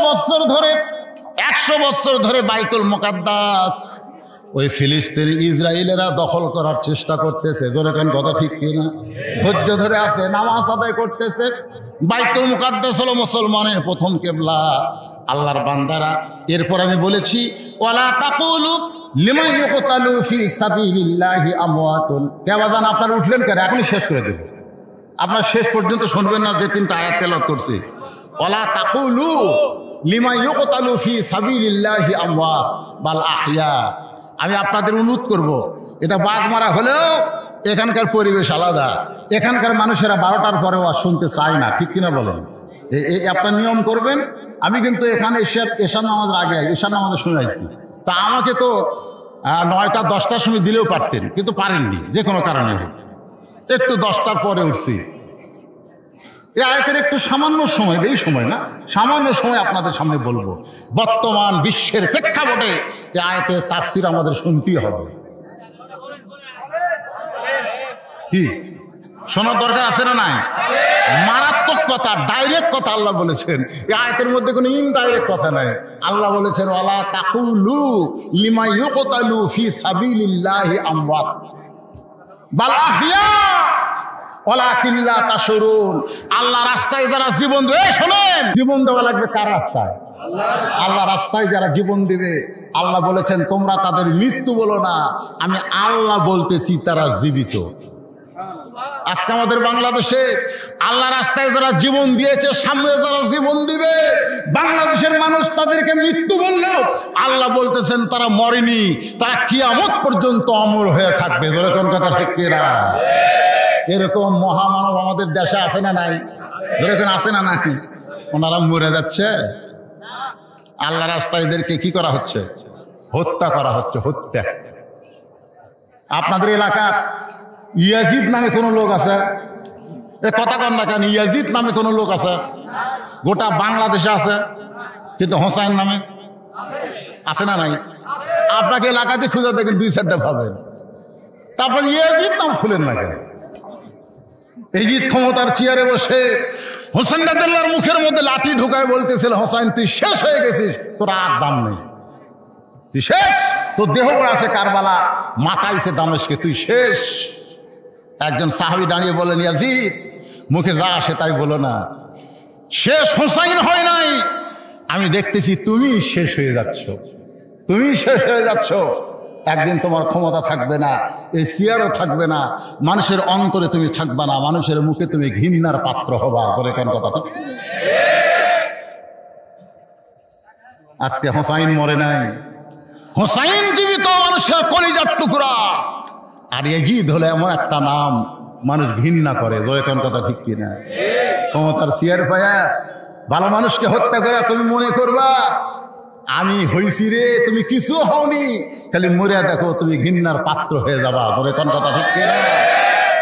বছর ধরে বাইতুল মুকাদ্দাস ওই ফিলিস্তিনি ইসরায়েলেরা দখল করার চেষ্টা করতেছে। যেরকম কথা ঠিক কিনা? ধৈর্য ধরে আছে, নামাজ আদায় করতেছে। বাইতুল মুকাদ্দাস হলো মুসলমানের প্রথম কিবলা, আল্লাহর বান্দারা। এরপর আমি বলেছি ওয়ালা তাকুলু লিমান ইউকতালু ফি সাবিলিল্লাহি আমওয়াতুন। কে বাজান আপনারা উঠলেন কেন? এখনই শেষ করে দেব, আপনার শেষ পর্যন্ত শুনবেন না যে 3টা আয়াত তেলাওয়াত করছি। ওয়ালা তাকুলু লিমান ইউকতালু ফি সাবিলিল্লাহি আমওয়াত বাল আহইয়া। আমি আপনাদের অনুরোধ করব, এটা বাগমারা হলেও এখানকার পরিবেশ আলাদা, এখানকার মানুষেরা 12টার পরেও আর শুনতে চায় না, ঠিক কিনা বলেন? এই আপনার নিয়ম করবেন। আমি কিন্তু এখানে এশার নামাজের আগে এশার নামাজে শুনাইছি, তা আমাকে তো 9টা 10টার সময় দিলেও পারতেন, কিন্তু পারেননি যে কোনো কারণে, একটু 10টার পরে উঠছি। এই আয়াতের একটু সামান্য সময়, এই সময় না, সামান্য সময় আপনাদের সামনে বলবো। বর্তমান বিশ্বের প্রেক্ষাপটে এই আয়াতের তাফসীর আমাদের শুনতেই হবে। কি শোনার দরকার আছে না নাই? মারাত্মক কথা, ডাইরেক্ট কথা আল্লাহ বলেছেন। এই আয়াতের মধ্যে কোনো ইনডাইরেক্ট কথা নাই। আল্লাহ বলেছেন ওয়ালা তাকুলু লিমা ইউকতালু ফি সাবিলিল্লাহি আমওয়াত বাল আহইয়া ওয়ালাকিন লা তাশউরুন। আল্লাহ রাস্তায় যারা জীবন দেবে, শোনেন, জীবন দেওয়া লাগবে কার রাস্তায়? আল্লাহ রাস্তায় যারা জীবন দিবে, আল্লাহ বলেছেন তোমরা তাদের মৃত্যু বলো না, আমি আল্লাহ বলতেছি তারা জীবিত। আজকে আমাদের বাংলাদেশে আল্লাহ রাস্তায় যারা জীবন দিয়েছে, সামনে যারা জীবন দিবে, বাংলাদেশের মানুষ তাদেরকে মৃত্যু বললেও আল্লাহ বলতেছেন তারা মরেনি, তারা কিয়ামত পর্যন্ত অমর হয়ে থাকবে। যেরকম কথা ঠিক কিনা? এরকম মহামানব আমাদের দেশে আছে না নাই? যেরকম আছে না নাই? ওনারা মরে যাচ্ছে, আল্লাহ রাস্তায় এদেরকে কি করা হচ্ছে? হত্যা করা হচ্ছে, হত্যা। আপনাদের এলাকার ইয়াজিদ নামে কোনো লোক আছে? এ কথা কন না কেন? ইয়াজিদ নামে কোনো লোক আছে? গোটা বাংলাদেশে আছে, কিন্তু হোসাইন নামে আছে না নাই? আপনাকে এলাকাতে খুঁজে দেখেন 2-4টা পাবেন, তারপর ইয়াজিদ নাম তুলেন না কেন? ইয়াজিদ ক্ষমতার চেয়ারে বসে হোসেন রাদিয়াল্লাহর মুখের মধ্যে লাঠি ঢুকায় বলতেছিল, হোসাইন তুই শেষ হয়ে গেছিস, তোর আর দাম নেই, তুই শেষ, তোর দেহ পড়ে আছে কারবালা, মাথাইছে দামেশকে, তুই শেষ। একজন সাহাবী দাঁড়িয়ে বলেন, ইয়াজিদ মুখে যা আসে তাই বলো না, শেষ হোসাইন হয় নাই, আমি দেখতেছি তুমি শেষ হয়ে যাচ্ছ, তুমি শেষ হয়ে যাচ্ছ। একদিন তোমার ক্ষমতা থাকবে না, এই চেয়ারও থাকবে না, মানুষের অন্তরে তুমি থাকবে না, মানুষের মুখে তুমি ঘৃণার পাত্র হবা। তোরে কোন কথা ঠিক? আজকে হোসাইন মরে নাই, হোসাইন জীবিত, মানুষের কলিজার টুকরা। আর ইয়াজিদ হলো এমন একটা নাম মানুষ ঘৃণা করে। তোরে কোন কথা ঠিক কিনা? ক্ষমতার চেয়ার পায়া ভালো মানুষকে হত্যা করা তুমি মনে করবা আমি হইছি রে, তুমি কিছু হওনি, খালি মরিয়া দেখো তুমি ঘৃণার পাত্র হয়ে যাবা। তোরে কোন কথা ঠিক কিনা?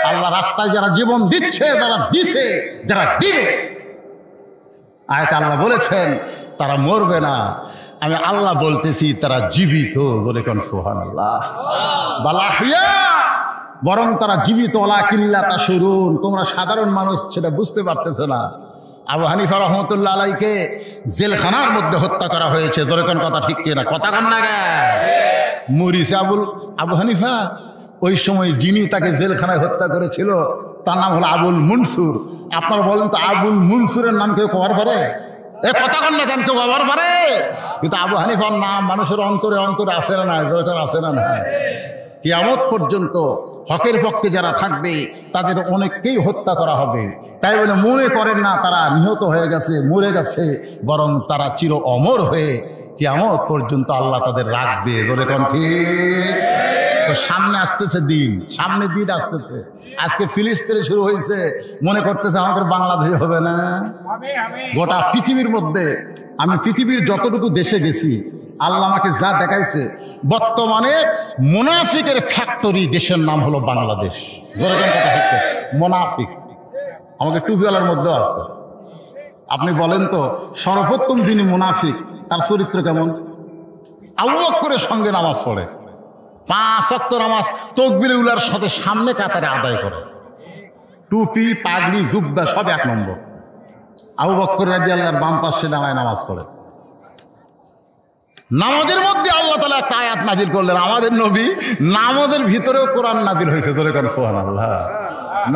আল্লাহ রাস্তায় যারা জীবন দিচ্ছে, যারা দিছে, যারা দিবে, আয়াতে আল্লাহ বলেছেন তারা মরবে না, আমি আল্লাহ বলতেছি তারা জীবিত। তোরে কোন সুবহানাল্লাহ। বালাহিয়া, বরং তারা জীবিত। ওয়ালাকিন লা তাশউরুন, তোমরা সাধারণ মানুষ সেটা বুঝতে পারতেছ না। আবু হানিফা রহমতুল্লাহ আলাইকে জেলখানার মধ্যে হত্যা করা হয়েছে। যেরকম কথা ঠিক কিনা? কথা কান না গে মরিছে আবু হানিফা। ওই সময় যিনি তাকে জেলখানায় হত্যা করেছিল তার নাম হলো আবুল মনসুর। আপনারা বলেন তো আবুল মনসুরের নাম কেউ কবার পারে? এ কথা কান না কেন কেউ কবার পারে? কিন্তু আবু হানিফার নাম মানুষের অন্তরে অন্তরে আসে না নাই? যেরকম আসে না নাই? কিয়ামত পর্যন্ত হকের পক্ষে যারা থাকবে তাদের অনেককেই হত্যা করা হবে। তাই বলে মনে করেন না তারা নিহত হয়ে গেছে, মরে গেছে, বরং তারা চির অমর হয়ে কিয়ামত পর্যন্ত আল্লাহ তাদের রাখবে। জোরে কোন ঠিক? তো সামনে আসতেছে দিন, সামনে দিন আসতেছে। আজকে ফিলিস্তিনে শুরু হয়েছে, মনে করতেছে আমাদের বাংলাদেশ হবে না। গোটা পৃথিবীর মধ্যে আমি পৃথিবীর যতটুকু দেশে গেছি আল্লাহ আমাকে যা দেখাইছে, বর্তমানে মুনাফিকের ফ্যাক্টরি দেশের নাম হলো বাংলাদেশ। যেরকম কথা হচ্ছে মুনাফিক আমাকে টুপিওয়ালার মধ্যেও আছে। আপনি বলেন তো সর্বোত্তম যিনি মুনাফিক তার চরিত্র কেমন? আবু বকরের সঙ্গে নামাজ পড়ে, 5 ওয়াক্ত নামাজ তাকবীর উলার সাথে সামনে কাতারে আদায় করে, টুপি পাগড়ি জুব্বা সব 1 নম্বর। আবু বকর রাদিয়াল্লাহু বাম পাশে দাঁড়ায় নামাজ পড়ে। নামাজের মধ্যে আল্লাহ তাআলা একটা আয়াত নাযিল করলেন, আমাদের নবী নামাজের ভিতরেও কোরআন নাযিল হয়েছে। ধরে কোন সুবহানাল্লাহ।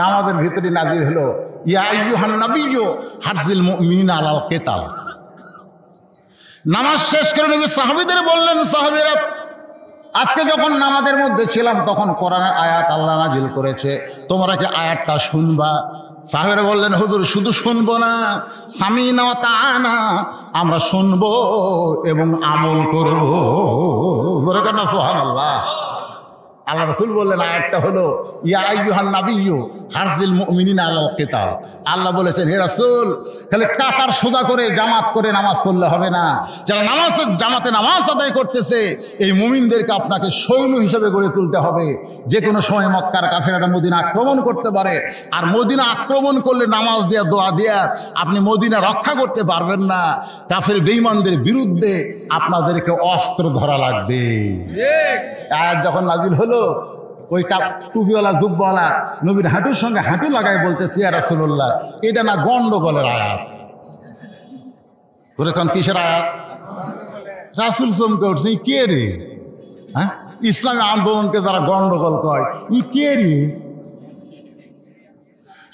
নামাজের ভিতরে নাযিল হলো ইয়া আইয়ুহান নাবিয়্যু হারজিল মুমিনিনা আলাল কিতাল। নামাজ শেষ করে নবী সাহাবীদের বললেন, সাহাবীরা আজকে যখন নামাজের মধ্যে ছিলাম তখন কোরআনের আয়াত আল্লাহ নাযিল করেছে, তোমরা কি আয়াতটা শুনবা? সাহাবীরা বললেন, হুজুর শুধু শুনবো না, সামিনা ওয়া তাআনা, আমরা শুনবো এবং আমল করব। জোরে কান্না সুবহানাল্লাহ। আল্লাহ রাসূল বললেন আয়াতটা হলো ইয়া আইয়ুহান নাবিয়্যু হারজিল মুমিনিনা আলাল কিতাল। আল্লাহ বলেছেন, হে রাসূল খালি কাতার সোজা করে জামাত করে নামাজ পড়লে হবে না, যারা জামাতে নামাজ আদায় করতেছে এই মুমিনদেরকে আপনাকে সৈন্য হিসেবে গড়ে তুলতে হবে। যে কোনো সময় মক্কার কাফেররা মদিনা আক্রমণ করতে পারে, আর মদিনা আক্রমণ করলে নামাজ দেয়া দোয়া দেয়া আপনি মদিনা রক্ষা করতে পারবেন না। কাফের বেঈমানদের বিরুদ্ধে আপনাদেরকে অস্ত্র ধরা লাগবে। আয়াত যখন নাযিল হলো ওই টুপিওয়ালা জুব্বাওয়ালা নবীর হাঁটুর সঙ্গে হাঁটু লাগায় বলতেছে, ইয়া রাসূলুল্লাহ এটা না গন্ডগোলের আয়াত। তোর এখন কিসের আয়াত? রাসূল চমকে উঠছে, কে রে? হ্যাঁ, ইসলামী আন্দোলনকে যারা গন্ডগোল কয় ই কে রে?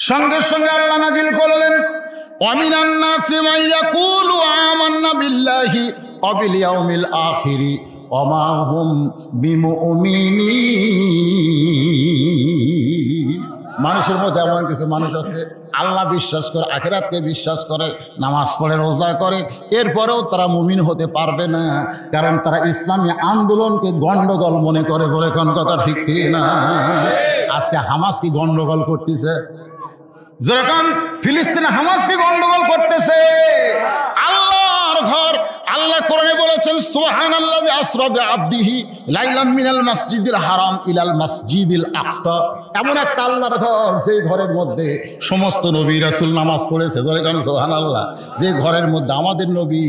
সঙ্গে সঙ্গে আল্লাহ নাযিল করলেন ওয়ামিনান নাসি মান ইয়াকুলু আমান্না বিল্লাহি ওয়া বিল ইয়াউমিল আখিরি ওয়া মা হুম বিমুমিনিন। মানুষের মধ্যে এমন কিছু মানুষ আছে আল্লাহ বিশ্বাস করে, আখিরাতকে বিশ্বাস করে, নামাজ পড়ে, রোজা করে, এরপরেও তারা মুমিন হতে পারবে না, কারণ তারা ইসলামী আন্দোলনকে গন্ডগোল মনে করে। ধরে কোন কথা ঠিক কি না? আজকে হামাস কি গন্ডগোল করতেছে? যেরকম ফিলিস্তিনে হামাস কি গন্ডগোল করতেছে? আল্লাহর ঘর, আল্লাহ কোরআনে বলেছেন সুবহানাল্লাযী আসরা বিআবদিহি লাইলাম মিনাল মাসজিদিল হারাম ইলাল মাসজিদিল আকসা। এমন একটা আল্লাহর ঘর সেই ঘরের মধ্যে সমস্ত নবী রাসূল নামাজ পড়েছে। ধরে কারণ সুবহানাল্লাহ, যে ঘরের মধ্যে আমাদের নবী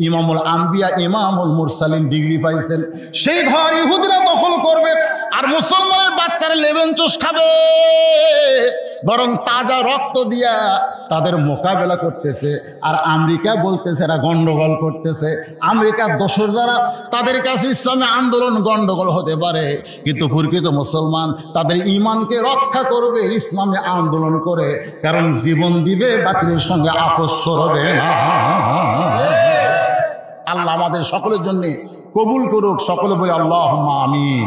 ইমামুল আম্বিয়া ইমামুল মুরসালিন ডিগ্রি পাইছেন, সেই ঘর ইহুদিরা দখল করবে আর মুসলমানের বাচ্চারা লেবেন চুষ খাবে, বরং তাজা রক্ত দিয়া তাদের মোকাবেলা করতেছে। আর আমেরিকা বলতেছে এরা গন্ডগোল করতেছে। আমেরিকার দোসর যারা, তাদের কাছে ইসলামী আন্দোলন গন্ডগোল হতে পারে, কিন্তু প্রকৃত মুসলমান তাদের ঈমানকে রক্ষা করবে ইসলামী আন্দোলন করে, কারণ জীবন দিবে, বাতিলের সঙ্গে আপোষ করবে না। আল্লাহ আমাদের সকলের জন্য কবুল করুক। সকলে বলে আল্লাহুম্মা আমিন।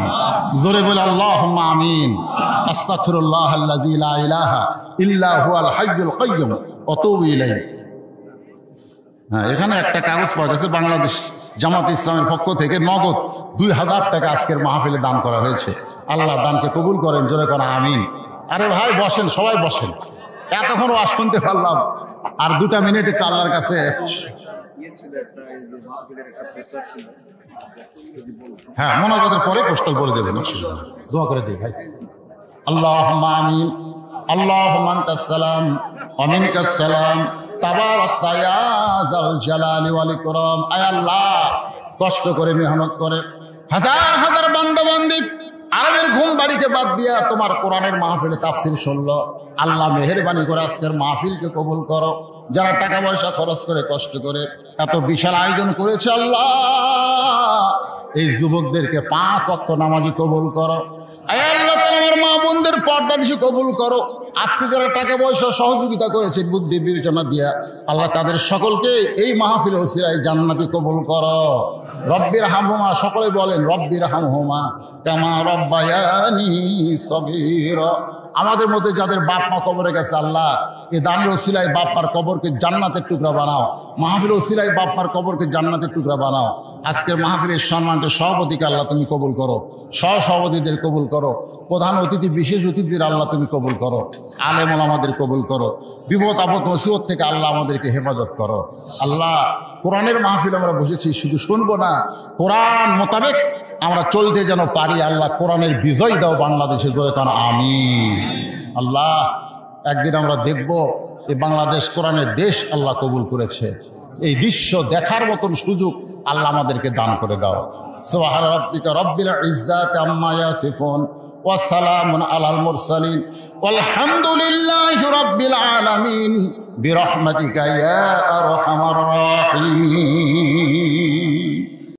জোরে বলে আল্লাহুম্মা আমিন। আস্তাগফিরুল্লাহাল্লাযী লা ইলাহা ইল্লা হুয়াল হাইয়ুল কাইয়্যুম ওয়া আতুবু ইলাইহি। হ্যাঁ, এখানে একটা কাগজ পাওয়া গেছে, বাংলাদেশ জামাত ইসলামের পক্ষ থেকে নগদ 2000 টাকা আজকের মাহফিলে দান করা হয়েছে। আল্লাহ দানকে কবুল করেন। জোরে করে আমিন। আরে ভাই বসেন, সবাই বসেন। এতক্ষণ ওয়াজ শুনতে পারলাম, আর 2 মিনিট একটু আল্লাহর কাছে। হ্যাঁ, মোনাজাতের পরে পোস্টাল করে দেবেন, দোয়া করে দিই ভাই। আল্লাহুম্মা আমিন। আল্লাহুম্মা আনতাস সালাম ওয়া মিনকাস সালাম তাবারাকতা ইয়া যাল জালালি ওয়াল ইকরাম। আয় আল্লাহ, কষ্ট করে মেহনত করে হাজার হাজার বান্দা বান্দি আরামের ঘুম বাড়িতে বাদ দিয়া তোমার কোরআনের মাহফিলে তাফসীর শুনলো। আল্লাহ মেহেরবানি করে আজকের মাহফিলকে কবুল করো। যারা টাকা পয়সা খরচ করে কষ্ট করে এত বিশাল আয়োজন করেছে, আল্লাহ এই যুবকদেরকে 5 ওয়াক্ত নামাজি কবুল করো। আয় আল্লাহ তাআলা আমার মা বোনদের পর্দা নিশি কবুল করো। আজকে যারা টাকা পয়সা সহযোগিতা করেছে বুদ্ধি বিবেচনা দিয়া, আল্লাহ তাদের সকলকে এই মাহফিল ওসিলায় জান্নাতি কবুল করো। রব্বির হামহুমা, সকলে বলেন রব্বির হামহুমা কামা রব্বায়ানি সগীরা। আমাদের মধ্যে যাদের বাপ মা কবরে গেছে, আল্লাহ এই দানের ওসিলায় বাপ মার কবরকে জান্নাতের টুকরা বানাও। মাহফিল ওসিলায় বাপ মার কবরকে জান্নাতের টুকরা বানাও। আজকের মাহফিলের সম্মানকে সভাপতিকে আল্লাহ তুমি কবুল করো, সহসভাপতিদের কবুল করো, প্রধান অতিথি বিশেষ অতিথিদের আল্লাহ তুমি কবুল করো, আলেম ওলামাদের কবুল করো, বিপদ আপদ মুসিবত থেকে আল্লাহ আমাদেরকে হেফাজত করো। আল্লাহ কোরআনের মাহফিল আমরা বসেছি, শুধু শুনবো না, কোরআন মোতাবেক আমরা চলতে যেন পারি। আল্লাহ কোরআনের বিজয় দাও বাংলাদেশে, জোরে কারণ আমিন। আল্লাহ একদিন আমরা দেখব এই বাংলাদেশ কোরআনের দেশ আল্লাহ কবুল করেছে। এই দৃশ্য দেখার মতন সুযোগ আল্লাহ আমাদেরকে দান করে দাও। সুবহান রাব্বিকা রব্বিল ইজ্জাতি আম্মা ইয়াসিফুন ওয়া সালামুন আলাল মুরসালিন ওয়ালহামদুলিল্লাহি রাব্বিল আলামিন বিরহমাতিকা ইয়া আরহামার রাহিমিন।